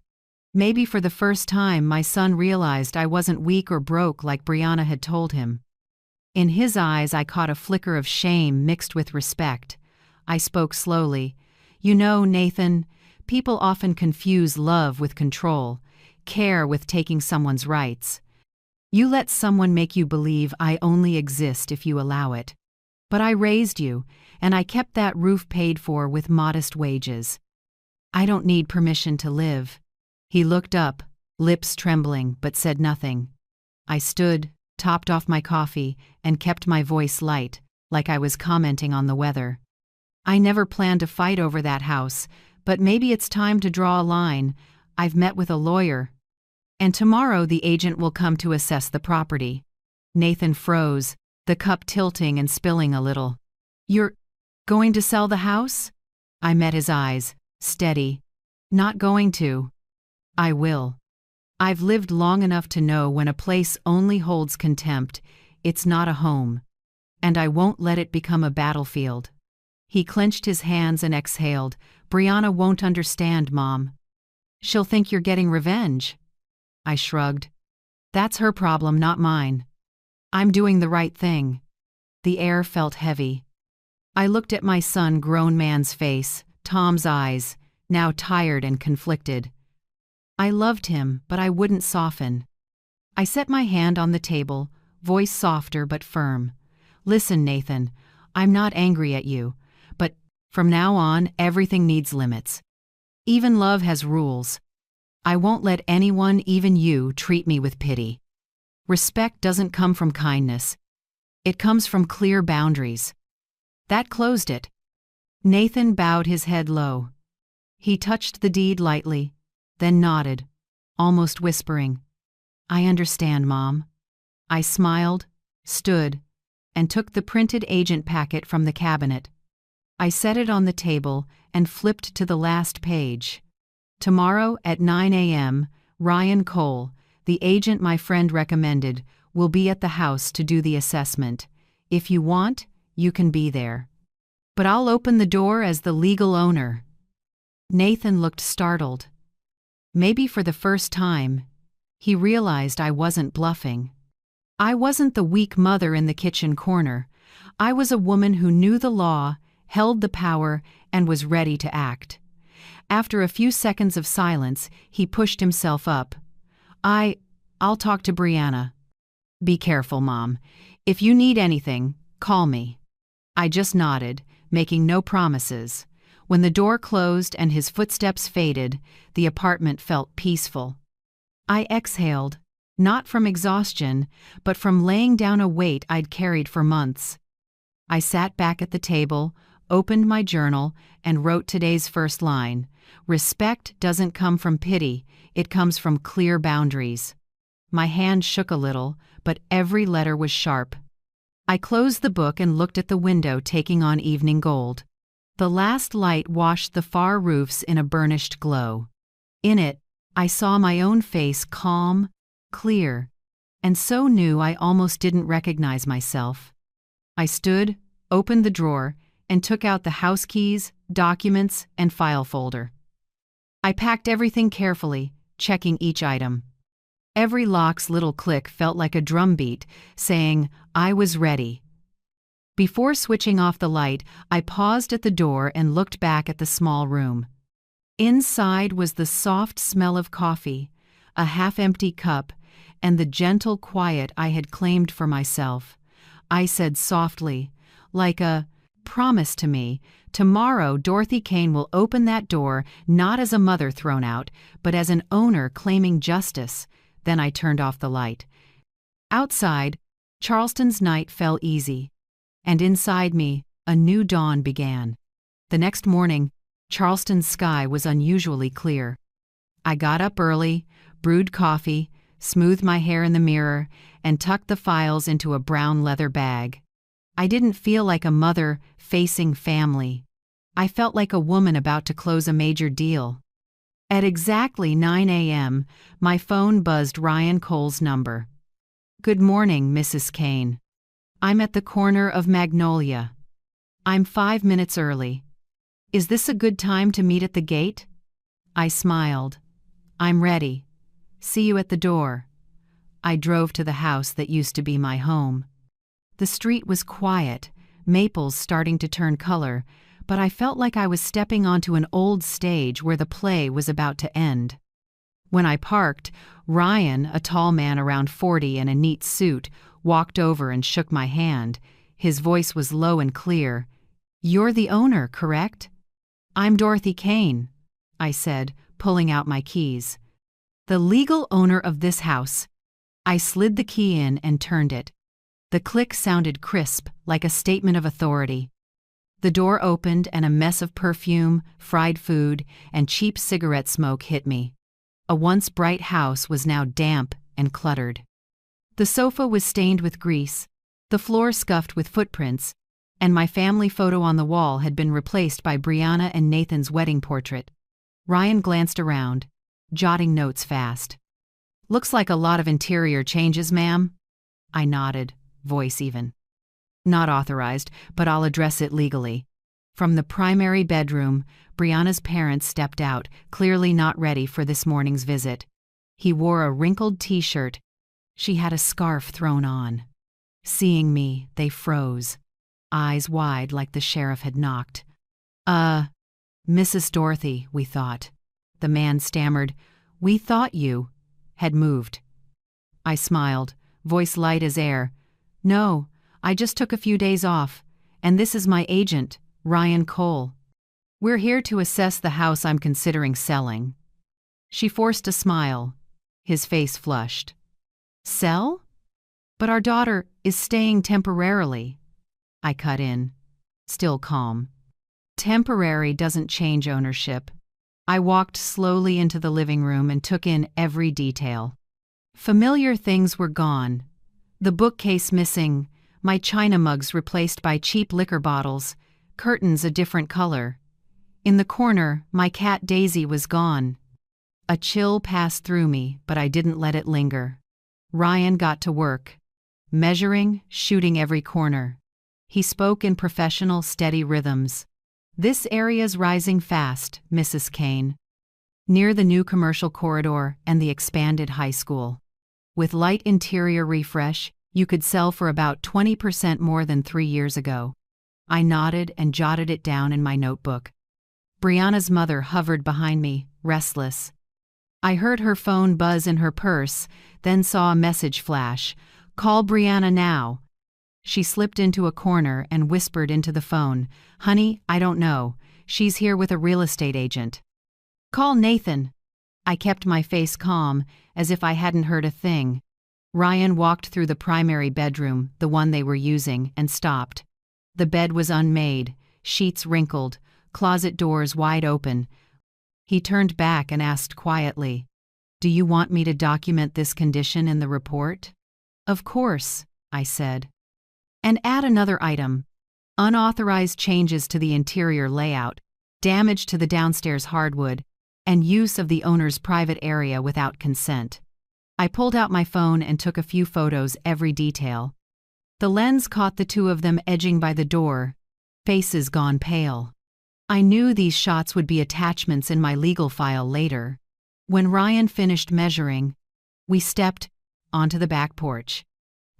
Maybe for the first time my son realized I wasn't weak or broke like Brianna had told him. In his eyes I caught a flicker of shame mixed with respect. I spoke slowly. You know, Nathan, people often confuse love with control, care with taking someone's rights. You let someone make you believe I only exist if you allow it. But I raised you, and I kept that roof paid for with modest wages. I don't need permission to live. He looked up, lips trembling, but said nothing. I stood, topped off my coffee, and kept my voice light, like I was commenting on the weather. I never planned to fight over that house, but maybe it's time to draw a line. I've met with a lawyer. And tomorrow the agent will come to assess the property. Nathan froze, the cup tilting and spilling a little. You're going to sell the house? I met his eyes, steady. Not going to. I will. I've lived long enough to know when a place only holds contempt, it's not a home. And I won't let it become a battlefield. He clenched his hands and exhaled. Brianna won't understand, Mom. She'll think you're getting revenge. I shrugged. That's her problem, not mine. I'm doing the right thing. The air felt heavy. I looked at my son, grown man's face, Tom's eyes, now tired and conflicted. I loved him, but I wouldn't soften. I set my hand on the table, voice softer but firm. Listen, Nathan, I'm not angry at you, but from now on, everything needs limits. Even love has rules. I won't let anyone, even you, treat me with pity. Respect doesn't come from kindness. It comes from clear boundaries. That closed it. Nathan bowed his head low. He touched the deed lightly, then nodded, almost whispering, I understand, Mom. I smiled, stood, and took the printed agent packet from the cabinet. I set it on the table and flipped to the last page. Tomorrow at 9 a.m., Ryan Cole, the agent my friend recommended, will be at the house to do the assessment. If you want, you can be there. But I'll open the door as the legal owner. Nathan looked startled. Maybe for the first time, he realized I wasn't bluffing. I wasn't the weak mother in the kitchen corner. I was a woman who knew the law, held the power, and was ready to act. After a few seconds of silence, he pushed himself up. I'll talk to Brianna. Be careful, Mom. If you need anything, call me. I just nodded, making no promises. When the door closed and his footsteps faded, the apartment felt peaceful. I exhaled, not from exhaustion, but from laying down a weight I'd carried for months. I sat back at the table, opened my journal, and wrote today's first line. Respect doesn't come from pity, it comes from clear boundaries. My hand shook a little, but every letter was sharp. I closed the book and looked at the window taking on evening gold. The last light washed the far roofs in a burnished glow. In it, I saw my own face calm, clear, and so new I almost didn't recognize myself. I stood, opened the drawer, and took out the house keys, documents, and file folder. I packed everything carefully, checking each item. Every lock's little click felt like a drumbeat, saying, I was ready. Before switching off the light, I paused at the door and looked back at the small room. Inside was the soft smell of coffee, a half-empty cup, and the gentle quiet I had claimed for myself. I said softly, like a promise to me, tomorrow Dorothy Kane will open that door not as a mother thrown out, but as an owner claiming justice. Then I turned off the light. Outside, Charleston's night fell easy, and inside me, a new dawn began. The next morning, Charleston's sky was unusually clear. I got up early, brewed coffee, smoothed my hair in the mirror, and tucked the files into a brown leather bag. I didn't feel like a mother facing family. I felt like a woman about to close a major deal. At exactly 9 a.m., my phone buzzed Ryan Cole's number. Good morning, Mrs. Kane. I'm at the corner of Magnolia. I'm 5 minutes early. Is this a good time to meet at the gate? I smiled. I'm ready. See you at the door. I drove to the house that used to be my home. The street was quiet, maples starting to turn color, but I felt like I was stepping onto an old stage where the play was about to end. When I parked, Ryan, a tall man around 40 in a neat suit, walked over and shook my hand. His voice was low and clear. You're the owner, correct? I'm Dorothy Kane, I said, pulling out my keys. The legal owner of this house. I slid the key in and turned it. The click sounded crisp, like a statement of authority. The door opened and a mess of perfume, fried food, and cheap cigarette smoke hit me. A once bright house was now damp and cluttered. The sofa was stained with grease, the floor scuffed with footprints, and my family photo on the wall had been replaced by Brianna and Nathan's wedding portrait. Ryan glanced around, jotting notes fast. Looks like a lot of interior changes, ma'am. I nodded, voice even. Not authorized, but I'll address it legally. From the primary bedroom, Brianna's parents stepped out, clearly not ready for this morning's visit. He wore a wrinkled t-shirt. She had a scarf thrown on. Seeing me, they froze, eyes wide like the sheriff had knocked. Mrs. Dorothy, we thought. The man stammered, we thought you had moved. I smiled, voice light as air. No, I just took a few days off, and this is my agent, Ryan Cole. We're here to assess the house I'm considering selling. She forced a smile. His face flushed. Sell? But our daughter is staying temporarily. I cut in, still calm. Temporary doesn't change ownership. I walked slowly into the living room and took in every detail. Familiar things were gone. The bookcase missing, my china mugs replaced by cheap liquor bottles, curtains a different color. In the corner, my cat Daisy was gone. A chill passed through me, but I didn't let it linger. Ryan got to work, measuring, shooting every corner. He spoke in professional, steady rhythms. This area's rising fast, Mrs. Kane. Near the new commercial corridor and the expanded high school. With light interior refresh, You could sell for about 20% more than 3 years ago. I nodded and jotted it down in my notebook. Brianna's mother hovered behind me, restless. I heard her phone buzz in her purse, then saw a message flash. "Call Brianna now." She slipped into a corner and whispered into the phone, "Honey, I don't know. She's here with a real estate agent." "Call Nathan." I kept my face calm, as if I hadn't heard a thing. Ryan walked through the primary bedroom, the one they were using, and stopped. The bed was unmade, sheets wrinkled, closet doors wide open. He turned back and asked quietly, "Do you want me to document this condition in the report?" "Of course," I said. "And add another item. Unauthorized changes to the interior layout, damage to the downstairs hardwood, and use of the owner's private area without consent." I pulled out my phone and took a few photos, every detail. The lens caught the two of them edging by the door, faces gone pale. I knew these shots would be attachments in my legal file later. When Ryan finished measuring, we stepped onto the back porch.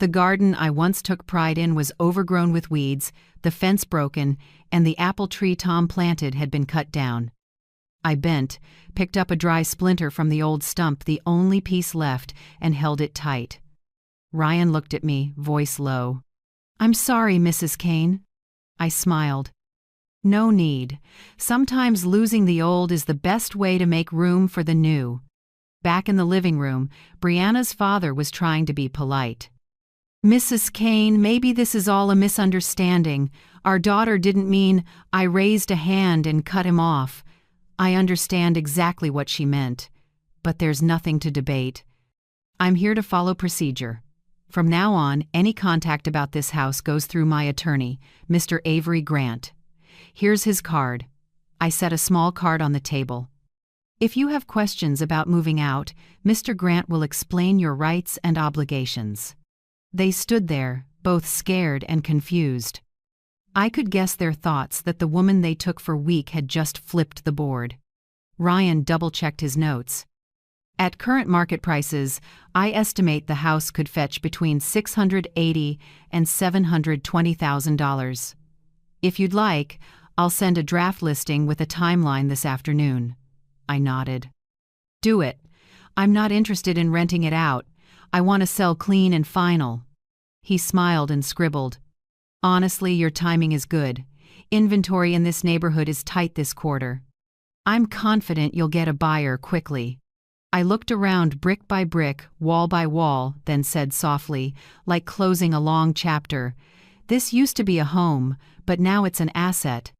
The garden I once took pride in was overgrown with weeds, the fence broken, and the apple tree Tom planted had been cut down. I bent, picked up a dry splinter from the old stump, the only piece left, and held it tight. Ryan looked at me, voice low. "I'm sorry, Mrs. Kane." I smiled. "No need. Sometimes losing the old is the best way to make room for the new." Back in the living room, Brianna's father was trying to be polite. "Mrs. Kane, maybe this is all a misunderstanding. Our daughter didn't mean I raised a hand and cut him off. I understand exactly what she meant, but there's nothing to debate. I'm here to follow procedure. From now on, any contact about this house goes through my attorney, Mr. Avery Grant. Here's his card." I set a small card on the table. "If you have questions about moving out, Mr. Grant will explain your rights and obligations." They stood there, both scared and confused. I could guess their thoughts that the woman they took for weak had just flipped the board. Ryan double-checked his notes. "At current market prices, I estimate the house could fetch between $680,000 and $720,000. If you'd like, I'll send a draft listing with a timeline this afternoon." I nodded. "Do it. I'm not interested in renting it out. I want to sell clean and final." He smiled and scribbled, "Honestly, your timing is good. Inventory in this neighborhood is tight this quarter. I'm confident you'll get a buyer quickly." I looked around brick by brick, wall by wall, then said softly, like closing a long chapter, "This used to be a home, but now it's an asset.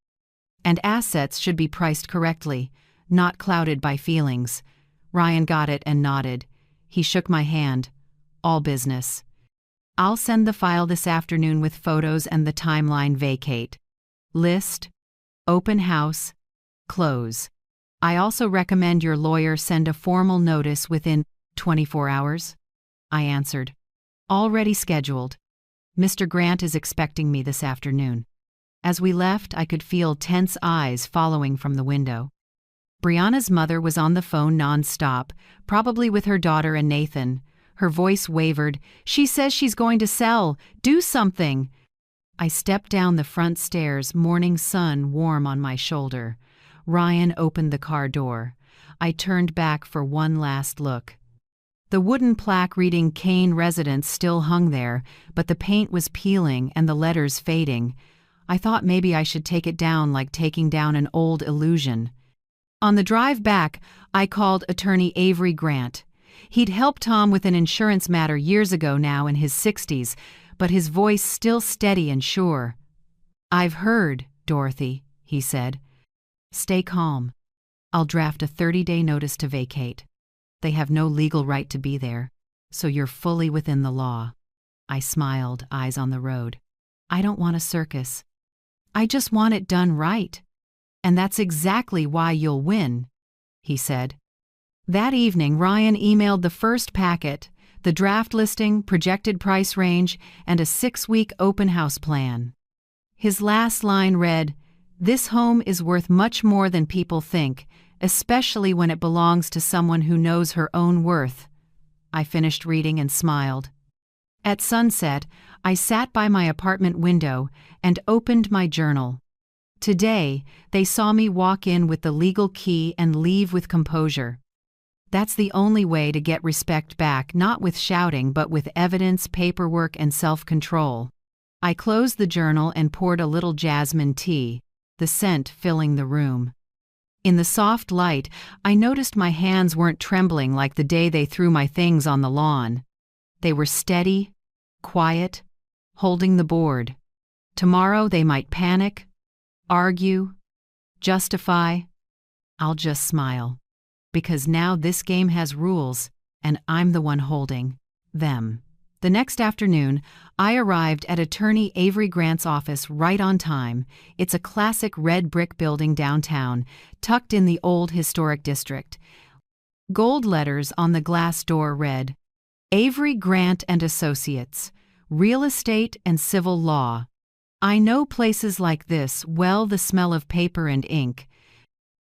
And assets should be priced correctly, not clouded by feelings." Ryan got it and nodded. He shook my hand. "All business. I'll send the file this afternoon with photos and the timeline. Vacate. List. Open house. Close. I also recommend your lawyer send a formal notice within 24 hours. I answered. "Already scheduled. Mr. Grant is expecting me this afternoon." As we left, I could feel tense eyes following from the window. Brianna's mother was on the phone non-stop, probably with her daughter and Nathan. Her voice wavered. "She says she's going to sell. Do something." I stepped down the front stairs, morning sun warm on my shoulder. Ryan opened the car door. I turned back for one last look. The wooden plaque reading Kane Residence still hung there, but the paint was peeling and the letters fading. I thought maybe I should take it down, like taking down an old illusion. On the drive back, I called attorney Avery Grant. He'd helped Tom with an insurance matter years ago, now in his 60s, but his voice still steady and sure. "I've heard, Dorothy," he said. "Stay calm. I'll draft a 30-day notice to vacate. They have no legal right to be there, so you're fully within the law." I smiled, eyes on the road. "I don't want a circus. I just want it done right. And that's exactly why you'll win," he said. That evening, Ryan emailed the first packet, the draft listing, projected price range, and a 6-week open house plan. His last line read, "This home is worth much more than people think, especially when it belongs to someone who knows her own worth." I finished reading and smiled. At sunset, I sat by my apartment window and opened my journal. Today, they saw me walk in with the legal key and leave with composure. That's the only way to get respect back, not with shouting but with evidence, paperwork, and self-control. I closed the journal and poured a little jasmine tea, the scent filling the room. In the soft light, I noticed my hands weren't trembling like the day they threw my things on the lawn. They were steady, quiet, holding the board. Tomorrow they might panic, argue, justify. I'll just smile. Because now this game has rules, and I'm the one holding them. The next afternoon, I arrived at attorney Avery Grant's office right on time. It's a classic red brick building downtown, tucked in the old historic district. Gold letters on the glass door read, Avery Grant and Associates, Real Estate and Civil Law. I know places like this well, the smell of paper and ink.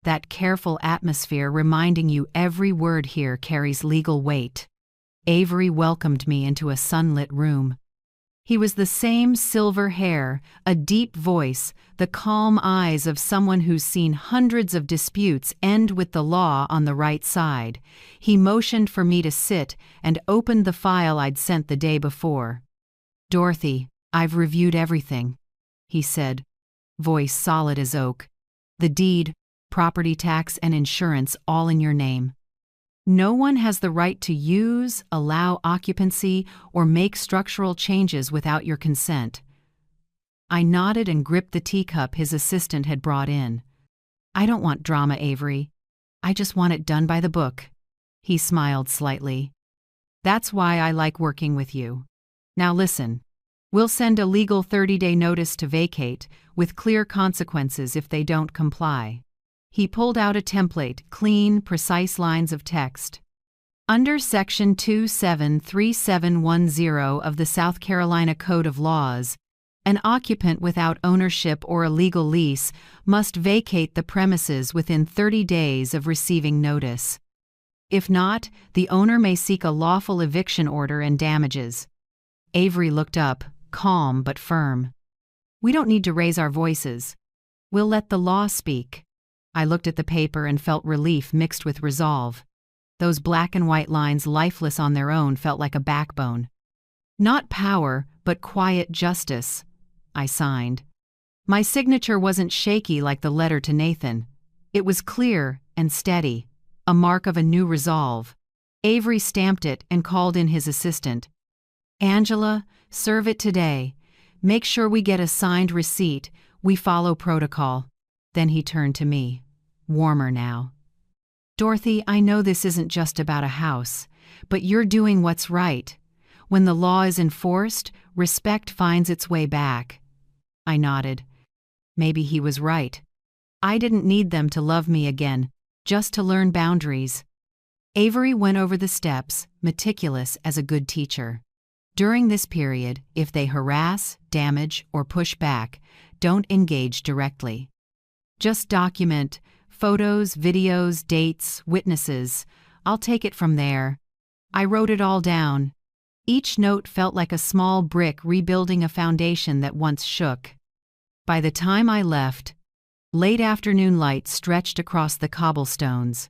That careful atmosphere reminding you every word here carries legal weight. Avery welcomed me into a sunlit room. He was the same silver hair, a deep voice, the calm eyes of someone who's seen hundreds of disputes end with the law on the right side. He motioned for me to sit and opened the file I'd sent the day before. Dorothy, I've reviewed everything, he said, voice solid as oak. The deed, property tax, and insurance all in your name. No one has the right to use, allow occupancy, or make structural changes without your consent. I nodded and gripped the teacup his assistant had brought in. I don't want drama, Avery. I just want it done by the book. He smiled slightly. That's why I like working with you. Now listen. We'll send a legal 30-day notice to vacate, with clear consequences if they don't comply. He pulled out a template, clean, precise lines of text. Under Section 273710 of the South Carolina Code of Laws, an occupant without ownership or a legal lease must vacate the premises within 30 days of receiving notice. If not, the owner may seek a lawful eviction order and damages. Avery looked up, calm but firm. We don't need to raise our voices. We'll let the law speak. I looked at the paper and felt relief mixed with resolve. Those black and white lines, lifeless on their own, felt like a backbone. Not power, but quiet justice. I signed. My signature wasn't shaky like the letter to Nathan. It was clear and steady, a mark of a new resolve. Avery stamped it and called in his assistant. Angela, serve it today. Make sure we get a signed receipt. We follow protocol. Then he turned to me, warmer now. Dorothy, I know this isn't just about a house, but you're doing what's right. When the law is enforced, respect finds its way back. I nodded. Maybe he was right. I didn't need them to love me again, just to learn boundaries. Avery went over the steps, meticulous as a good teacher. During this period, if they harass, damage, or push back, don't engage directly. Just document photos, videos, dates, witnesses. I'll take it from there. I wrote it all down. Each note felt like a small brick rebuilding a foundation that once shook. By the time I left, late afternoon light stretched across the cobblestones.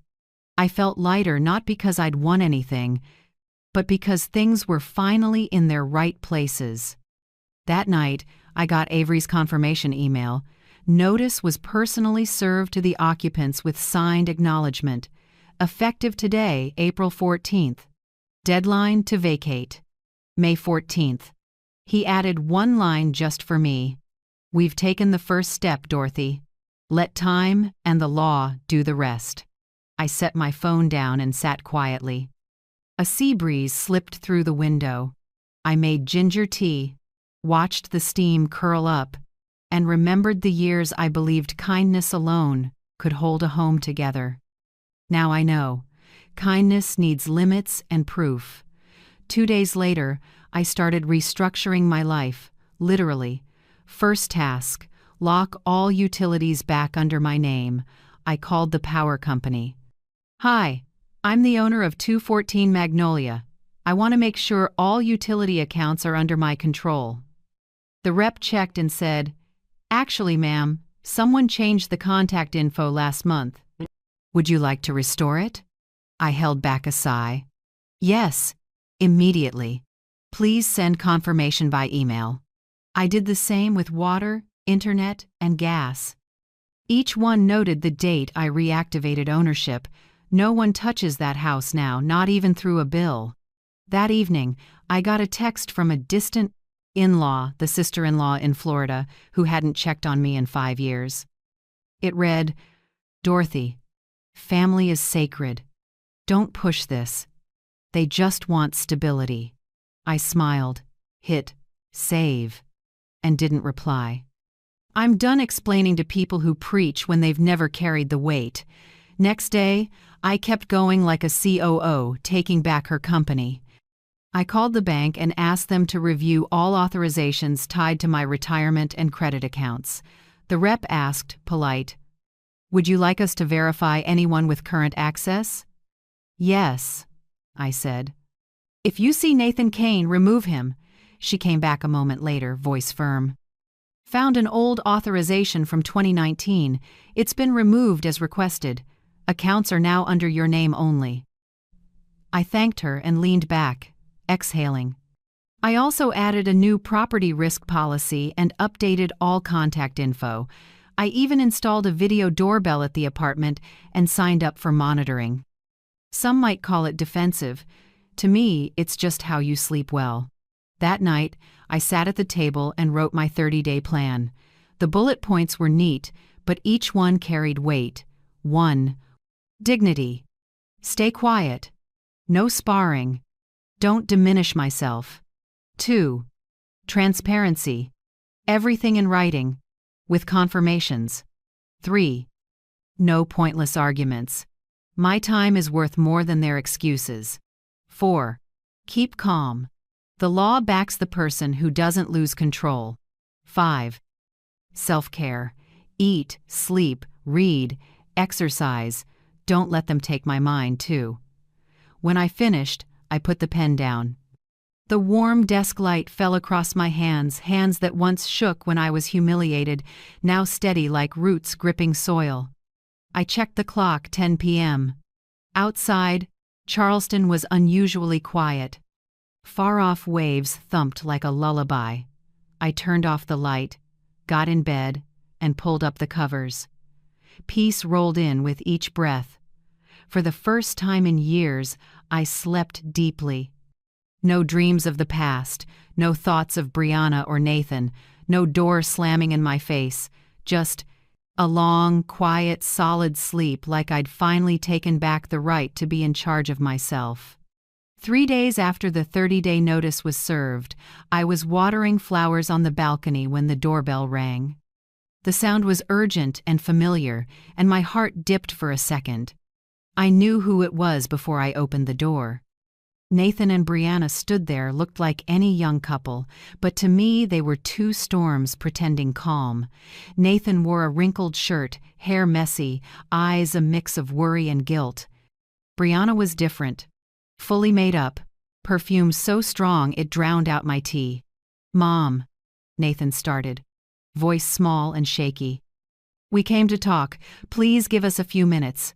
I felt lighter not because I'd won anything, but because things were finally in their right places. That night, I got Avery's confirmation email. Notice was personally served to the occupants with signed acknowledgement. Effective today, April 14th. Deadline to vacate. May 14th. He added one line just for me. We've taken the first step, Dorothy. Let time and the law do the rest. I set my phone down and sat quietly. A sea breeze slipped through the window. I made ginger tea, watched the steam curl up, and remembered the years I believed kindness alone could hold a home together. Now I know, kindness needs limits and proof. 2 days later, I started restructuring my life, literally. First task, lock all utilities back under my name. I called the power company. Hi, I'm the owner of 214 Magnolia. I want to make sure all utility accounts are under my control." The rep checked and said, "Actually, ma'am, someone changed the contact info last month. Would you like to restore it?" I held back a sigh. "Yes, immediately. Please send confirmation by email." I did the same with water, internet, and gas. Each one noted the date I reactivated ownership. No one touches that house now, not even through a bill. That evening, I got a text from a distant in-law, the sister-in-law in Florida, who hadn't checked on me in 5 years. It read, "Dorothy, family is sacred. Don't push this. They just want stability." I smiled, hit save, and didn't reply. I'm done explaining to people who preach when they've never carried the weight. Next day, I kept going like a COO, taking back her company. I called the bank and asked them to review all authorizations tied to my retirement and credit accounts. The rep asked, polite, "Would you like us to verify anyone with current access?" "Yes," I said. "If you see Nathan Kane, remove him." She came back a moment later, voice firm. "Found an old authorization from 2019. It's been removed as requested. Accounts are now under your name only." I thanked her and leaned back, exhaling. I also added a new property risk policy and updated all contact info. I even installed a video doorbell at the apartment and signed up for monitoring. Some might call it defensive. To me, it's just how you sleep well. That night, I sat at the table and wrote my 30-day plan. The bullet points were neat, but each one carried weight. 1. Dignity. Stay quiet. No sparring. Don't diminish myself. 2. Transparency. Everything in writing, with confirmations. 3. No pointless arguments. My time is worth more than their excuses. 4. Keep calm. The law backs the person who doesn't lose control. 5. Self-care. Eat, sleep, read, exercise. Don't let them take my mind, too. When I finished, I put the pen down. The warm desk light fell across my hands, hands that once shook when I was humiliated, now steady like roots gripping soil. I checked the clock, 10 p.m. Outside, Charleston was unusually quiet. Far-off waves thumped like a lullaby. I turned off the light, got in bed, and pulled up the covers. Peace rolled in with each breath. For the first time in years, I slept deeply. No dreams of the past, no thoughts of Brianna or Nathan, no door slamming in my face, just a long, quiet, solid sleep like I'd finally taken back the right to be in charge of myself. 3 days after the 30-day notice was served, I was watering flowers on the balcony when the doorbell rang. The sound was urgent and familiar, and my heart dipped for a second. I knew who it was before I opened the door. Nathan and Brianna stood there, looked like any young couple, but to me they were two storms pretending calm. Nathan wore a wrinkled shirt, hair messy, eyes a mix of worry and guilt. Brianna was different. Fully made up, perfume so strong it drowned out my tea. "Mom," Nathan started, voice small and shaky. "We came to talk. Please give us a few minutes."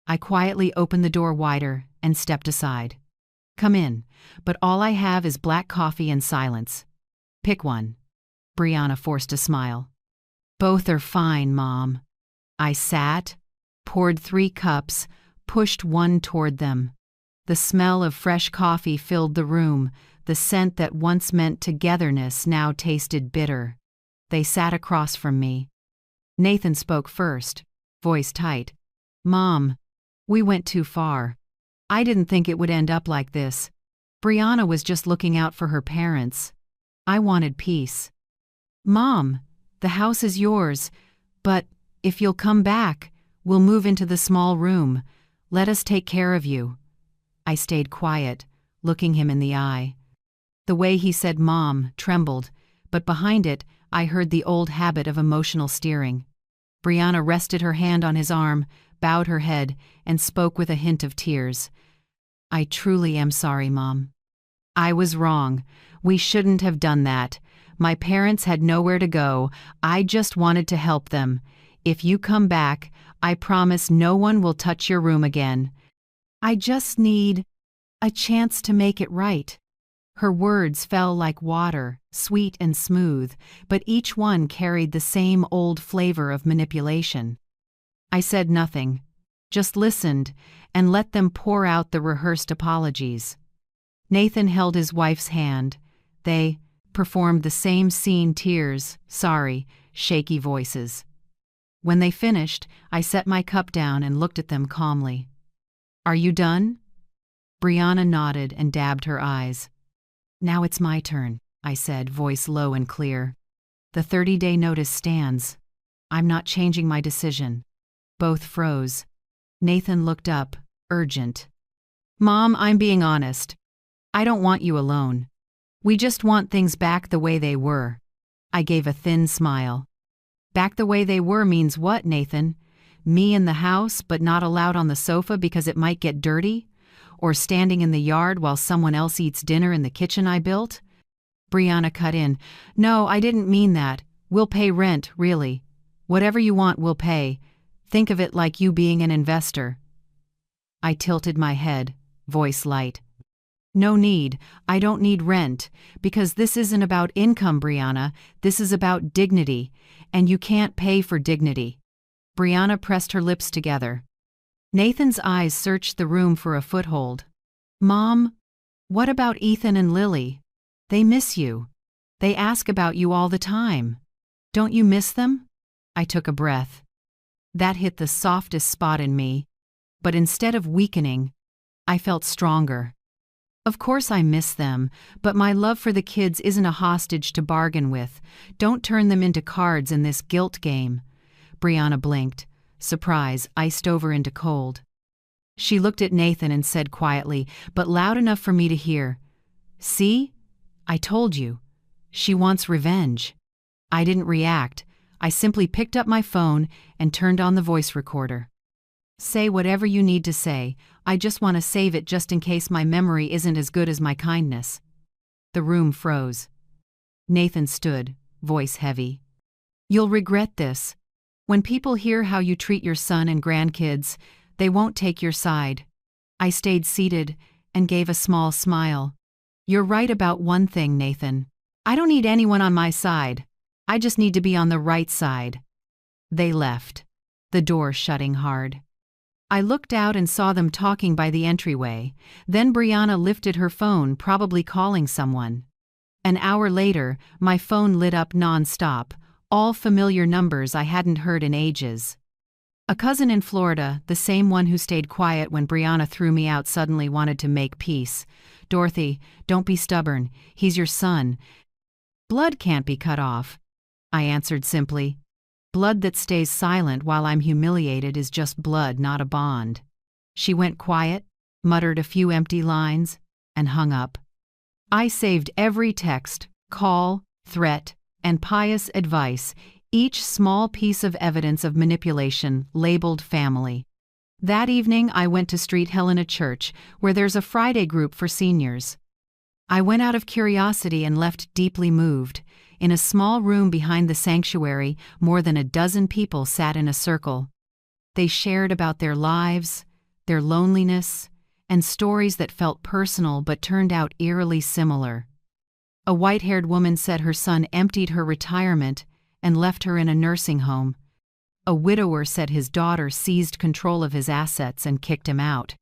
I quietly opened the door wider and stepped aside. "Come in, but all I have is black coffee and silence. Pick one." Brianna forced a smile. "Both are fine, Mom." I sat, poured 3 cups, pushed one toward them. The smell of fresh coffee filled the room. The scent that once meant togetherness now tasted bitter. They sat across from me. Nathan spoke first, voice tight. "Mom, we went too far. I didn't think it would end up like this. Brianna was just looking out for her parents. I wanted peace. Mom, the house is yours, but if you'll come back, we'll move into the small room. Let us take care of you." I stayed quiet, looking him in the eye. The way he said "Mom" trembled, but behind it, I heard the old habit of emotional steering. Brianna rested her hand on his arm, bowed her head, and spoke with a hint of tears. "I truly am sorry, Mom. I was wrong. We shouldn't have done that. My parents had nowhere to go. I just wanted to help them. If you come back, I promise no one will touch your room again. I just need a chance to make it right." Her words fell like water, sweet and smooth, but each one carried the same old flavor of manipulation. I said nothing, just listened, and let them pour out the rehearsed apologies. Nathan held his wife's hand. They performed the same scene, tears, sorry, shaky voices. When they finished, I set my cup down and looked at them calmly. "Are you done?" Brianna nodded and dabbed her eyes. "Now it's my turn," I said, voice low and clear. "The 30-day notice stands. I'm not changing my decision." Both froze. Nathan looked up, urgent. "Mom, I'm being honest. I don't want you alone. We just want things back the way they were." I gave a thin smile. "Back the way they were means what, Nathan? Me in the house but not allowed on the sofa because it might get dirty? Or standing in the yard while someone else eats dinner in the kitchen I built?" Brianna cut in. "No, I didn't mean that. We'll pay rent, really. Whatever you want, we'll pay. Think of it like you being an investor." I tilted my head, voice light. "No need. I don't need rent. Because this isn't about income, Brianna. This is about dignity. And you can't pay for dignity." Brianna pressed her lips together. Nathan's eyes searched the room for a foothold. "Mom, what about Ethan and Lily? They miss you. They ask about you all the time. Don't you miss them?" I took a breath. That hit the softest spot in me. But instead of weakening, I felt stronger. Of course I miss them, but my love for the kids isn't a hostage to bargain with. Don't turn them into cards in this guilt game. Brianna blinked. Surprise iced over into cold. She looked at Nathan and said quietly, but loud enough for me to hear, "See? I told you. She wants revenge." I didn't react. I simply picked up my phone and turned on the voice recorder. "Say whatever you need to say. I just want to save it just in case my memory isn't as good as my kindness." The room froze. Nathan stood, voice heavy. "You'll regret this. When people hear how you treat your son and grandkids, they won't take your side." I stayed seated and gave a small smile. "You're right about one thing, Nathan. I don't need anyone on my side. I just need to be on the right side." They left, the door shutting hard. I looked out and saw them talking by the entryway. Then Brianna lifted her phone, probably calling someone. An hour later, my phone lit up non-stop, all familiar numbers I hadn't heard in ages. A cousin in Florida, the same one who stayed quiet when Brianna threw me out, suddenly wanted to make peace. "Dorothy, don't be stubborn. He's your son. Blood can't be cut off." I answered simply. "Blood that stays silent while I'm humiliated is just blood, not a bond." She went quiet, muttered a few empty lines, and hung up. I saved every text, call, threat, and pious advice, each small piece of evidence of manipulation labeled family. That evening I went to Street Helena Church, where there's a Friday group for seniors. I went out of curiosity and left deeply moved. In a small room behind the sanctuary, more than a dozen people sat in a circle. They shared about their lives, their loneliness, and stories that felt personal but turned out eerily similar. A white-haired woman said her son emptied her retirement and left her in a nursing home. A widower said his daughter seized control of his assets and kicked him out.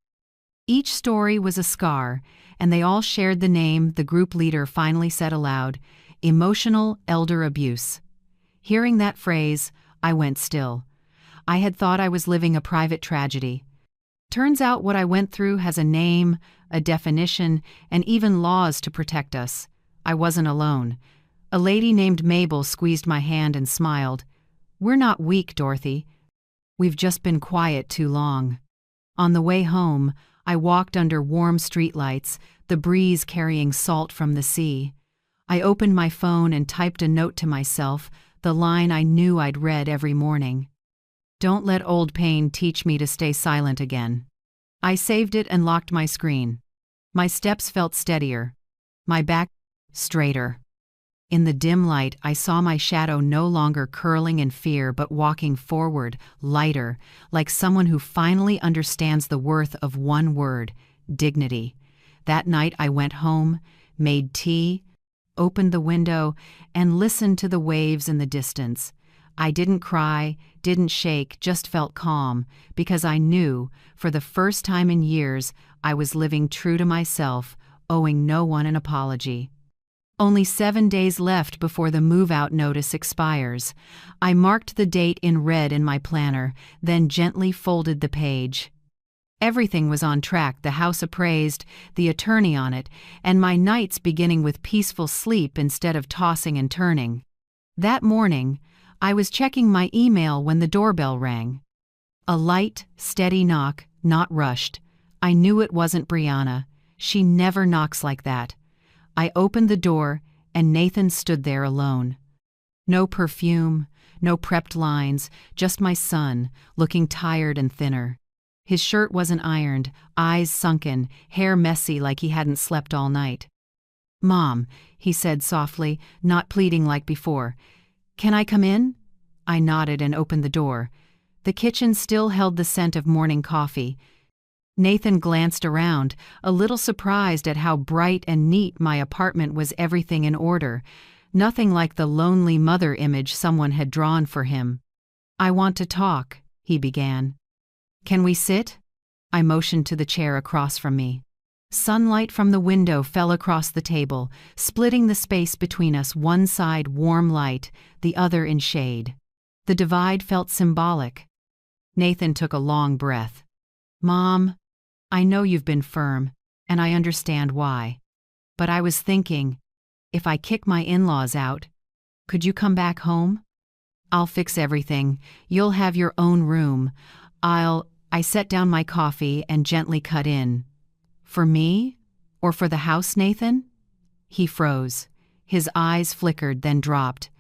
Each story was a scar, and they all shared the name the group leader finally said aloud: emotional elder abuse. Hearing that phrase, I went still. I had thought I was living a private tragedy. Turns out what I went through has a name, a definition, and even laws to protect us. I wasn't alone. A lady named Mabel squeezed my hand and smiled. "We're not weak, Dorothy. We've just been quiet too long." On the way home, I walked under warm streetlights, the breeze carrying salt from the sea. I opened my phone and typed a note to myself, the line I knew I'd read every morning. "Don't let old pain teach me to stay silent again." I saved it and locked my screen. My steps felt steadier. My back straighter. In the dim light, I saw my shadow no longer curling in fear but walking forward, lighter, like someone who finally understands the worth of one word: dignity. That night I went home, made tea, opened the window, and listened to the waves in the distance. I didn't cry, didn't shake, just felt calm, because I knew, for the first time in years, I was living true to myself, owing no one an apology. Only 7 days left before the move-out notice expires. I marked the date in red in my planner, then gently folded the page. Everything was on track: the house appraised, the attorney on it, and my nights beginning with peaceful sleep instead of tossing and turning. That morning, I was checking my email when the doorbell rang. A light, steady knock, not rushed. I knew it wasn't Brianna. She never knocks like that. I opened the door, and Nathan stood there alone. No perfume, no prepped lines, just my son, looking tired and thinner. His shirt wasn't ironed, eyes sunken, hair messy like he hadn't slept all night. "Mom," he said softly, not pleading like before. "Can I come in?" I nodded and opened the door. The kitchen still held the scent of morning coffee. Nathan glanced around, a little surprised at how bright and neat my apartment was. Everything in order, nothing like the lonely mother image someone had drawn for him. "I want to talk," he began. "Can we sit?" I motioned to the chair across from me. Sunlight from the window fell across the table, splitting the space between us, one side warm light, the other in shade. The divide felt symbolic. Nathan took a long breath. "Mom, I know you've been firm, and I understand why. But I was thinking, if I kick my in-laws out, could you come back home? I'll fix everything. You'll have your own room. I set down my coffee and gently cut in. "For me? Or for the house, Nathan?" He froze. His eyes flickered, then dropped.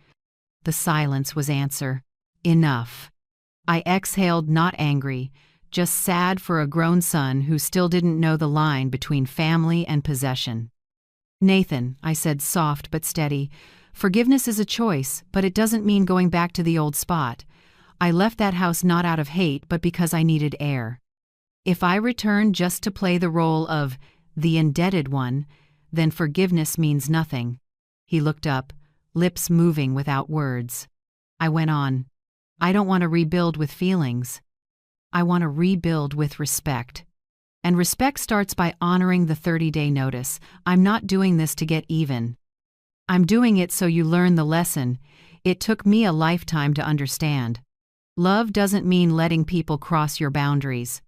The silence was answer. Enough. I exhaled, not angry, just sad for a grown son who still didn't know the line between family and possession. "Nathan," I said, soft but steady, "forgiveness is a choice, but it doesn't mean going back to the old spot. I left that house not out of hate, but because I needed air. If I return just to play the role of the indebted one, then forgiveness means nothing." He looked up, lips moving without words. I went on. "I don't want to rebuild with feelings. I want to rebuild with respect. And respect starts by honoring the 30-day notice. I'm not doing this to get even. I'm doing it so you learn the lesson. It took me a lifetime to understand. Love doesn't mean letting people cross your boundaries."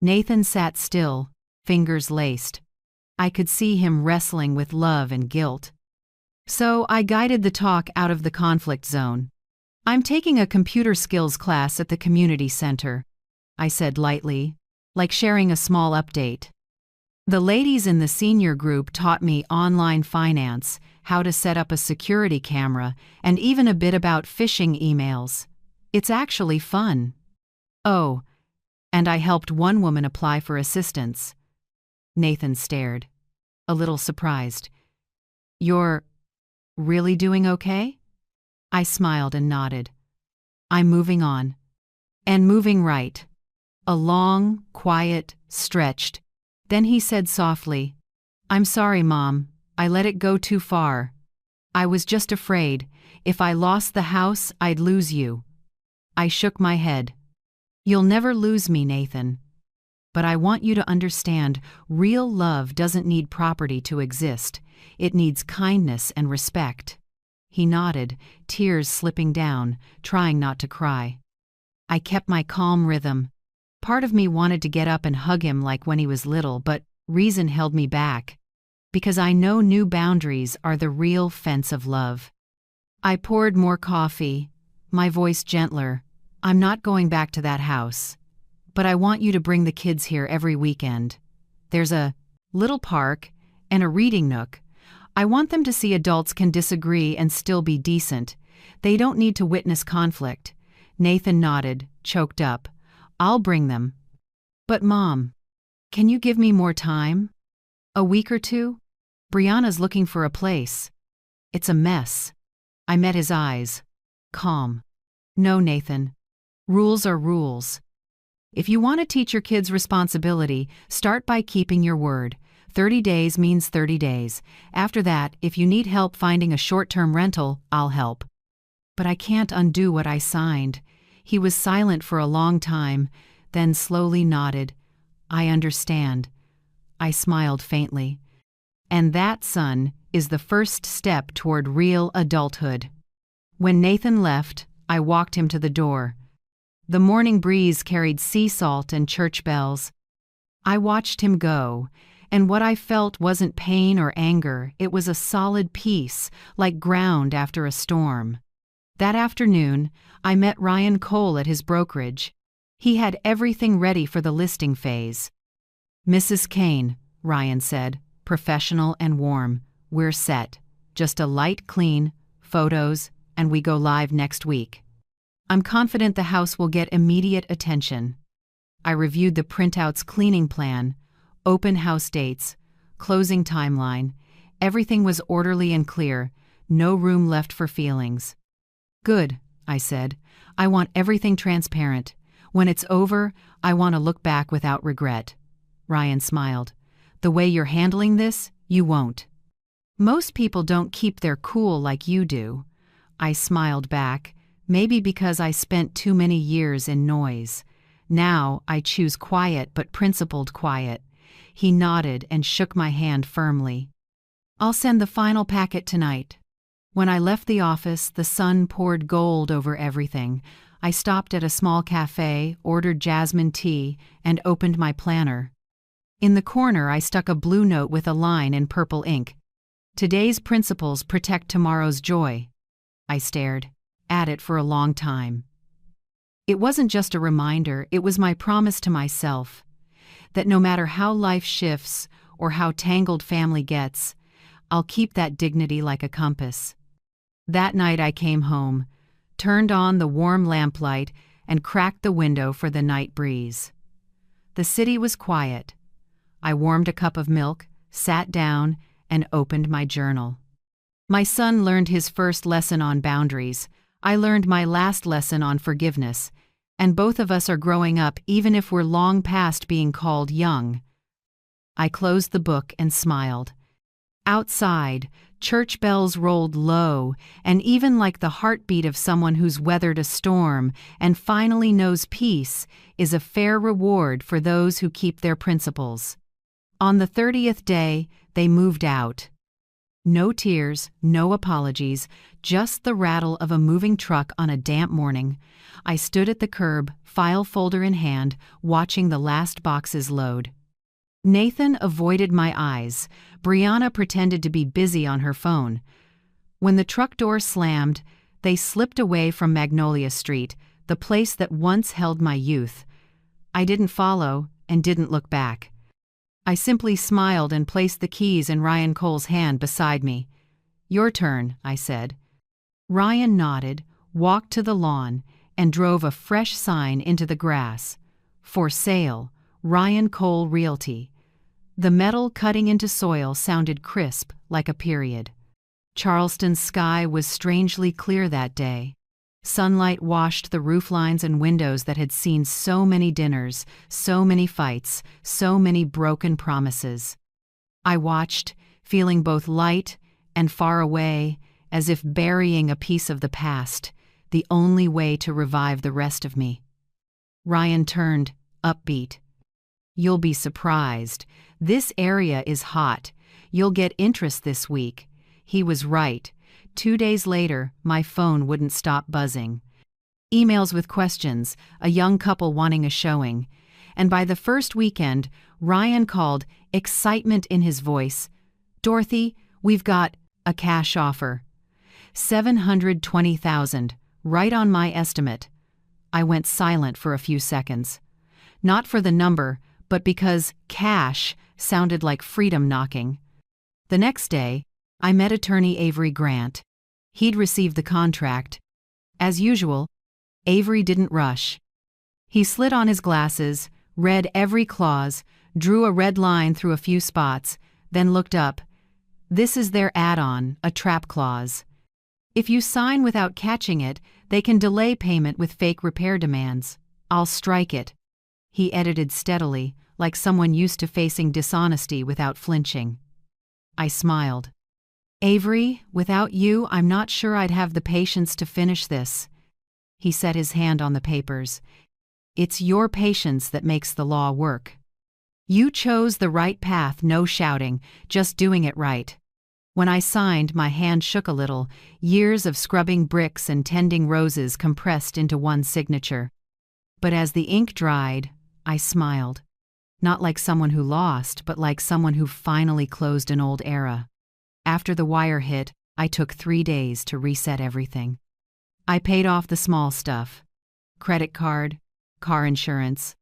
Nathan sat still, fingers laced. I could see him wrestling with love and guilt. So I guided the talk out of the conflict zone. "I'm taking a computer skills class at the community center," I said lightly, like sharing a small update. "The ladies in the senior group taught me online finance, how to set up a security camera, and even a bit about phishing emails. It's actually fun. Oh, and I helped one woman apply for assistance." Nathan stared, a little surprised. "You're really doing okay?" I smiled and nodded. "I'm moving on. And moving right." A long, quiet, stretched. Then he said softly, "I'm sorry, Mom. I let it go too far. I was just afraid. If I lost the house, I'd lose you." I shook my head. "You'll never lose me, Nathan. But I want you to understand, real love doesn't need property to exist. It needs kindness and respect." He nodded, tears slipping down, trying not to cry. I kept my calm rhythm. Part of me wanted to get up and hug him like when he was little, but reason held me back. Because I know new boundaries are the real fence of love. I poured more coffee, my voice gentler. "I'm not going back to that house. But I want you to bring the kids here every weekend. There's a little park and a reading nook. I want them to see adults can disagree and still be decent. They don't need to witness conflict." Nathan nodded, choked up. "I'll bring them. But Mom, can you give me more time? A week or two?" Brianna's looking for a place. It's a mess. I met his eyes. Calm. No, Nathan. Rules are rules. If you want to teach your kids responsibility, start by keeping your word. 30 days means 30 days. After that, if you need help finding a short-term rental, I'll help. But I can't undo what I signed. He was silent for a long time, then slowly nodded. I understand. I smiled faintly. And that, son, is the first step toward real adulthood. When Nathan left, I walked him to the door. The morning breeze carried sea salt and church bells. I watched him go, and what I felt wasn't pain or anger, it was a solid peace, like ground after a storm. That afternoon, I met Ryan Cole at his brokerage. He had everything ready for the listing phase. "Mrs. Kane," Ryan said, professional and warm, "we're set. Just a light clean, photos, and we go live next week. I'm confident the house will get immediate attention." I reviewed the printout's cleaning plan, open house dates, closing timeline. Everything was orderly and clear, no room left for feelings. "Good," I said. "I want everything transparent. When it's over, I want to look back without regret." Ryan smiled. "The way you're handling this, you won't." "Most people don't keep their cool like you do." I smiled back, maybe because I spent too many years in noise. Now I choose quiet but principled quiet. He nodded and shook my hand firmly. "I'll send the final packet tonight." When I left the office, the sun poured gold over everything. I stopped at a small cafe, ordered jasmine tea, and opened my planner. In the corner, I stuck a blue note with a line in purple ink. "Today's principles protect tomorrow's joy." I stared at it for a long time. It wasn't just a reminder, it was my promise to myself that no matter how life shifts or how tangled family gets, I'll keep that dignity like a compass. That night I came home, turned on the warm lamplight, and cracked the window for the night breeze. The city was quiet. I warmed a cup of milk, sat down, and opened my journal. My son learned his first lesson on boundaries. I learned my last lesson on forgiveness, and both of us are growing up even if we're long past being called young. I closed the book and smiled. Outside, church bells rolled low, and even like the heartbeat of someone who's weathered a storm and finally knows peace is a fair reward for those who keep their principles. On the 30th day, they moved out. No tears, no apologies, just the rattle of a moving truck on a damp morning. I stood at the curb, file folder in hand, watching the last boxes load. Nathan avoided my eyes. Brianna pretended to be busy on her phone. When the truck door slammed, they slipped away from Magnolia Street, the place that once held my youth. I didn't follow and didn't look back. I simply smiled and placed the keys in Ryan Cole's hand beside me. "Your turn," I said. Ryan nodded, walked to the lawn, and drove a fresh sign into the grass. "For sale, Ryan Cole Realty." The metal cutting into soil sounded crisp, like a period. Charleston's sky was strangely clear that day. Sunlight washed the rooflines and windows that had seen so many dinners, so many fights, so many broken promises. I watched, feeling both light and far away, as if burying a piece of the past, the only way to revive the rest of me. Ryan turned, upbeat. "You'll be surprised. This area is hot. You'll get interest this week." He was right. 2 days later, my phone wouldn't stop buzzing. Emails with questions, a young couple wanting a showing. And by the first weekend, Ryan called, excitement in his voice. "Dorothy, we've got a cash offer. $720,000, right on my estimate." I went silent for a few seconds. Not for the number, but because cash sounded like freedom knocking. The next day, I met attorney Avery Grant. He'd received the contract. As usual, Avery didn't rush. He slid on his glasses, read every clause, drew a red line through a few spots, then looked up. This is their add-on, a trap clause. If you sign without catching it, they can delay payment with fake repair demands. I'll strike it." He edited steadily, like someone used to facing dishonesty without flinching. I smiled. "Avery, without you, I'm not sure I'd have the patience to finish this." He set his hand on the papers. "It's your patience that makes the law work. You chose the right path, no shouting, just doing it right." When I signed, my hand shook a little, years of scrubbing bricks and tending roses compressed into one signature. But as the ink dried, I smiled. Not like someone who lost, but like someone who finally closed an old era. After the wire hit, I took 3 days to reset everything. I paid off the small stuff: credit card, car insurance,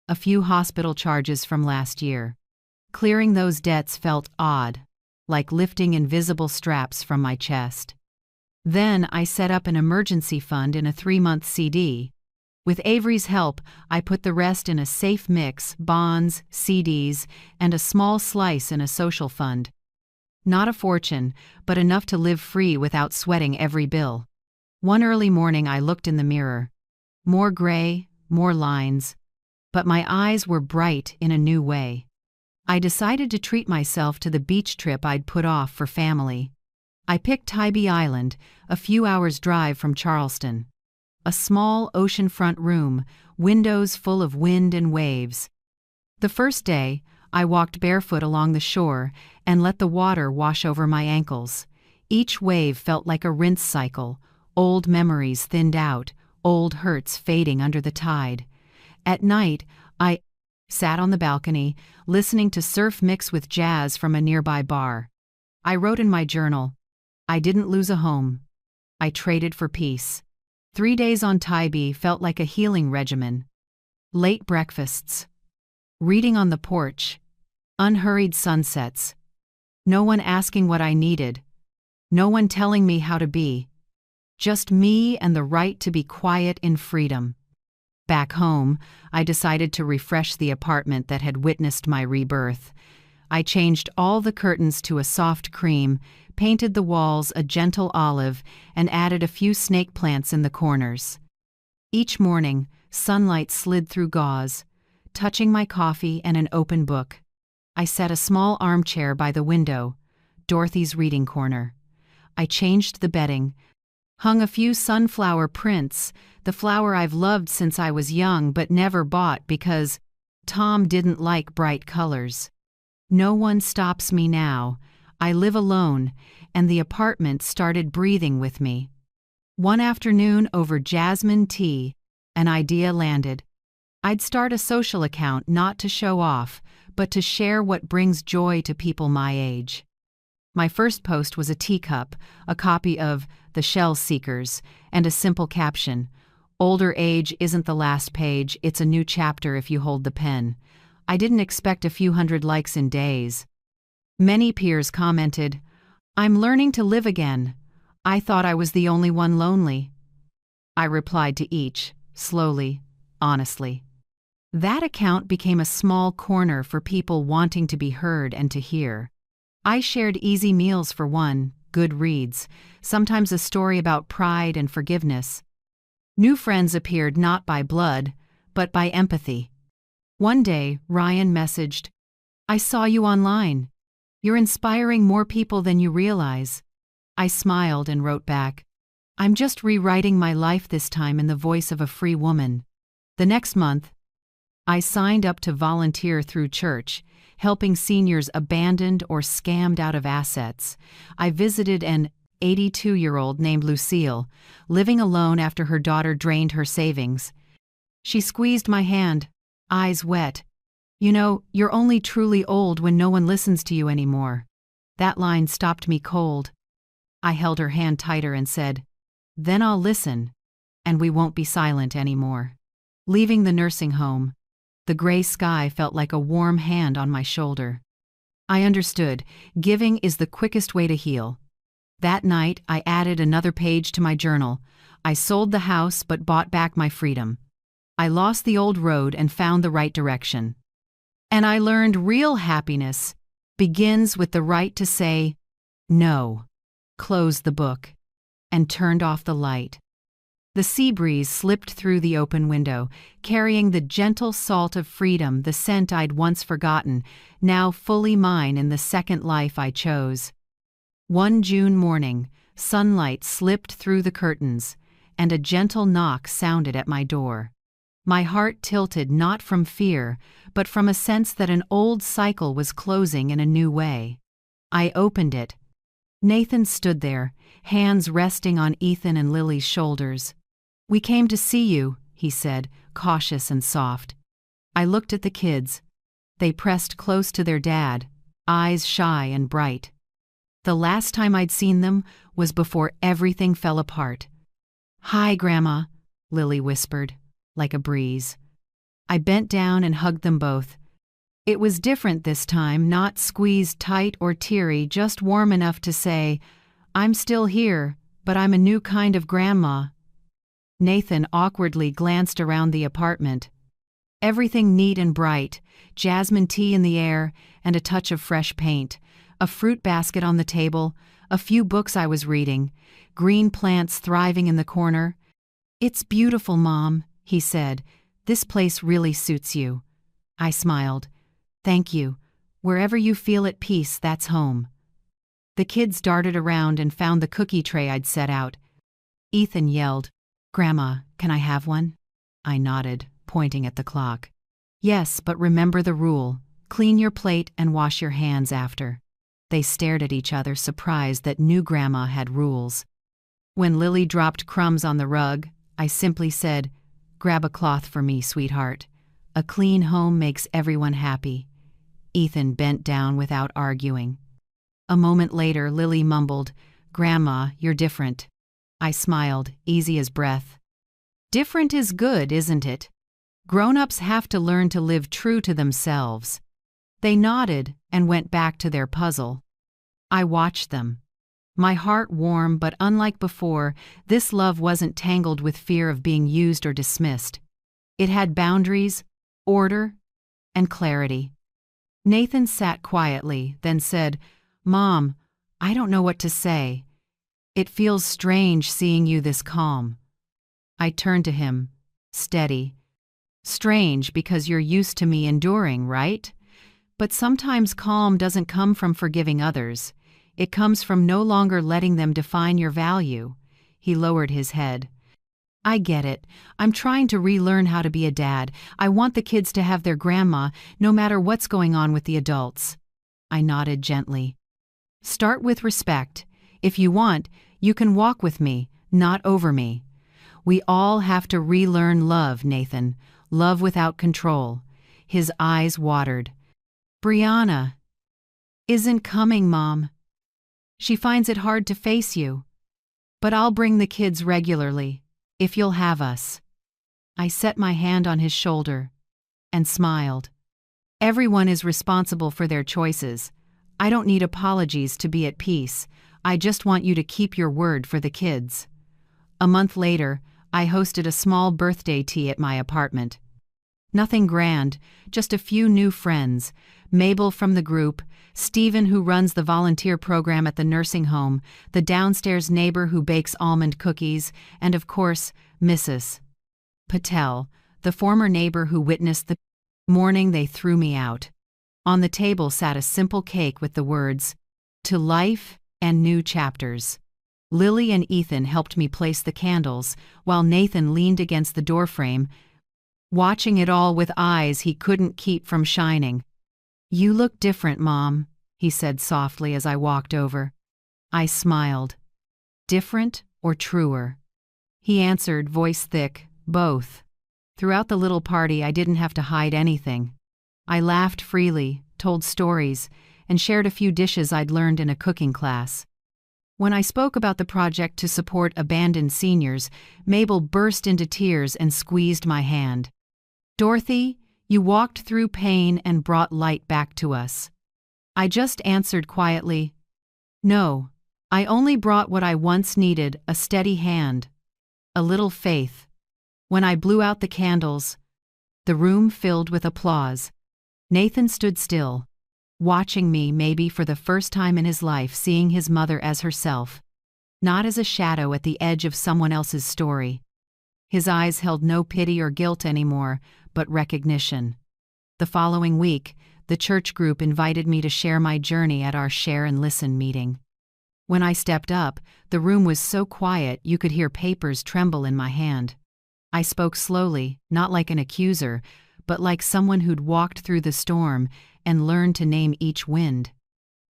a few hospital charges from last year. Clearing those debts felt odd, like lifting invisible straps from my chest. Then I set up an emergency fund in a 3-month CD. With Avery's help, I put the rest in a safe mix: bonds, CDs, and a small slice in a social fund. Not a fortune, but enough to live free without sweating every bill. One early morning I looked in the mirror. More gray, more lines. But my eyes were bright in a new way. I decided to treat myself to the beach trip I'd put off for family. I picked Tybee Island, a few hours' drive from Charleston. A small oceanfront room, windows full of wind and waves. The first day, I walked barefoot along the shore and let the water wash over my ankles. Each wave felt like a rinse cycle, old memories thinned out, old hurts fading under the tide. At night, I sat on the balcony, listening to surf mix with jazz from a nearby bar. I wrote in my journal, "I didn't lose a home. I traded for peace." 3 days on Tybee felt like a healing regimen. Late breakfasts. Reading on the porch. Unhurried sunsets. No one asking what I needed. No one telling me how to be. Just me and the right to be quiet in freedom. Back home, I decided to refresh the apartment that had witnessed my rebirth. I changed all the curtains to a soft cream, painted the walls a gentle olive, and added a few snake plants in the corners. Each morning, sunlight slid through gauze, touching my coffee and an open book. I set a small armchair by the window, Dorothy's reading corner. I changed the bedding, hung a few sunflower prints, the flower I've loved since I was young but never bought because Tom didn't like bright colors. No one stops me now. I live alone, and the apartment started breathing with me. One afternoon over jasmine tea, an idea landed. I'd start a social account not to show off, but to share what brings joy to people my age. My first post was a teacup, a copy of The Shell Seekers, and a simple caption: "Older age isn't the last page, it's a new chapter if you hold the pen." I didn't expect a few hundred likes in days. Many peers commented, "I'm learning to live again. I thought I was the only one lonely." I replied to each, slowly, honestly. That account became a small corner for people wanting to be heard and to hear. I shared easy meals for one, good reads, sometimes a story about pride and forgiveness. New friends appeared not by blood, but by empathy. One day, Ryan messaged, "I saw you online. You're inspiring more people than you realize." I smiled and wrote back, "I'm just rewriting my life this time in the voice of a free woman." The next month, I signed up to volunteer through church, helping seniors abandoned or scammed out of assets. I visited an 82-year-old named Lucille, living alone after her daughter drained her savings. She squeezed my hand, eyes wet. "You know, you're only truly old when no one listens to you anymore." That line stopped me cold. I held her hand tighter and said, "Then I'll listen, and we won't be silent anymore." Leaving the nursing home, the gray sky felt like a warm hand on my shoulder. I understood, giving is the quickest way to heal. That night, I added another page to my journal. I sold the house but bought back my freedom. I lost the old road and found the right direction. And I learned real happiness begins with the right to say, No. Closed the book and turned off the light. The sea breeze slipped through the open window, carrying the gentle salt of freedom, the scent I'd once forgotten, now fully mine in the second life I chose. One June morning, sunlight slipped through the curtains, and a gentle knock sounded at my door. My heart tilted not from fear, but from a sense that an old cycle was closing in a new way. I opened it. Nathan stood there, hands resting on Ethan and Lily's shoulders. "We came to see you," he said, cautious and soft. I looked at the kids. They pressed close to their dad, eyes shy and bright. The last time I'd seen them was before everything fell apart. "Hi, Grandma," Lily whispered, like a breeze. I bent down and hugged them both. It was different this time, not squeezed tight or teary, just warm enough to say, "I'm still here, but I'm a new kind of grandma." Nathan awkwardly glanced around the apartment. Everything neat and bright, jasmine tea in the air, and a touch of fresh paint, a fruit basket on the table, a few books I was reading, green plants thriving in the corner. "It's beautiful, Mom," he said. "This place really suits you." I smiled. "Thank you. Wherever you feel at peace, that's home." The kids darted around and found the cookie tray I'd set out. Ethan yelled, "Grandma, can I have one?" I nodded, pointing at the clock. "Yes, but remember the rule. Clean your plate and wash your hands after." They stared at each other, surprised that new Grandma had rules. When Lily dropped crumbs on the rug, I simply said, "Grab a cloth for me, sweetheart. A clean home makes everyone happy." Ethan bent down without arguing. A moment later, Lily mumbled, "Grandma, you're different." I smiled, easy as breath. "Different is good, isn't it? Grown-ups have to learn to live true to themselves." They nodded and went back to their puzzle. I watched them. My heart warm, but unlike before, this love wasn't tangled with fear of being used or dismissed. It had boundaries, order, and clarity. Nathan sat quietly, then said, "Mom, I don't know what to say. It feels strange seeing you this calm." I turned to him, steady. "Strange because you're used to me enduring, right? But sometimes calm doesn't come from forgiving others. It comes from no longer letting them define your value." He lowered his head. "I get it. I'm trying to relearn how to be a dad. I want the kids to have their grandma, no matter what's going on with the adults." I nodded gently. "Start with respect. If you want, you can walk with me, not over me. We all have to relearn love, Nathan. Love without control." His eyes watered. "Brianna isn't coming, Mom. She finds it hard to face you. But I'll bring the kids regularly, if you'll have us." I set my hand on his shoulder and smiled. "Everyone is responsible for their choices. I don't need apologies to be at peace. I just want you to keep your word for the kids." A month later, I hosted a small birthday tea at my apartment. Nothing grand, just a few new friends. Mabel from the group, Stephen who runs the volunteer program at the nursing home, the downstairs neighbor who bakes almond cookies, and of course, Mrs. Patel, the former neighbor who witnessed the morning they threw me out. On the table sat a simple cake with the words, "To life and new chapters." Lily and Ethan helped me place the candles, while Nathan leaned against the doorframe, watching it all with eyes he couldn't keep from shining. "You look different, Mom," he said softly as I walked over. I smiled. "Different or truer?" He answered, voice thick, "Both." Throughout the little party, I didn't have to hide anything. I laughed freely, told stories, and shared a few dishes I'd learned in a cooking class. When I spoke about the project to support abandoned seniors, Mabel burst into tears and squeezed my hand. "Dorothy, you walked through pain and brought light back to us." I just answered quietly, "No, I only brought what I once needed, a steady hand, a little faith." When I blew out the candles, the room filled with applause. Nathan stood still, watching me maybe for the first time in his life, seeing his mother as herself, not as a shadow at the edge of someone else's story. His eyes held no pity or guilt anymore, but recognition. The following week, the church group invited me to share my journey at our Share and Listen meeting. When I stepped up, the room was so quiet you could hear papers tremble in my hand. I spoke slowly, not like an accuser, but like someone who'd walked through the storm and learned to name each wind.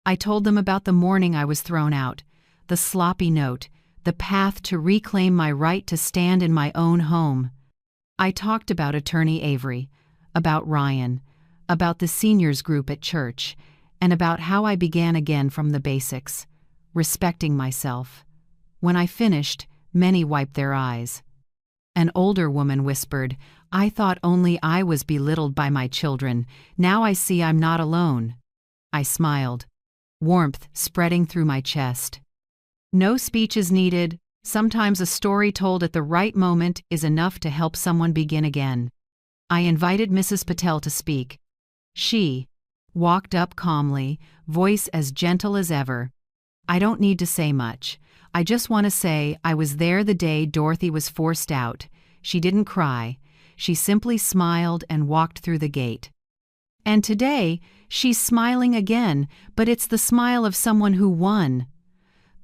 I told them about the morning I was thrown out, the sloppy note, the path to reclaim my right to stand in my own home. I talked about Attorney Avery, about Ryan, about the seniors group at church, and about how I began again from the basics, respecting myself. When I finished, many wiped their eyes. An older woman whispered, "I thought only I was belittled by my children. Now I see I'm not alone." I smiled, warmth spreading through my chest. No speech is needed. Sometimes a story told at the right moment is enough to help someone begin again. I invited Mrs. Patel to speak. She walked up calmly, voice as gentle as ever. "I don't need to say much. I just want to say I was there the day Dorothy was forced out." She didn't cry. She simply smiled and walked through the gate. And today, she's smiling again, but it's the smile of someone who won.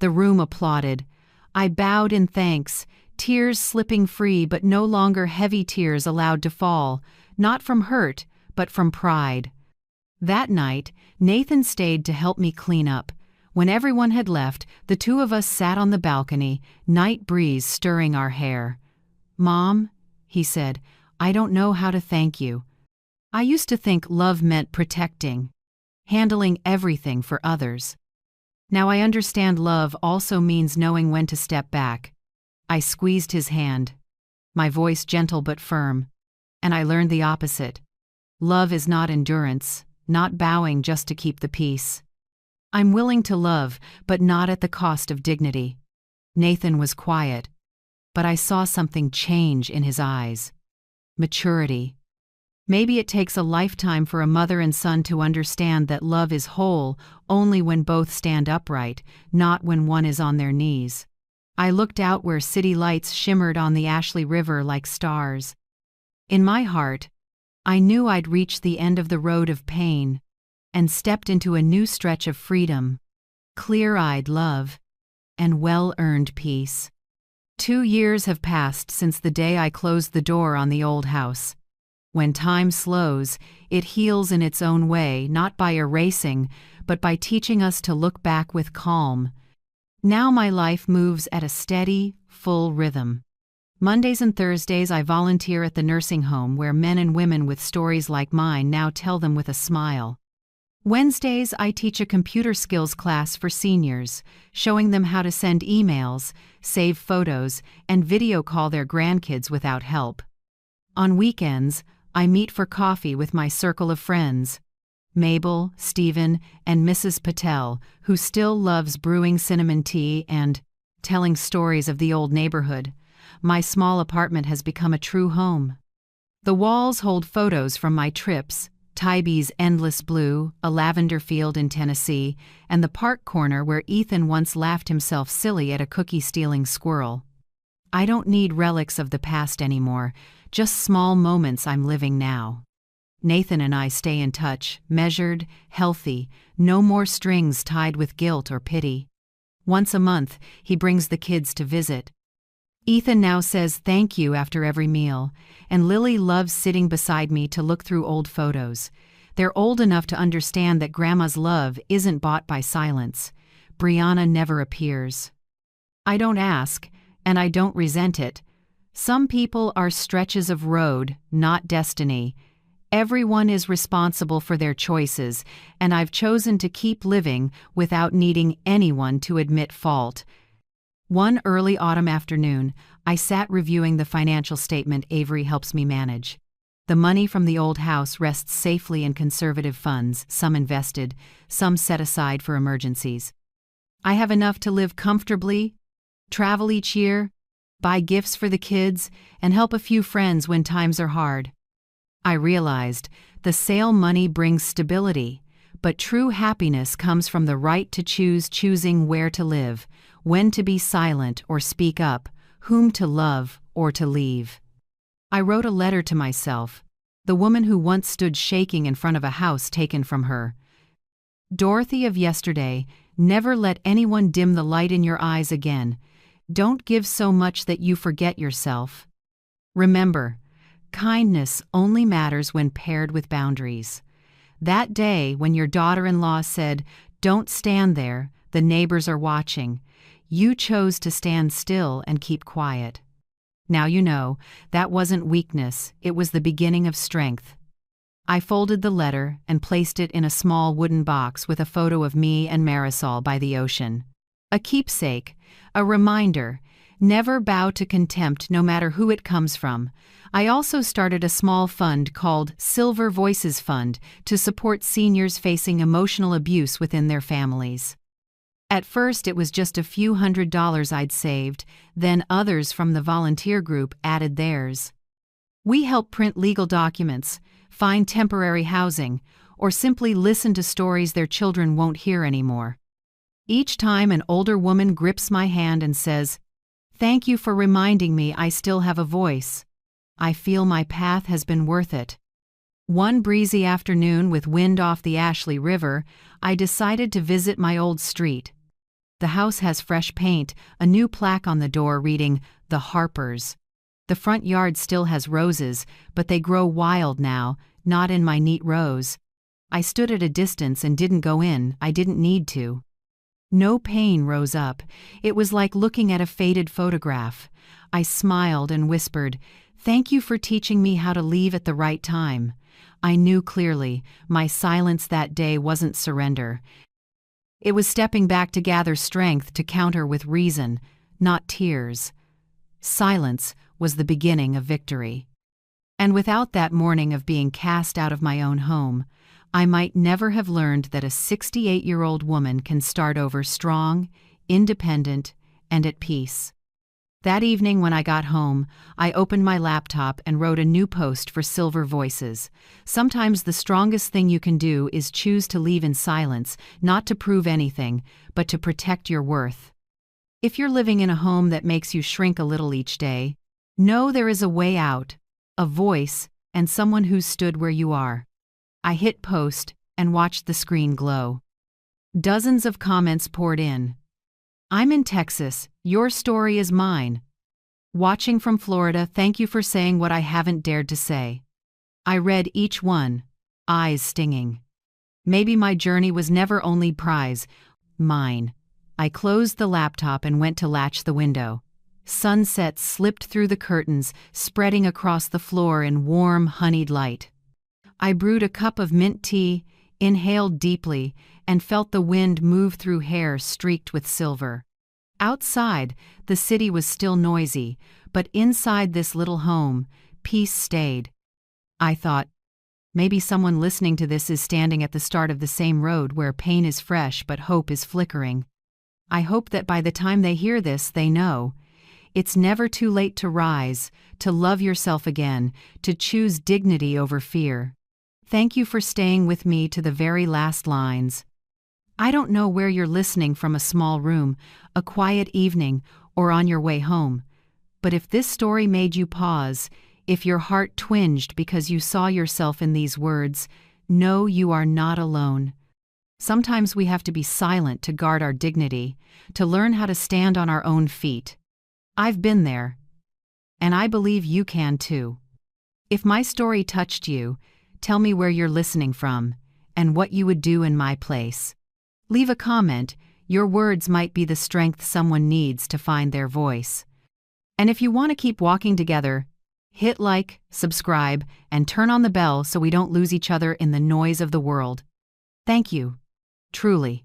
The room applauded. I bowed in thanks, tears slipping free, but no longer heavy tears allowed to fall, not from hurt, but from pride. That night, Nathan stayed to help me clean up. When everyone had left, the two of us sat on the balcony, night breeze stirring our hair. "Mom," he said, "I don't know how to thank you. I used to think love meant protecting, handling everything for others. Now I understand love also means knowing when to step back." I squeezed his hand, my voice gentle but firm, and I learned the opposite. Love is not endurance, not bowing just to keep the peace. I'm willing to love, but not at the cost of dignity. Nathan was quiet, but I saw something change in his eyes. Maturity. Maybe it takes a lifetime for a mother and son to understand that love is whole only when both stand upright, not when one is on their knees. I looked out where city lights shimmered on the Ashley River like stars. In my heart, I knew I'd reached the end of the road of pain and stepped into a new stretch of freedom, clear-eyed love, and well-earned peace. 2 years have passed since the day I closed the door on the old house. When time slows, it heals in its own way, not by erasing, but by teaching us to look back with calm. Now my life moves at a steady, full rhythm. Mondays and Thursdays I volunteer at the nursing home where men and women with stories like mine now tell them with a smile. Wednesdays I teach a computer skills class for seniors, showing them how to send emails, save photos, and video call their grandkids without help. On weekends, I meet for coffee with my circle of friends, Mabel, Stephen, and Mrs. Patel, who still loves brewing cinnamon tea and telling stories of the old neighborhood. My small apartment has become a true home. The walls hold photos from my trips, Tybie's endless blue, a lavender field in Tennessee, and the park corner where Ethan once laughed himself silly at a cookie-stealing squirrel. I don't need relics of the past anymore, just small moments I'm living now. Nathan and I stay in touch, measured, healthy, no more strings tied with guilt or pity. Once a month, he brings the kids to visit. Ethan now says thank you after every meal, and Lily loves sitting beside me to look through old photos. They're old enough to understand that Grandma's love isn't bought by silence. Brianna never appears. I don't ask, and I don't resent it. Some people are stretches of road, not destiny. Everyone is responsible for their choices, and I've chosen to keep living without needing anyone to admit fault. One early autumn afternoon, I sat reviewing the financial statement Avery helps me manage. The money from the old house rests safely in conservative funds, some invested, some set aside for emergencies. I have enough to live comfortably, travel each year, buy gifts for the kids, and help a few friends when times are hard. I realized the sale money brings stability, but true happiness comes from the right to choosing where to live, when to be silent or speak up, whom to love or to leave. I wrote a letter to myself, the woman who once stood shaking in front of a house taken from her. Dorothy of yesterday, never let anyone dim the light in your eyes again. Don't give so much that you forget yourself. Remember, kindness only matters when paired with boundaries. That day when your daughter-in-law said, "Don't stand there, the neighbors are watching," you chose to stand still and keep quiet. Now you know, that wasn't weakness, it was the beginning of strength. I folded the letter and placed it in a small wooden box with a photo of me and Marisol by the ocean. A keepsake, a reminder, never bow to contempt no matter who it comes from. I also started a small fund called Silver Voices Fund to support seniors facing emotional abuse within their families. At first it was just a few $100s I'd saved, then others from the volunteer group added theirs. We help print legal documents, find temporary housing, or simply listen to stories their children won't hear anymore. Each time an older woman grips my hand and says, "Thank you for reminding me I still have a voice," I feel my path has been worth it. One breezy afternoon with wind off the Ashley River, I decided to visit my old street. The house has fresh paint, a new plaque on the door reading, "The Harpers." The front yard still has roses, but they grow wild now, not in my neat rows. I stood at a distance and didn't go in, I didn't need to. No pain rose up, it was like looking at a faded photograph. I smiled and whispered, "Thank you for teaching me how to leave at the right time." I knew clearly, my silence that day wasn't surrender. It was stepping back to gather strength to counter with reason, not tears. Silence was the beginning of victory. And without that morning of being cast out of my own home, I might never have learned that a 68-year-old woman can start over strong, independent, and at peace. That evening when I got home, I opened my laptop and wrote a new post for Silver Voices. Sometimes the strongest thing you can do is choose to leave in silence, not to prove anything, but to protect your worth. If you're living in a home that makes you shrink a little each day, know there is a way out, a voice, and someone who stood where you are. I hit post and watched the screen glow. Dozens of comments poured in. "I'm in Texas, your story is mine." "Watching from Florida, thank you for saying what I haven't dared to say." I read each one, eyes stinging. Maybe my journey was never only prize, mine. I closed the laptop and went to latch the window. Sunset slipped through the curtains, spreading across the floor in warm, honeyed light. I brewed a cup of mint tea, inhaled deeply, and felt the wind move through hair streaked with silver. Outside, the city was still noisy, but inside this little home, peace stayed. I thought, maybe someone listening to this is standing at the start of the same road where pain is fresh but hope is flickering. I hope that by the time they hear this, they know. It's never too late to rise, to love yourself again, to choose dignity over fear. Thank you for staying with me to the very last lines. I don't know where you're listening from, a small room, a quiet evening, or on your way home. But if this story made you pause, if your heart twinged because you saw yourself in these words, know you are not alone. Sometimes we have to be silent to guard our dignity, to learn how to stand on our own feet. I've been there. And I believe you can too. If my story touched you, tell me where you're listening from, and what you would do in my place. Leave a comment, your words might be the strength someone needs to find their voice. And if you want to keep walking together, hit like, subscribe, and turn on the bell so we don't lose each other in the noise of the world. Thank you. Truly.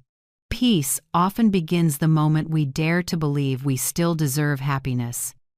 Peace often begins the moment we dare to believe we still deserve happiness.